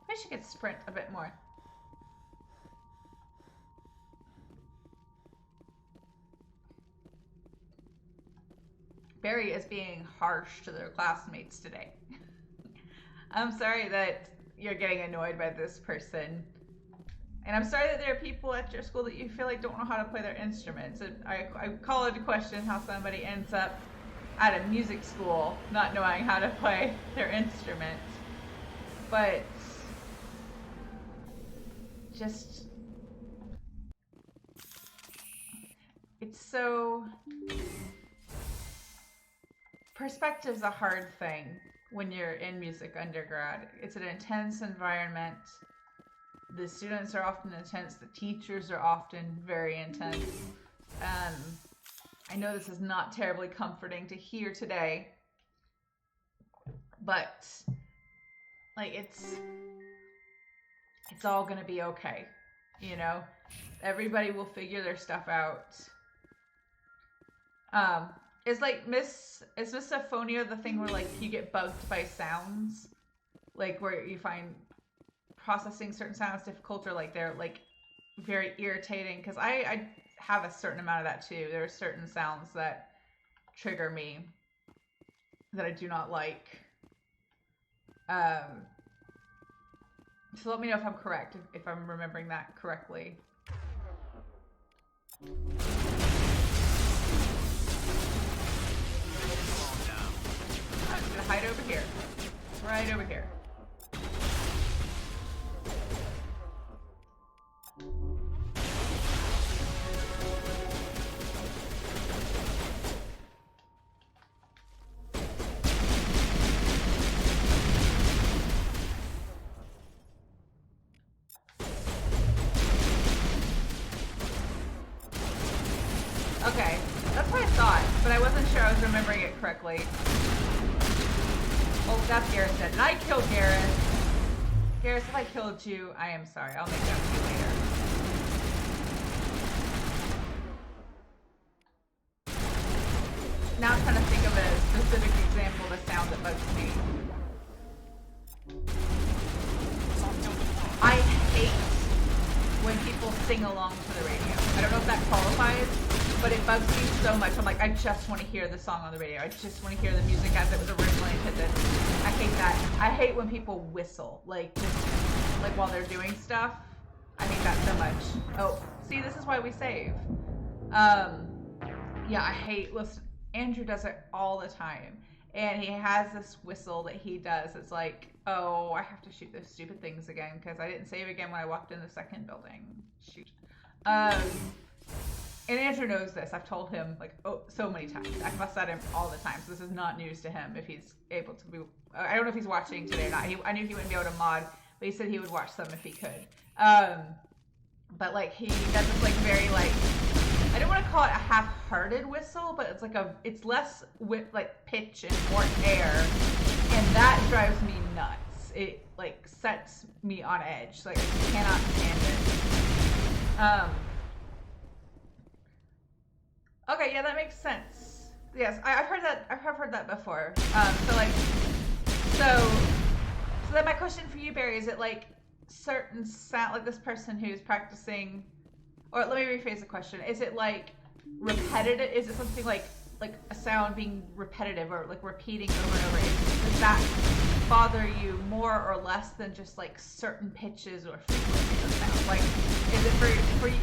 I should get sprint a bit more. Barry is being harsh to their classmates today. I'm sorry that you're getting annoyed by this person. And I'm sorry that there are people at your school that you feel like don't know how to play their instruments. And I call into question how somebody ends up at a music school not knowing how to play their instrument. But just, it's so, perspective's a hard thing when you're in music undergrad. It's an intense environment. The students are often intense. The teachers are often very intense. I know this is not terribly comforting to hear today, but like it's all gonna be okay, you know? Everybody will figure their stuff out. Is Miss Symphonia the thing where like you get bugged by sounds? Like where you find processing certain sounds difficult, or like they're like very irritating? Because I have a certain amount of that too. There are certain sounds that trigger me that I do not like. So let me know if I'm correct, if I'm remembering that correctly. I'm just gonna hide over here. Right over here. Okay, that's what I thought, but I wasn't sure I was remembering it correctly. Oh, that's Garrus dead. Did I kill Garrus? Garrus, if I killed you, I am sorry. I'll make that with you later. Now I'm trying to think of a specific example of a sound that bugs me. I hate when people sing along to the radio. I don't know if that qualifies, but it bugs me so much. I'm like, I just want to hear the song on the radio. I just want to hear the music as it was originally intended. I hate that. I hate when people whistle, like while they're doing stuff. I hate that so much. Oh, see, this is why we save. Yeah, I hate, listen, Andrew does it all the time. And he has this whistle that he does. It's like, oh, I have to shoot those stupid things again because I didn't save again when I walked in the second building. Shoot. And Andrew knows this. I've told him like so many times. I fuss at him all the time. So this is not news to him if he's able to be. I don't know if he's watching today or not. I knew he wouldn't be able to mod, but he said he would watch some if he could. But like he does this like very like, I don't want to call it a half-hearted whistle, but it's like it's less with like pitch and more air, and that drives me nuts. It like sets me on edge. Like I cannot stand it. Okay, yeah, that makes sense. Yes, I've heard that. I've heard that before. So then my question for you, Barry, is it like certain sound, like this person who's practicing, or let me rephrase the question. Is it like repetitive? Is it something like a sound being repetitive or like repeating over and over? Does that bother you more or less than just like certain pitches or frequencies of sound? Like, is it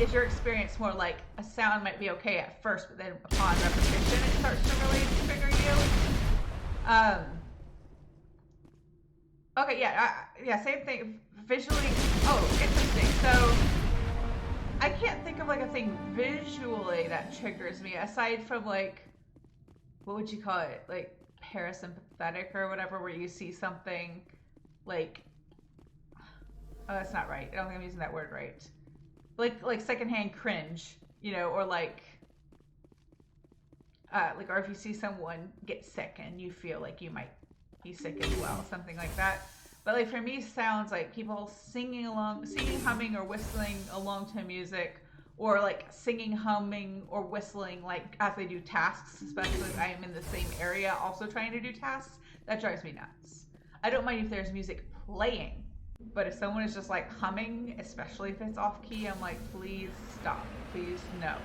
is your experience more like a sound might be okay at first, but then upon repetition it starts to really trigger you? Okay, yeah, same thing. Visually, oh, interesting. So I can't think of like a thing visually that triggers me aside from like, what would you call it? Like parasympathetic or whatever, where you see something like, oh, that's not right. I don't think I'm using that word right. Like secondhand cringe, you know, or or if you see someone get sick and you feel like you might be sick as well, something like that. But like for me, sounds like people singing, humming, or whistling along to music, or like singing, humming, or whistling like as they do tasks, especially if I am in the same area also trying to do tasks. That drives me nuts. I don't mind if there's music playing, but if someone is just like humming, especially if it's off key, I'm like, please stop, please no.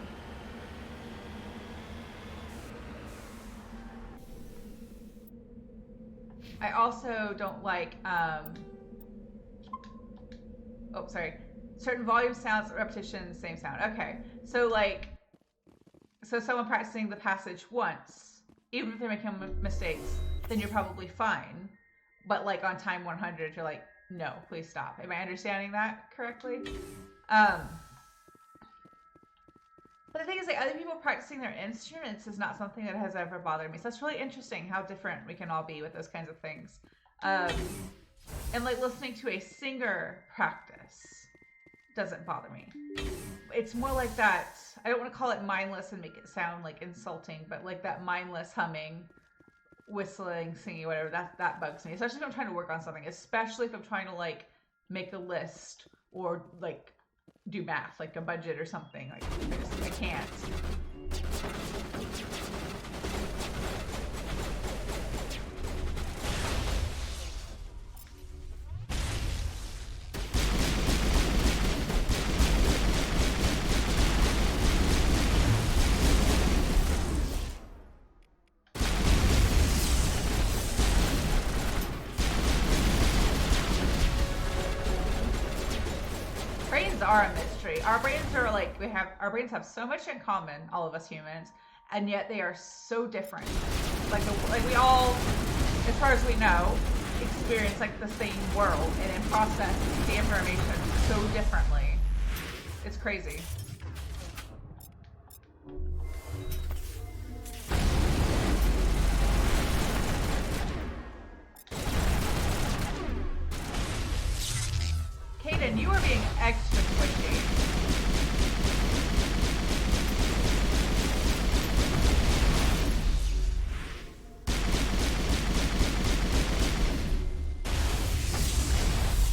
I also don't like, certain volume sounds, repetition, same sound. Okay, so someone practicing the passage once, even if they're making mistakes, then you're probably fine. But like on time 100, you're like, no, please stop. Am I understanding that correctly? But the thing is, like, other people practicing their instruments is not something that has ever bothered me. So that's really interesting how different we can all be with those kinds of things. And like listening to a singer practice doesn't bother me. It's more like that, I don't want to call it mindless and make it sound like insulting, but like that mindless humming, whistling, singing, whatever, that bugs me. Especially if I'm trying to work on something, especially if I'm trying to like make a list or like do math, like a budget or something. Like I can't. Are a mystery. Our brains are like, our brains have so much in common, all of us humans, and yet they are so different. Like we all, as far as we know, experience like the same world and then process the information so differently. It's crazy. Kaden, you are being extra squishy.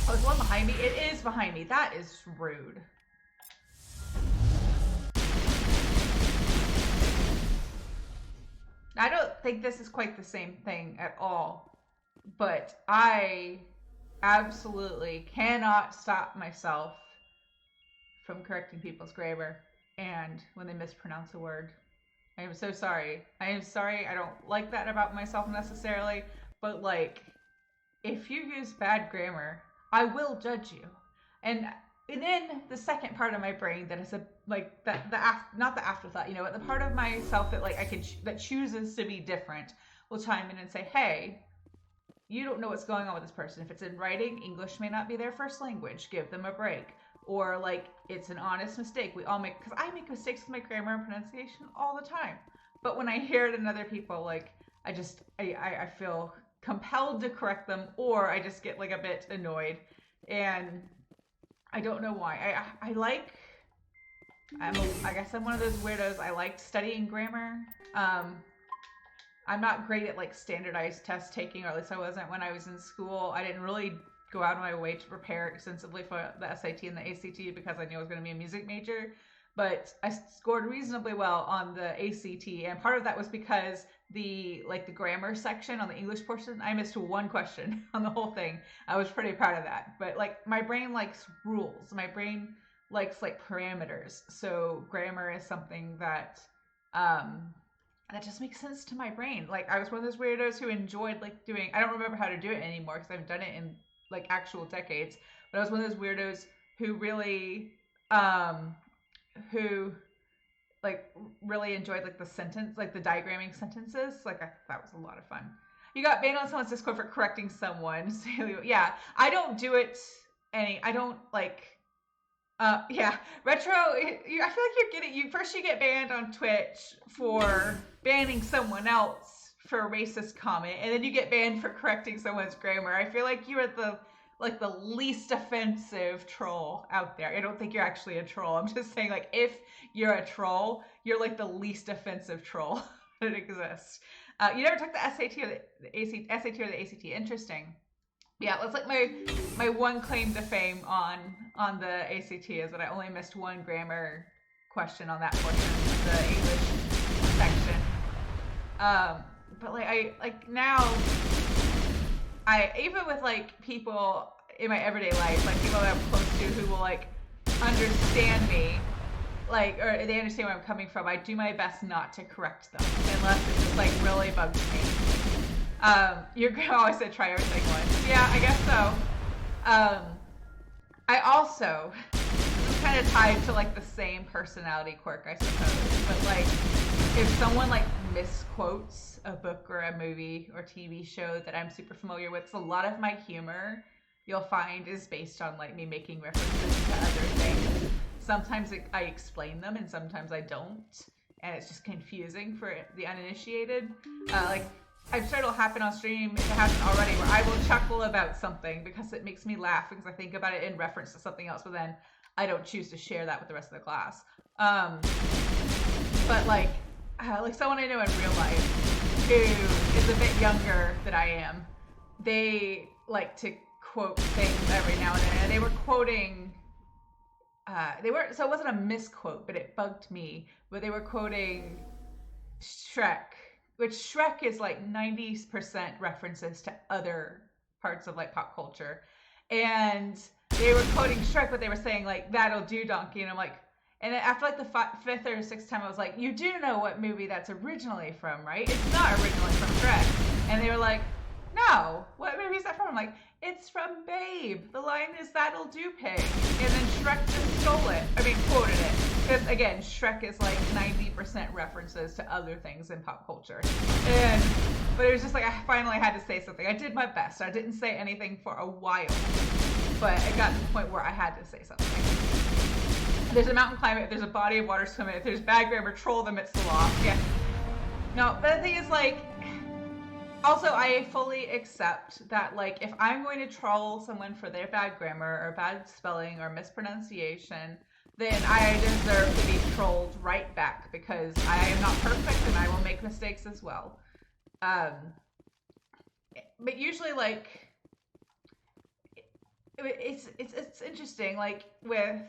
Oh, is one behind me? It is behind me. That is rude. I don't think this is quite the same thing at all, but I absolutely cannot stop myself from correcting people's grammar and when they mispronounce a word. I am so sorry. I am sorry. I don't like that about myself necessarily, but like, if you use bad grammar, I will judge you. And then the second part of my brain that is not the afterthought, you know, but the part of myself that like that chooses to be different will chime in and say, hey, you don't know what's going on with this person. If it's in writing, English may not be their first language. Give them a break. Or like, it's an honest mistake. We all make, because I make mistakes with my grammar and pronunciation all the time. But when I hear it in other people, like, I feel compelled to correct them, or I just get like a bit annoyed. And I don't know why. I guess I'm one of those weirdos. I like studying grammar. I'm not great at like standardized test taking, or at least I wasn't when I was in school. I didn't really go out of my way to prepare extensively for the SAT and the ACT because I knew I was going to be a music major. But I scored reasonably well on the ACT, and part of that was because the grammar section on the English portion, I missed one question on the whole thing. I was pretty proud of that. But like, my brain likes rules. My brain likes like parameters. So grammar is something that that just makes sense to my brain. Like I was one of those weirdos who enjoyed like doing, I don't remember how to do it anymore because I haven't done it in like actual decades, but I was one of those weirdos who really who like really enjoyed like the sentence, like the diagramming sentences. Like that was a lot of fun. You got banned on someone's Discord for correcting someone. Yeah, I don't do it I don't like yeah, Retro, I feel like you get banned on Twitch for banning someone else for a racist comment, and then you get banned for correcting someone's grammar. I feel like you are the least offensive troll out there. I don't think you're actually a troll. I'm just saying, like, if you're a troll, you're like the least offensive troll that exists. You never took the SAT or the ACT. Interesting. Yeah, that's like my one claim to fame on the ACT is that I only missed one grammar question on that portion of the English section. But like now I even with like people in my everyday life, like people that I'm close to who will like understand me, like, or they understand where I'm coming from, I do my best not to correct them unless it just like really bugs me. Your grandma always said try everything once. Yeah, I guess so. I also, this is kind of tied to like the same personality quirk, I suppose, but like if someone like misquotes a book or a movie or TV show that I'm super familiar with, so a lot of my humor you'll find is based on like me making references to other things. Sometimes I explain them and sometimes I don't, and it's just confusing for the uninitiated. Like I'm sure it'll happen on stream if it hasn't already, where I will chuckle about something because it makes me laugh because I think about it in reference to something else, but then I don't choose to share that with the rest of the class. But like someone I know in real life who is a bit younger than I am, they like to quote things every now and then, and they were quoting. So it wasn't a misquote, but it bugged me. But they were quoting Shrek, which Shrek is like 90% references to other parts of like pop culture. And they were quoting Shrek, but they were saying like, that'll do, donkey. And I'm like, and after like the fifth or sixth time, I was like, you do know what movie that's originally from, right? It's not originally from Shrek. And they were like, no, what movie is that from? I'm like, it's from Babe. The line is, that'll do, pig. And then Shrek just stole it. I mean, quoted it. Because, again, Shrek is like 90% references to other things in pop culture. But it was just like, I finally had to say something. I did my best. I didn't say anything for a while. But it got to the point where I had to say something. There's a mountain climb it. If there's a body of water swim it. If there's bad grammar, troll them, it's the law. Yeah. No, but the thing is, like, also, I fully accept that, like, if I'm going to troll someone for their bad grammar or bad spelling or mispronunciation, then I deserve to be trolled right back because I am not perfect and I will make mistakes as well. But usually, like, it's interesting, like, with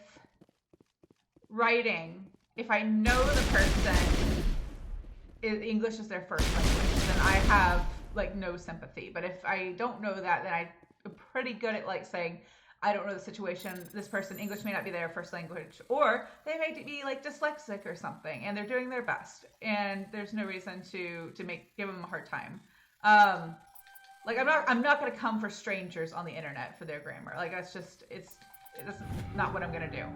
writing, if I know the person, English is their first language, then I have like no sympathy. But if I don't know that, then I'm pretty good at like saying, I don't know the situation, this person, English may not be their first language, or they may be like dyslexic or something and they're doing their best and there's no reason to give them a hard time. Like I'm not going to come for strangers on the internet for their grammar. Like that's not what I'm going to do.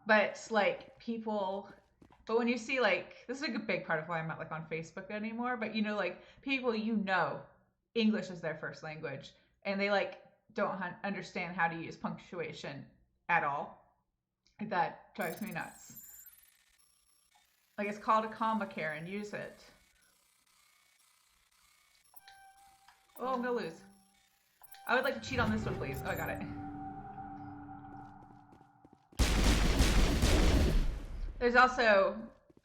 But like but when you see, like, this is a big part of why I'm not, like, on Facebook anymore, but, you know, like, people English is their first language, and they, like, don't understand how to use punctuation at all. Like, that drives me nuts. Like, it's called a comma, Karen. Use it. Oh, I'm gonna lose. I would like to cheat on this one, please. Oh, I got it. There's also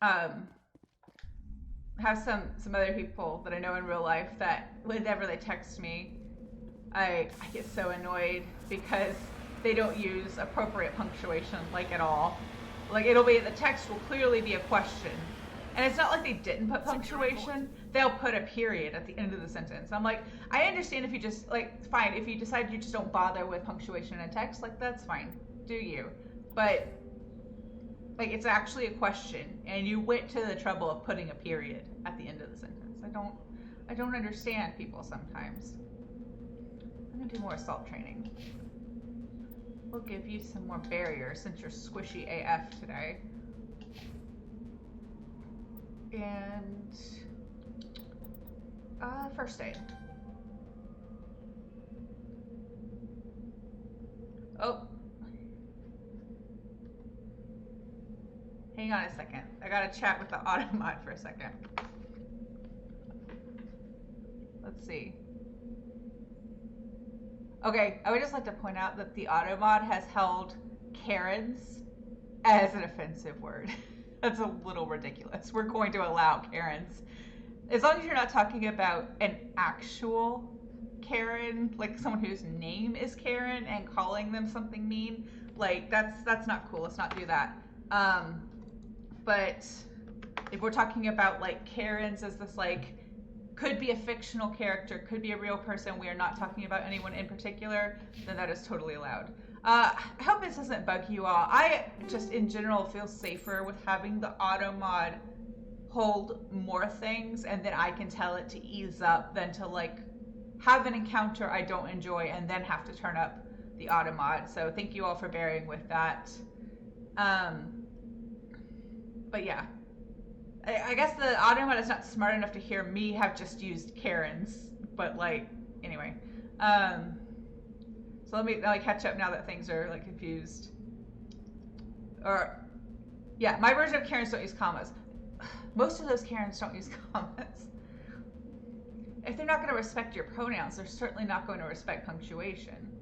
have some other people that I know in real life that whenever they text me, I get so annoyed because they don't use appropriate punctuation like at all. Like the text will clearly be a question. And it's not like they didn't put punctuation. They'll put a period at the end of the sentence. I'm like, I understand if you just, like, fine, if you decide you just don't bother with punctuation in text, like, that's fine. do you? But like, it's actually a question, and you went to the trouble of putting a period at the end of the sentence. I don't understand people sometimes. I'm gonna do more assault training. We'll give you some more barriers since you're squishy AF today. And first aid. Oh. Hang on a second. I gotta chat with the automod for a second. Let's see. Okay, I would just like to point out that the automod has held Karens as an offensive word. That's a little ridiculous. We're going to allow Karens. As long as you're not talking about an actual Karen, like someone whose name is Karen and calling them something mean, like that's not cool. Let's not do that. But if we're talking about like Karens as this like, could be a fictional character, could be a real person, we are not talking about anyone in particular, then that is totally allowed. I hope this doesn't bug you all. I just in general feel safer with having the automod hold more things and then I can tell it to ease up than to like have an encounter I don't enjoy and then have to turn up the automod. So thank you all for bearing with that. But yeah, I guess the automod is not smart enough to hear me have just used Karens, but like, anyway. So let me like catch up now that things are like confused. Or, yeah, my version of Karens don't use commas. Most of those Karens don't use commas. If they're not going to respect your pronouns, they're certainly not going to respect punctuation.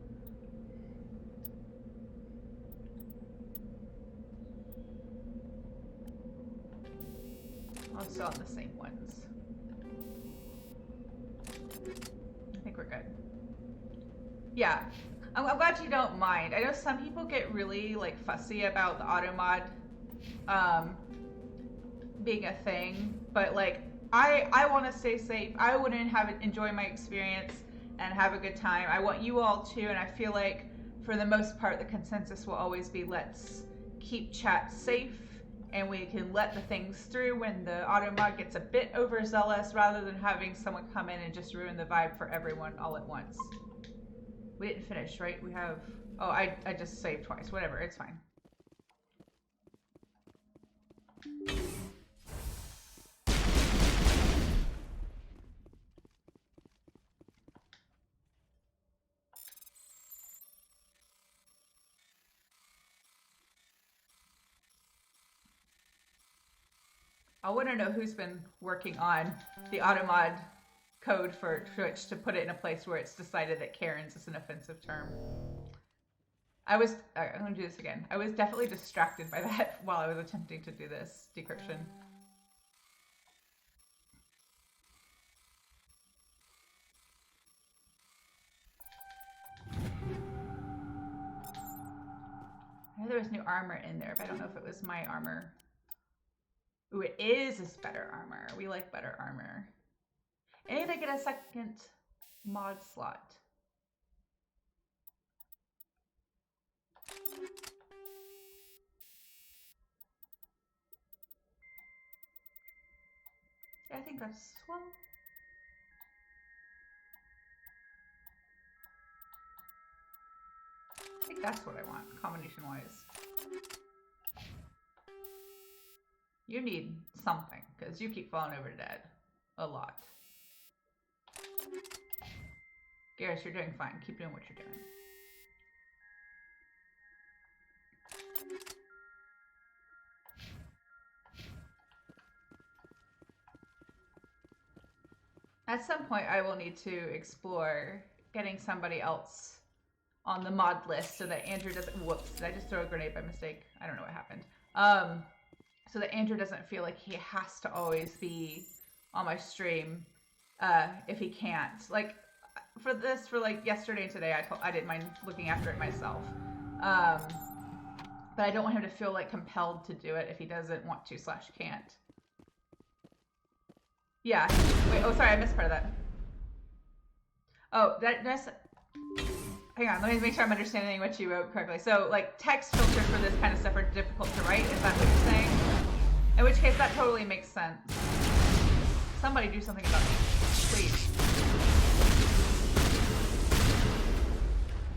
I'm still on the same ones. I think we're good. Yeah, I'm glad you don't mind. I know some people get really like fussy about the automod being a thing, but like I want to stay safe. I wouldn't enjoy my experience and have a good time. I want you all to, and I feel like for the most part the consensus will always be let's keep chat safe and we can let the things through when the automod gets a bit overzealous rather than having someone come in and just ruin the vibe for everyone all at once. We didn't finish, right? We have... Oh, I just saved twice. Whatever, it's fine. I want to know who's been working on the automod code for Twitch to put it in a place where it's decided that Karen's is an offensive term. I'm going to do this again. I was definitely distracted by that while I was attempting to do this decryption. I know there was new armor in there, but I don't know if it was my armor. Ooh, it is better armor. We like better armor. I need to get a second mod slot. I think that's one. I think that's what I want, combination-wise. You need something, because you keep falling over dead. A lot. Garrus, you're doing fine. Keep doing what you're doing. At some point, I will need to explore getting somebody else on the mod list so that Andrew doesn't... Whoops, did I just throw a grenade by mistake? I don't know what happened. So that Andrew doesn't feel like he has to always be on my stream if he can't. Like, for like yesterday and today, I didn't mind looking after it myself. But I don't want him to feel like compelled to do it if he doesn't want to / can't. Yeah. Wait, oh sorry, I missed part of that. Oh, that's... hang on, let me make sure I'm understanding what you wrote correctly. So, like, text filters for this kind of stuff are difficult to write, is that what you're saying? In which case, that totally makes sense. Somebody do something about this, please.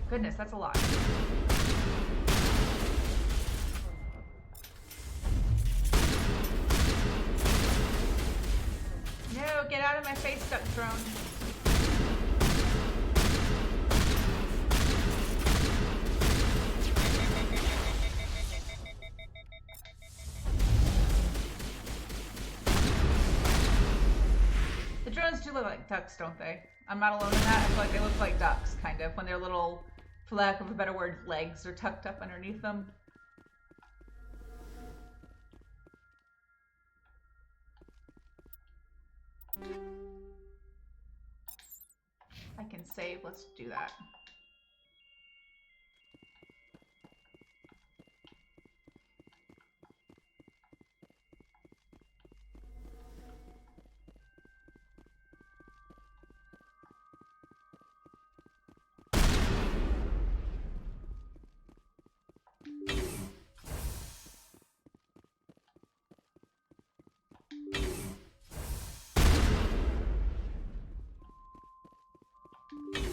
Goodness, that's a lot. No, get out of my face, duck drone. The drones do look like ducks, don't they? I'm not alone in that. I feel like they look like ducks, kind of, when their little, for lack of a better word, legs are tucked up underneath them. I can save. Let's do that.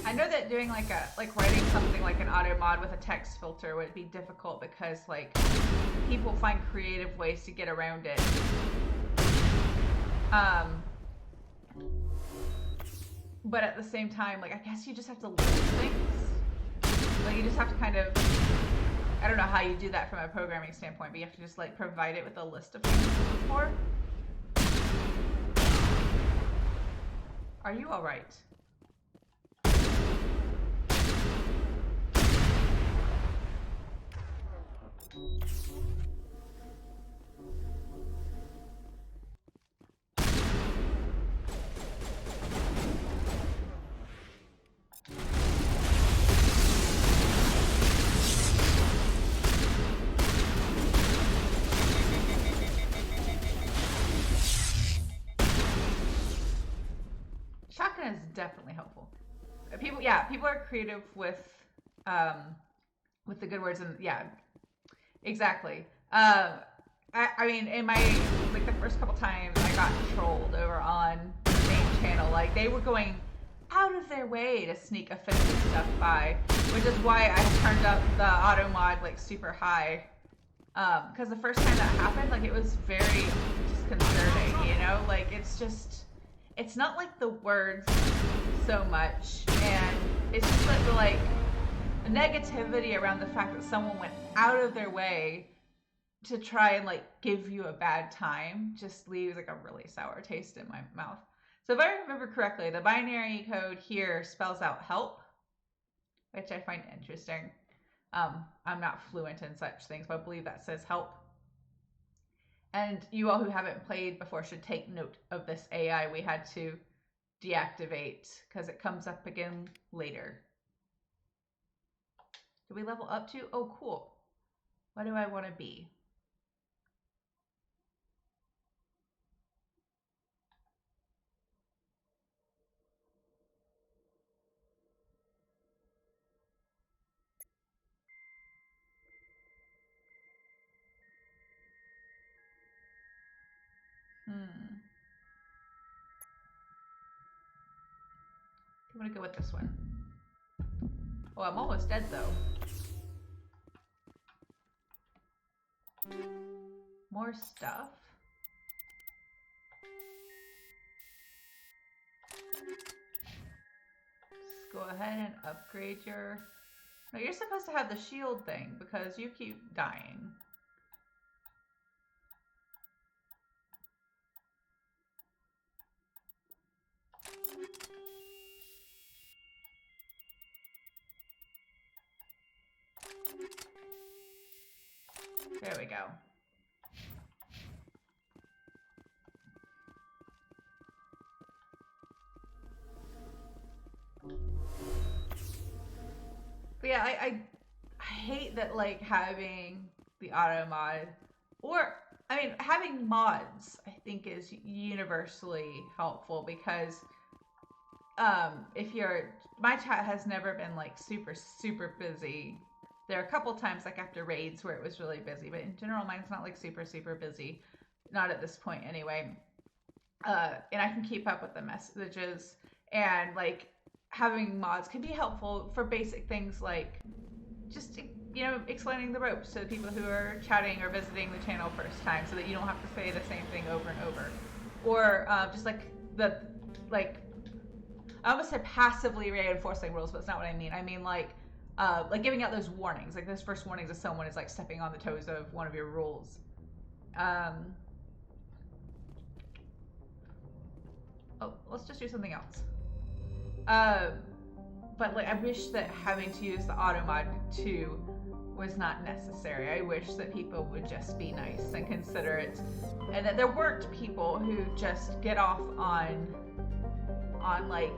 I know that doing like writing something like an auto mod with a text filter would be difficult because like people find creative ways to get around it. But at the same time, like I guess you just have to list things. Like you just have to kind of, I don't know how you do that from a programming standpoint, but you have to just like provide it with a list of things to look for. Are you all right? Shotgun is definitely helpful. People are creative with the good words, and yeah, exactly. I mean, in my like the first couple times I got trolled over on the main channel, like they were going out of their way to sneak offensive stuff by, which is why I turned up the auto mod like super high. Because the first time that happened, like it was very disconcerting, you know, like it's not like the words so much, and it's just like the negativity around the fact that someone went out of their way to try and like give you a bad time just leaves like a really sour taste in my mouth. So if I remember correctly, the binary code here spells out help, which I find interesting. I'm not fluent in such things, but I believe that says help. And you all who haven't played before should take note of this AI we had to deactivate because it comes up again later. Do we level up to? Oh, cool. What do I want to be? I'm gonna go with this one. Oh, I'm almost dead though. More stuff. Just go ahead and upgrade your... No, you're supposed to have the shield thing because you keep dying. There we go. But yeah, I hate that like having the auto mod, or I mean having mods I think is universally helpful because my chat has never been like super busy. There are a couple times like after raids where it was really busy, but in general mine's not like super busy. Not at this point anyway. And I can keep up with the messages, and like having mods can be helpful for basic things like just, you know, explaining the ropes to the people who are chatting or visiting the channel first time, so that you don't have to say the same thing over and over. Or just like I almost said passively reinforcing rules, but that's not what I mean. I mean like giving out those warnings, like those first warnings if someone is like stepping on the toes of one of your rules. Let's just do something else. But like I wish that having to use the auto mod 2 was not necessary. I wish that people would just be nice and considerate, and that there weren't people who just get off on like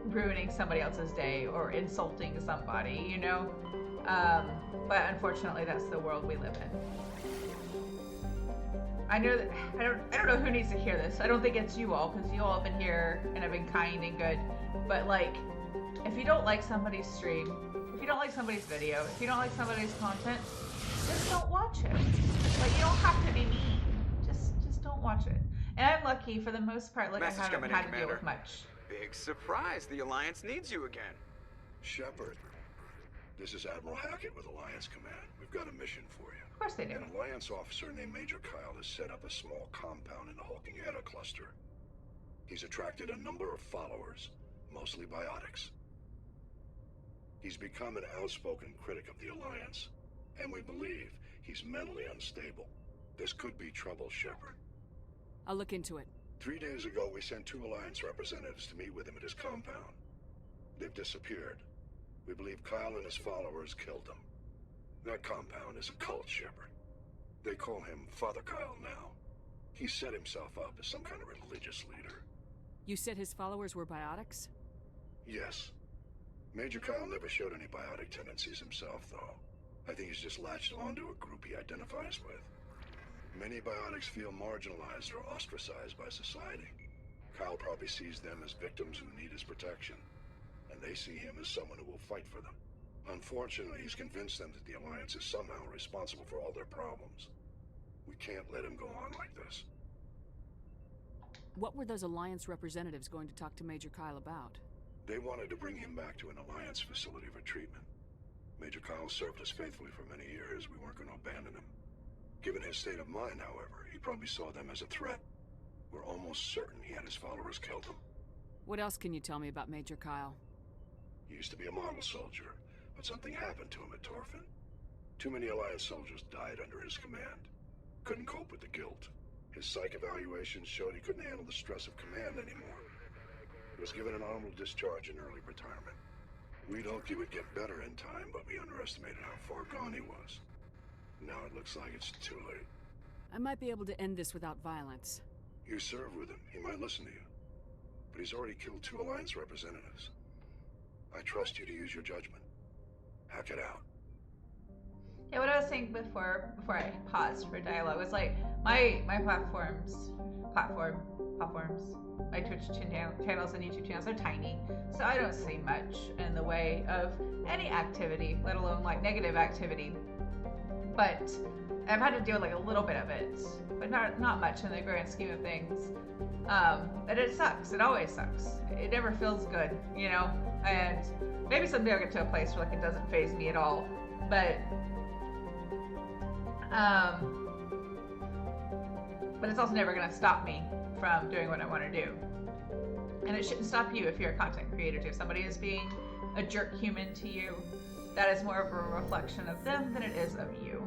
ruining somebody else's day or insulting somebody, you know? But unfortunately that's the world we live in. I know that I don't know who needs to hear this. I don't think it's you all, because you all have been here and have been kind and good. But like, if you don't like somebody's stream, if you don't like somebody's video, if you don't like somebody's content, just don't watch it. Like, you don't have to be mean. Just don't watch it. And I'm lucky for the most part. Like, Message I haven't had to deal with much. Big surprise. The Alliance needs you again. Shepard, this is Admiral Hackett with Alliance Command. We've got a mission for you. Of course they do. An Alliance officer named Major Kyle has set up a small compound in the Hulking Hedda cluster. He's attracted a number of followers, mostly biotics. He's become an outspoken critic of the Alliance, and we believe he's mentally unstable. This could be trouble, Shepard. I'll look into it. 3 days ago, we sent 2 Alliance representatives to meet with him at his compound. They've disappeared. We believe Kyle and his followers killed them. That compound is a cult, Shepard. They call him Father Kyle now. He set himself up as some kind of religious leader. You said his followers were biotics? Yes. Major Kyle never showed any biotic tendencies himself, though. I think he's just latched onto a group he identifies with. Many biotics feel marginalized or ostracized by society. Kyle probably sees them as victims who need his protection, and they see him as someone who will fight for them. Unfortunately, he's convinced them that the Alliance is somehow responsible for all their problems. We can't let him go on like this. What were those Alliance representatives going to talk to Major Kyle about? They wanted to bring him back to an Alliance facility for treatment. Major Kyle served us faithfully for many years. We weren't going to abandon him. Given his state of mind, however, he probably saw them as a threat. We're almost certain he had his followers killed him. What else can you tell me about Major Kyle? He used to be a model soldier, but something happened to him at Torfin. Too many Alliance soldiers died under his command. Couldn't cope with the guilt. His psych evaluations showed he couldn't handle the stress of command anymore. He was given an honorable discharge in early retirement. We'd hoped he would get better in time, but we underestimated how far gone he was. Now it looks like it's too late. I might be able to end this without violence. You served with him. He might listen to you. But he's already killed 2 Alliance representatives. I trust you to use your judgment. Hack it out. Yeah, what I was saying before I paused for dialogue was like my platforms, my Twitch channels and YouTube channels are tiny, so I don't see much in the way of any activity, let alone like negative activity. But I've had to deal with like a little bit of it, but not much in the grand scheme of things. And it sucks. It always sucks. It never feels good, you know. And maybe someday I'll get to a place where like it doesn't faze me at all. But it's also never going to stop me from doing what I want to do. And it shouldn't stop you if you're a content creator too. If somebody is being a jerk human to you, that is more of a reflection of them than it is of you.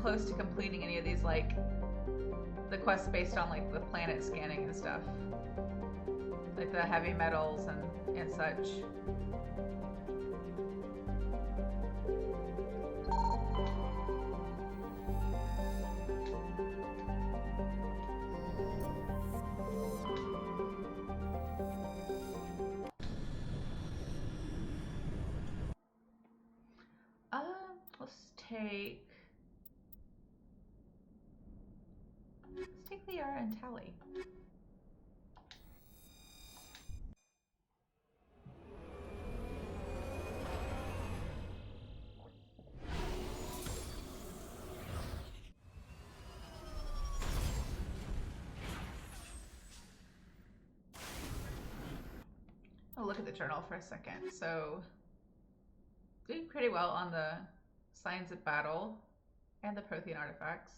Close to completing any of these, like the quests based on like the planet scanning and stuff, like the heavy metals and such. take... Let's take Liara and Tali. I'll look at the journal for a second. So, doing pretty well on the signs of battle and the Prothean artifacts.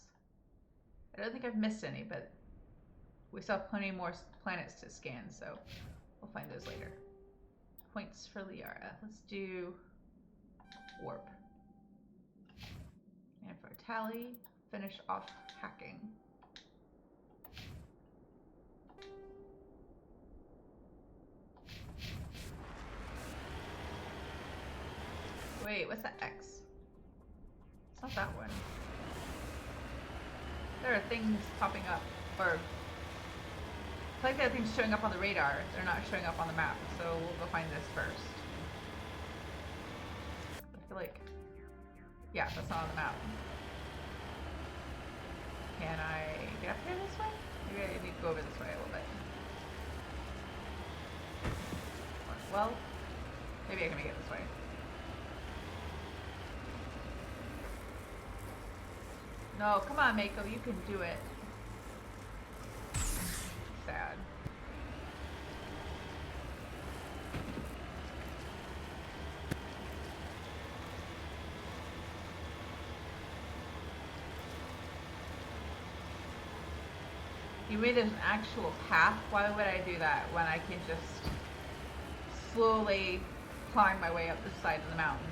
I don't think I've missed any, but we still have plenty more planets to scan, so we'll find those later. Points for Liara. Let's do warp. And for Tali, finish off hacking. Wait, what's that X? It's not that one. There are things popping up, or I like there are things showing up on the radar. They're not showing up on the map, so we'll go find this first. I feel like, yeah, that's not on the map. Can I get up here this way? Maybe I need to go over this way a little bit. Well, maybe I can make it this way. No, come on, Mako, you can do it. Sad. You made an actual path? Why would I do that when I can just slowly climb my way up the side of the mountain?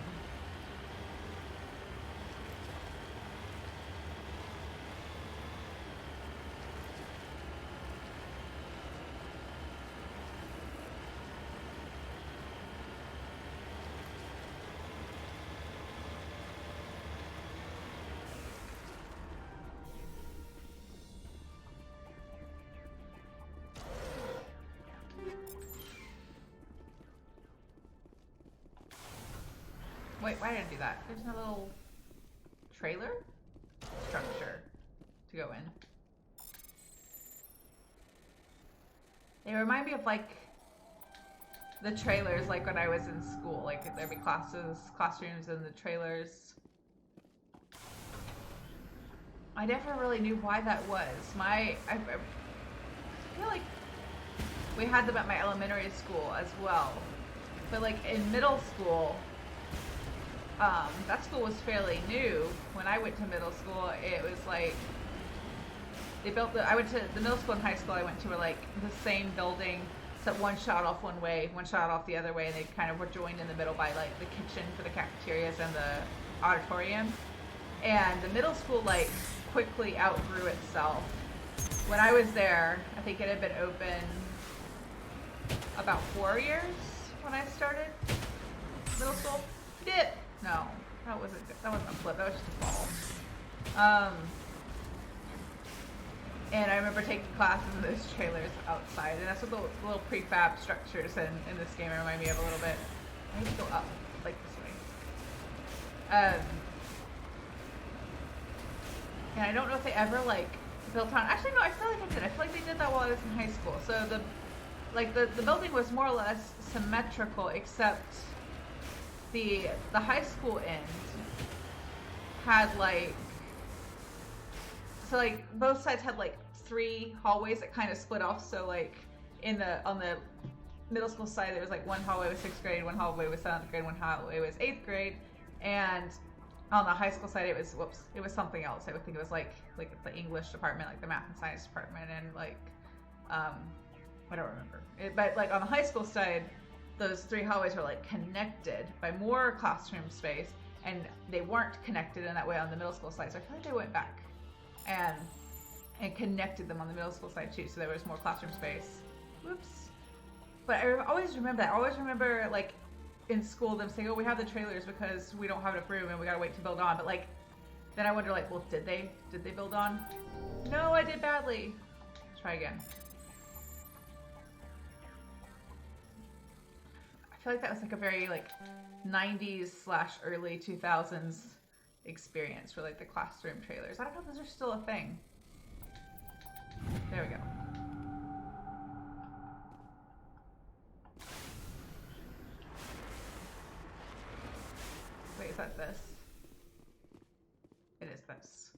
Wait, why did I do that? There's no little trailer structure to go in. They remind me of like the trailers, like when I was in school. Like there'd be classrooms, and the trailers. I never really knew why that was. I feel like we had them at my elementary school as well, but like in middle school. That school was fairly new. When I went to middle school, it was like they built I went to the middle school and high school I went to were like the same building, except one shot off one way, one shot off the other way, and they kind of were joined in the middle by like the kitchen for the cafeterias and the auditorium. And the middle school like quickly outgrew itself. When I was there, I think it had been open about 4 years when I started middle school. Dip. No, that wasn't a flip. That was just a fall. And I remember taking classes in those trailers outside, and that's what the little prefab structures in this game remind me of a little bit. I need to go up, like this way. And I don't know if they ever like built on. Actually, no, I feel like I did. I feel like they did that while I was in high school. So the building was more or less symmetrical, except the high school end had like, so like both sides had like 3 hallways that kind of split off. So like on the middle school side there was like one hallway was 6th grade, one hallway was 7th grade, one hallway was 8th grade, and on the high school side it was something else. I would think it was like the English department, like the math and science department, and like I don't remember it, but like on the high school side those 3 hallways were like connected by more classroom space, and they weren't connected in that way on the middle school side. So I feel like they went back and connected them on the middle school side too, so there was more classroom space. Whoops. But I always remember that. I always remember like in school them saying, oh, we have the trailers because we don't have enough room and we gotta wait to build on. But like then I wonder like, well, did they build on? No, I did badly. Try again. I feel like that was like a very like 90s / early 2000s experience for like the classroom trailers. I don't know if those are still a thing. There we go. Wait, is that this? It is this.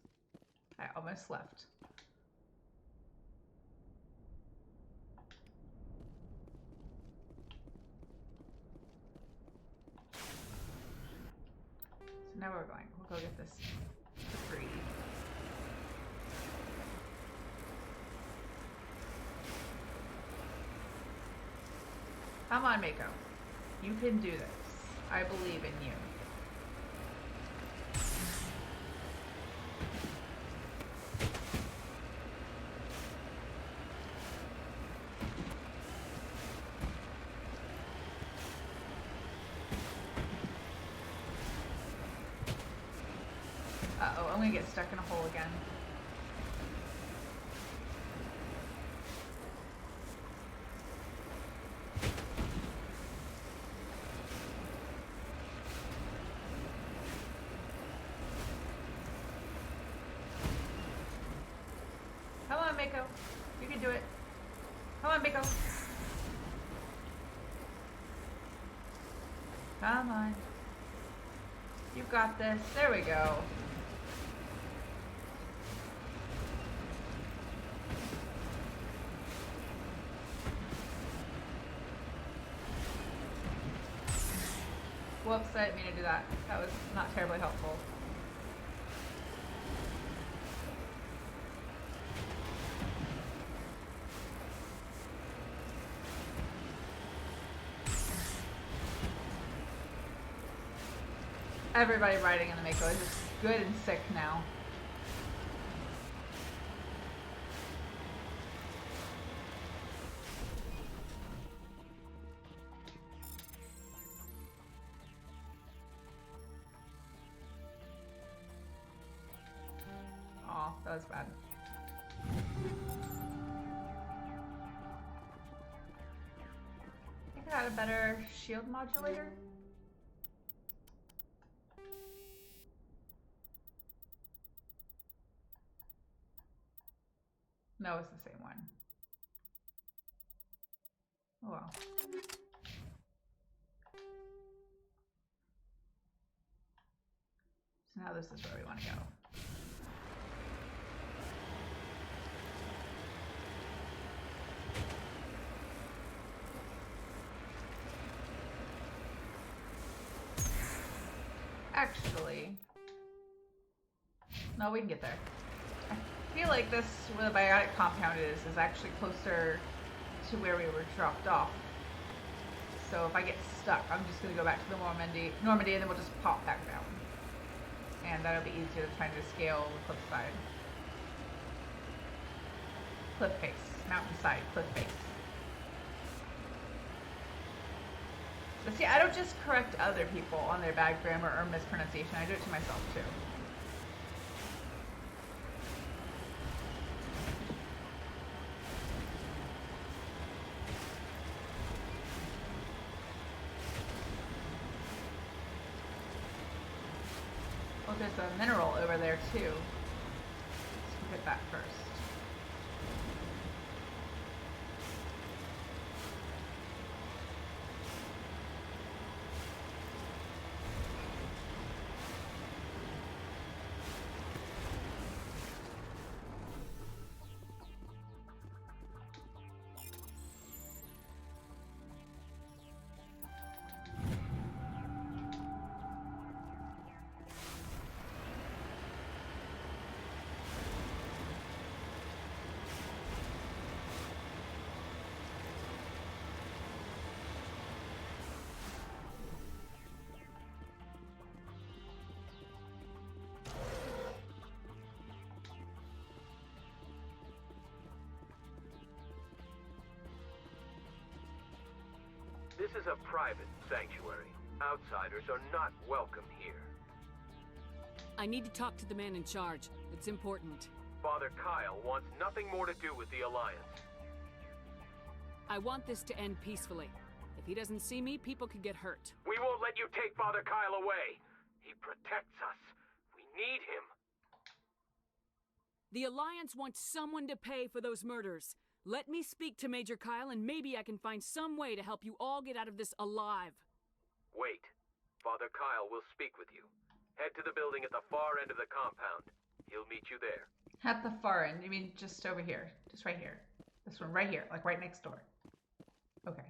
I almost left. So now we're going. We'll go get this debris. Come on, Mako. You can do this. I believe in you. Uh-oh, I'm gonna get stuck in a hole again. Come on, Mako. You can do it. Come on, Mako. Come on. You got this. There we go. Whoops, I didn't mean to do that. That was not terribly helpful. Everybody riding in the Mako is just good and sick now. Aw, that was bad. I think I had a better shield modulator. No, it's the same one. Oh well. So now this is where we want to go. Actually, no, we can get there. I feel like this, where the biotic compound is actually closer to where we were dropped off. So if I get stuck, I'm just going to go back to the Normandy, and then we'll just pop back down. And that'll be easier than trying to scale the cliffside. Cliff face. Mountainside. Cliff face. But see, I don't just correct other people on their bad grammar or mispronunciation. I do it to myself, too. Well, there's a mineral over there, too. Let's look at that first. This is a private sanctuary. Outsiders are not welcome here. I need to talk to the man in charge. It's important. Father Kyle wants nothing more to do with the Alliance. I want this to end peacefully. If he doesn't see me, people could get hurt. We won't let you take Father Kyle away. He protects us. We need him. The Alliance wants someone to pay for those murders. Let me speak to Major Kyle, and maybe I can find some way to help you all get out of this alive. Wait. Father Kyle will speak with you. Head to the building at the far end of the compound. He'll meet you there. At the far end? You mean just over here? Just right here? This one right here, like right next door. Okay.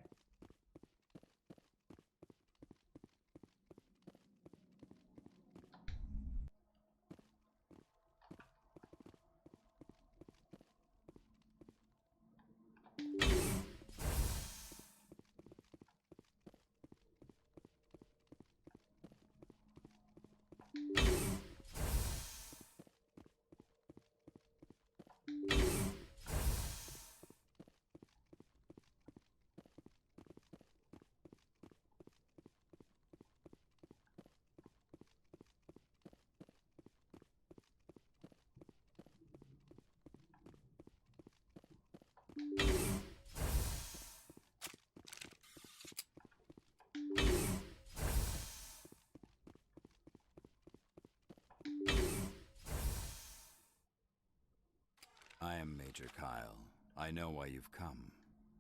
I am Major Kyle. I know why you've come.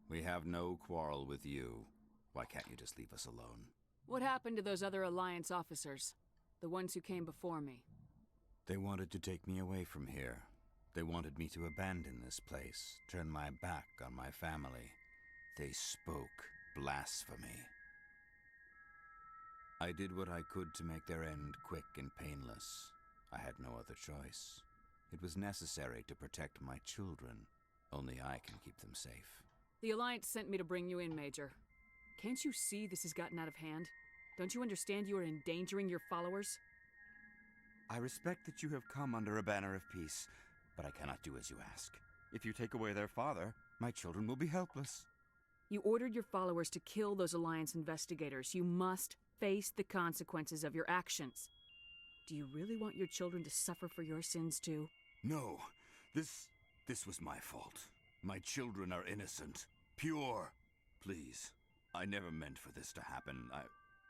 We have no quarrel with you. Why can't you just leave us alone? What happened to those other Alliance officers? The ones who came before me? They wanted to take me away from here. They wanted me to abandon this place, turn my back on my family. They spoke blasphemy. I did what I could to make their end quick and painless. I had no other choice. It was necessary to protect my children. Only I can keep them safe. The Alliance sent me to bring you in, Major. Can't you see this has gotten out of hand? Don't you understand you are endangering your followers? I respect that you have come under a banner of peace, but I cannot do as you ask. If you take away their father, my children will be helpless. You ordered your followers to kill those Alliance investigators. You must face the consequences of your actions. Do you really want your children to suffer for your sins too? No, this was my fault. My children are innocent, pure. Please, I never meant for this to happen.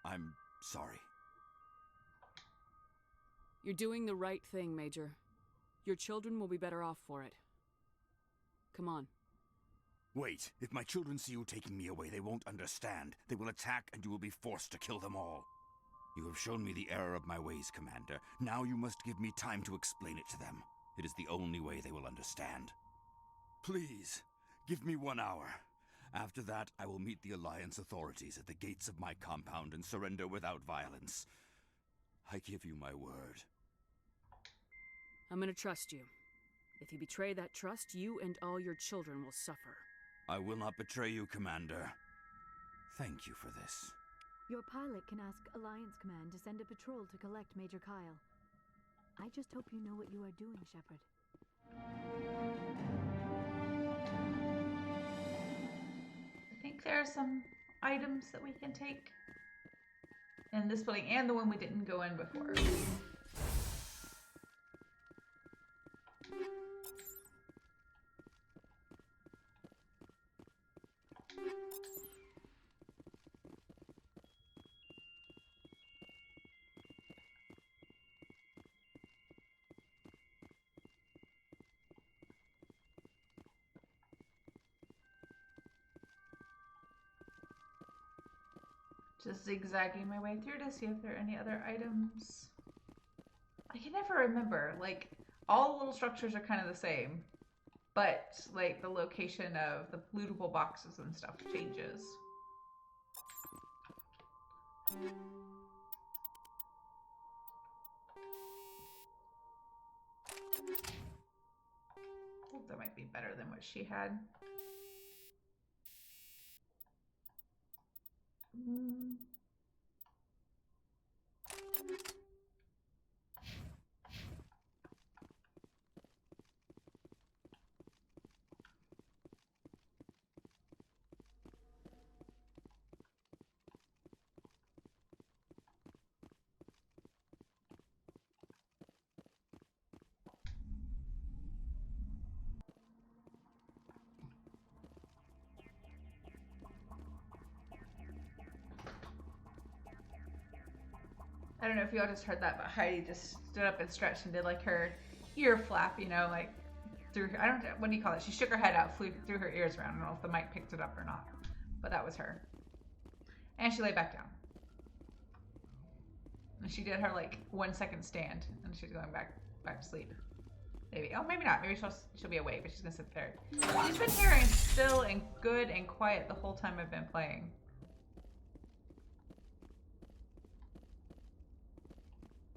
I'm sorry. You're doing the right thing, Major. Your children will be better off for it. Come on. Wait, if my children see you taking me away, they won't understand. They will attack and you will be forced to kill them all. You have shown me the error of my ways, Commander. Now you must give me time to explain it to them. It is the only way they will understand. Please, give me 1 hour. After that, I will meet the Alliance authorities at the gates of my compound and surrender without violence. I give you my word. I'm gonna trust you. If you betray that trust, you and all your children will suffer. I will not betray you, Commander. Thank you for this. Your pilot can ask Alliance Command to send a patrol to collect Major Kyle. I just hope you know what you are doing, Shepard. I think there are some items that we can take in this building and the one we didn't go in before. Just zigzagging my way through to see if there are any other items. I can never remember. Like, all the little structures are kind of the same, but like the location of the lootable boxes and stuff changes. I think that might be better than what she had. I don't know if y'all just heard that, but Heidi just stood up and stretched and did like her ear flap, you know, like through her, I don't know, what do you call it? She shook her head out, flew through her ears around. I don't know if the mic picked it up or not, but that was her. And she lay back down. And she did her like 1 second stand, and she's going back to sleep. Maybe. Oh, maybe not. Maybe she'll be awake, but she's gonna sit there. She's been here and still and good and quiet the whole time I've been playing.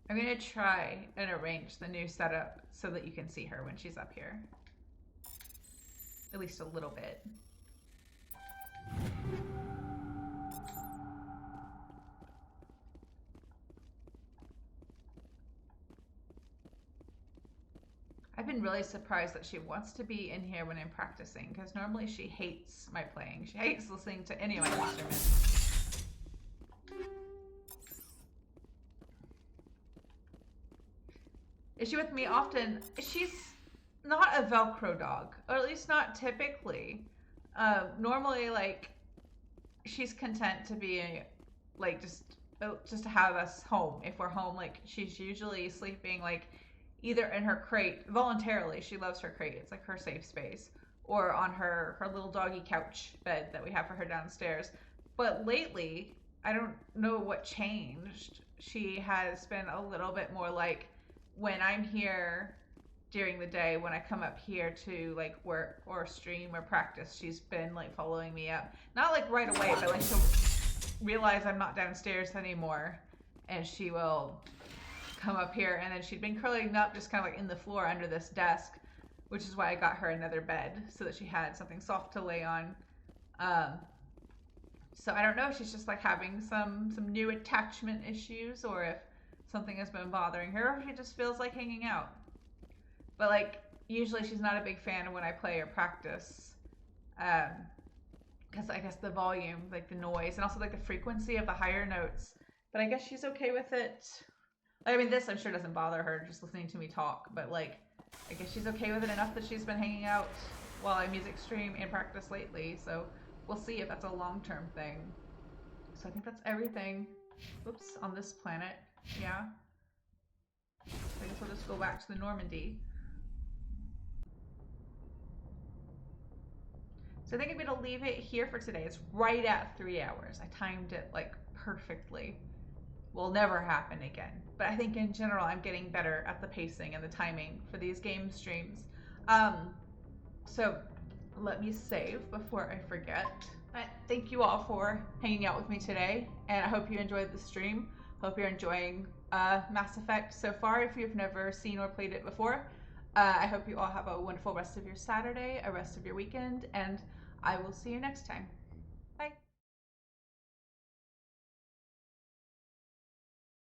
I'm gonna try and arrange the new setup so that you can see her when she's up here. At least a little bit. I've been really surprised that she wants to be in here when I'm practicing, because normally she hates my playing. She hates listening to any of my instruments. Is she with me often? She's not a Velcro dog, or at least not typically. Normally, like, she's content to be, like, just to have us home. If we're home, like, she's usually sleeping, like, either in her crate, voluntarily. She loves her crate. It's like her safe space. Or on her little doggy couch bed that we have for her downstairs. But lately, I don't know what changed. She has been a little bit more like, when I'm here during the day, when I come up here to like work or stream or practice, she's been like following me up. Not like right away, but like she'll realize I'm not downstairs anymore, and she will come up here. And then she'd been curling up just kind of like in the floor under this desk, which is why I got her another bed so that she had something soft to lay on. So I don't know if she's just like having some new attachment issues, or if something has been bothering her, or she just feels like hanging out. But like, usually she's not a big fan of when I play or practice, because I guess the volume, like the noise, and also like the frequency of the higher notes. But I guess she's okay with it. I mean, this I'm sure doesn't bother her, just listening to me talk, but like, I guess she's okay with it enough that she's been hanging out while I music stream and practice lately. So we'll see if that's a long-term thing. So I think that's everything. Oops, on this planet. Yeah. I guess we'll just go back to the Normandy. So I think I'm going to leave it here for today. It's right at 3 hours. I timed it like perfectly. Will never happen again. But I think in general I'm getting better at the pacing and the timing for these game streams. So let me save before I forget. Thank you all for hanging out with me today, and I hope you enjoyed the stream. Hope you're enjoying Mass Effect so far if you've never seen or played it before. I hope you all have a wonderful rest of your Saturday, a rest of your weekend, and I will see you next time.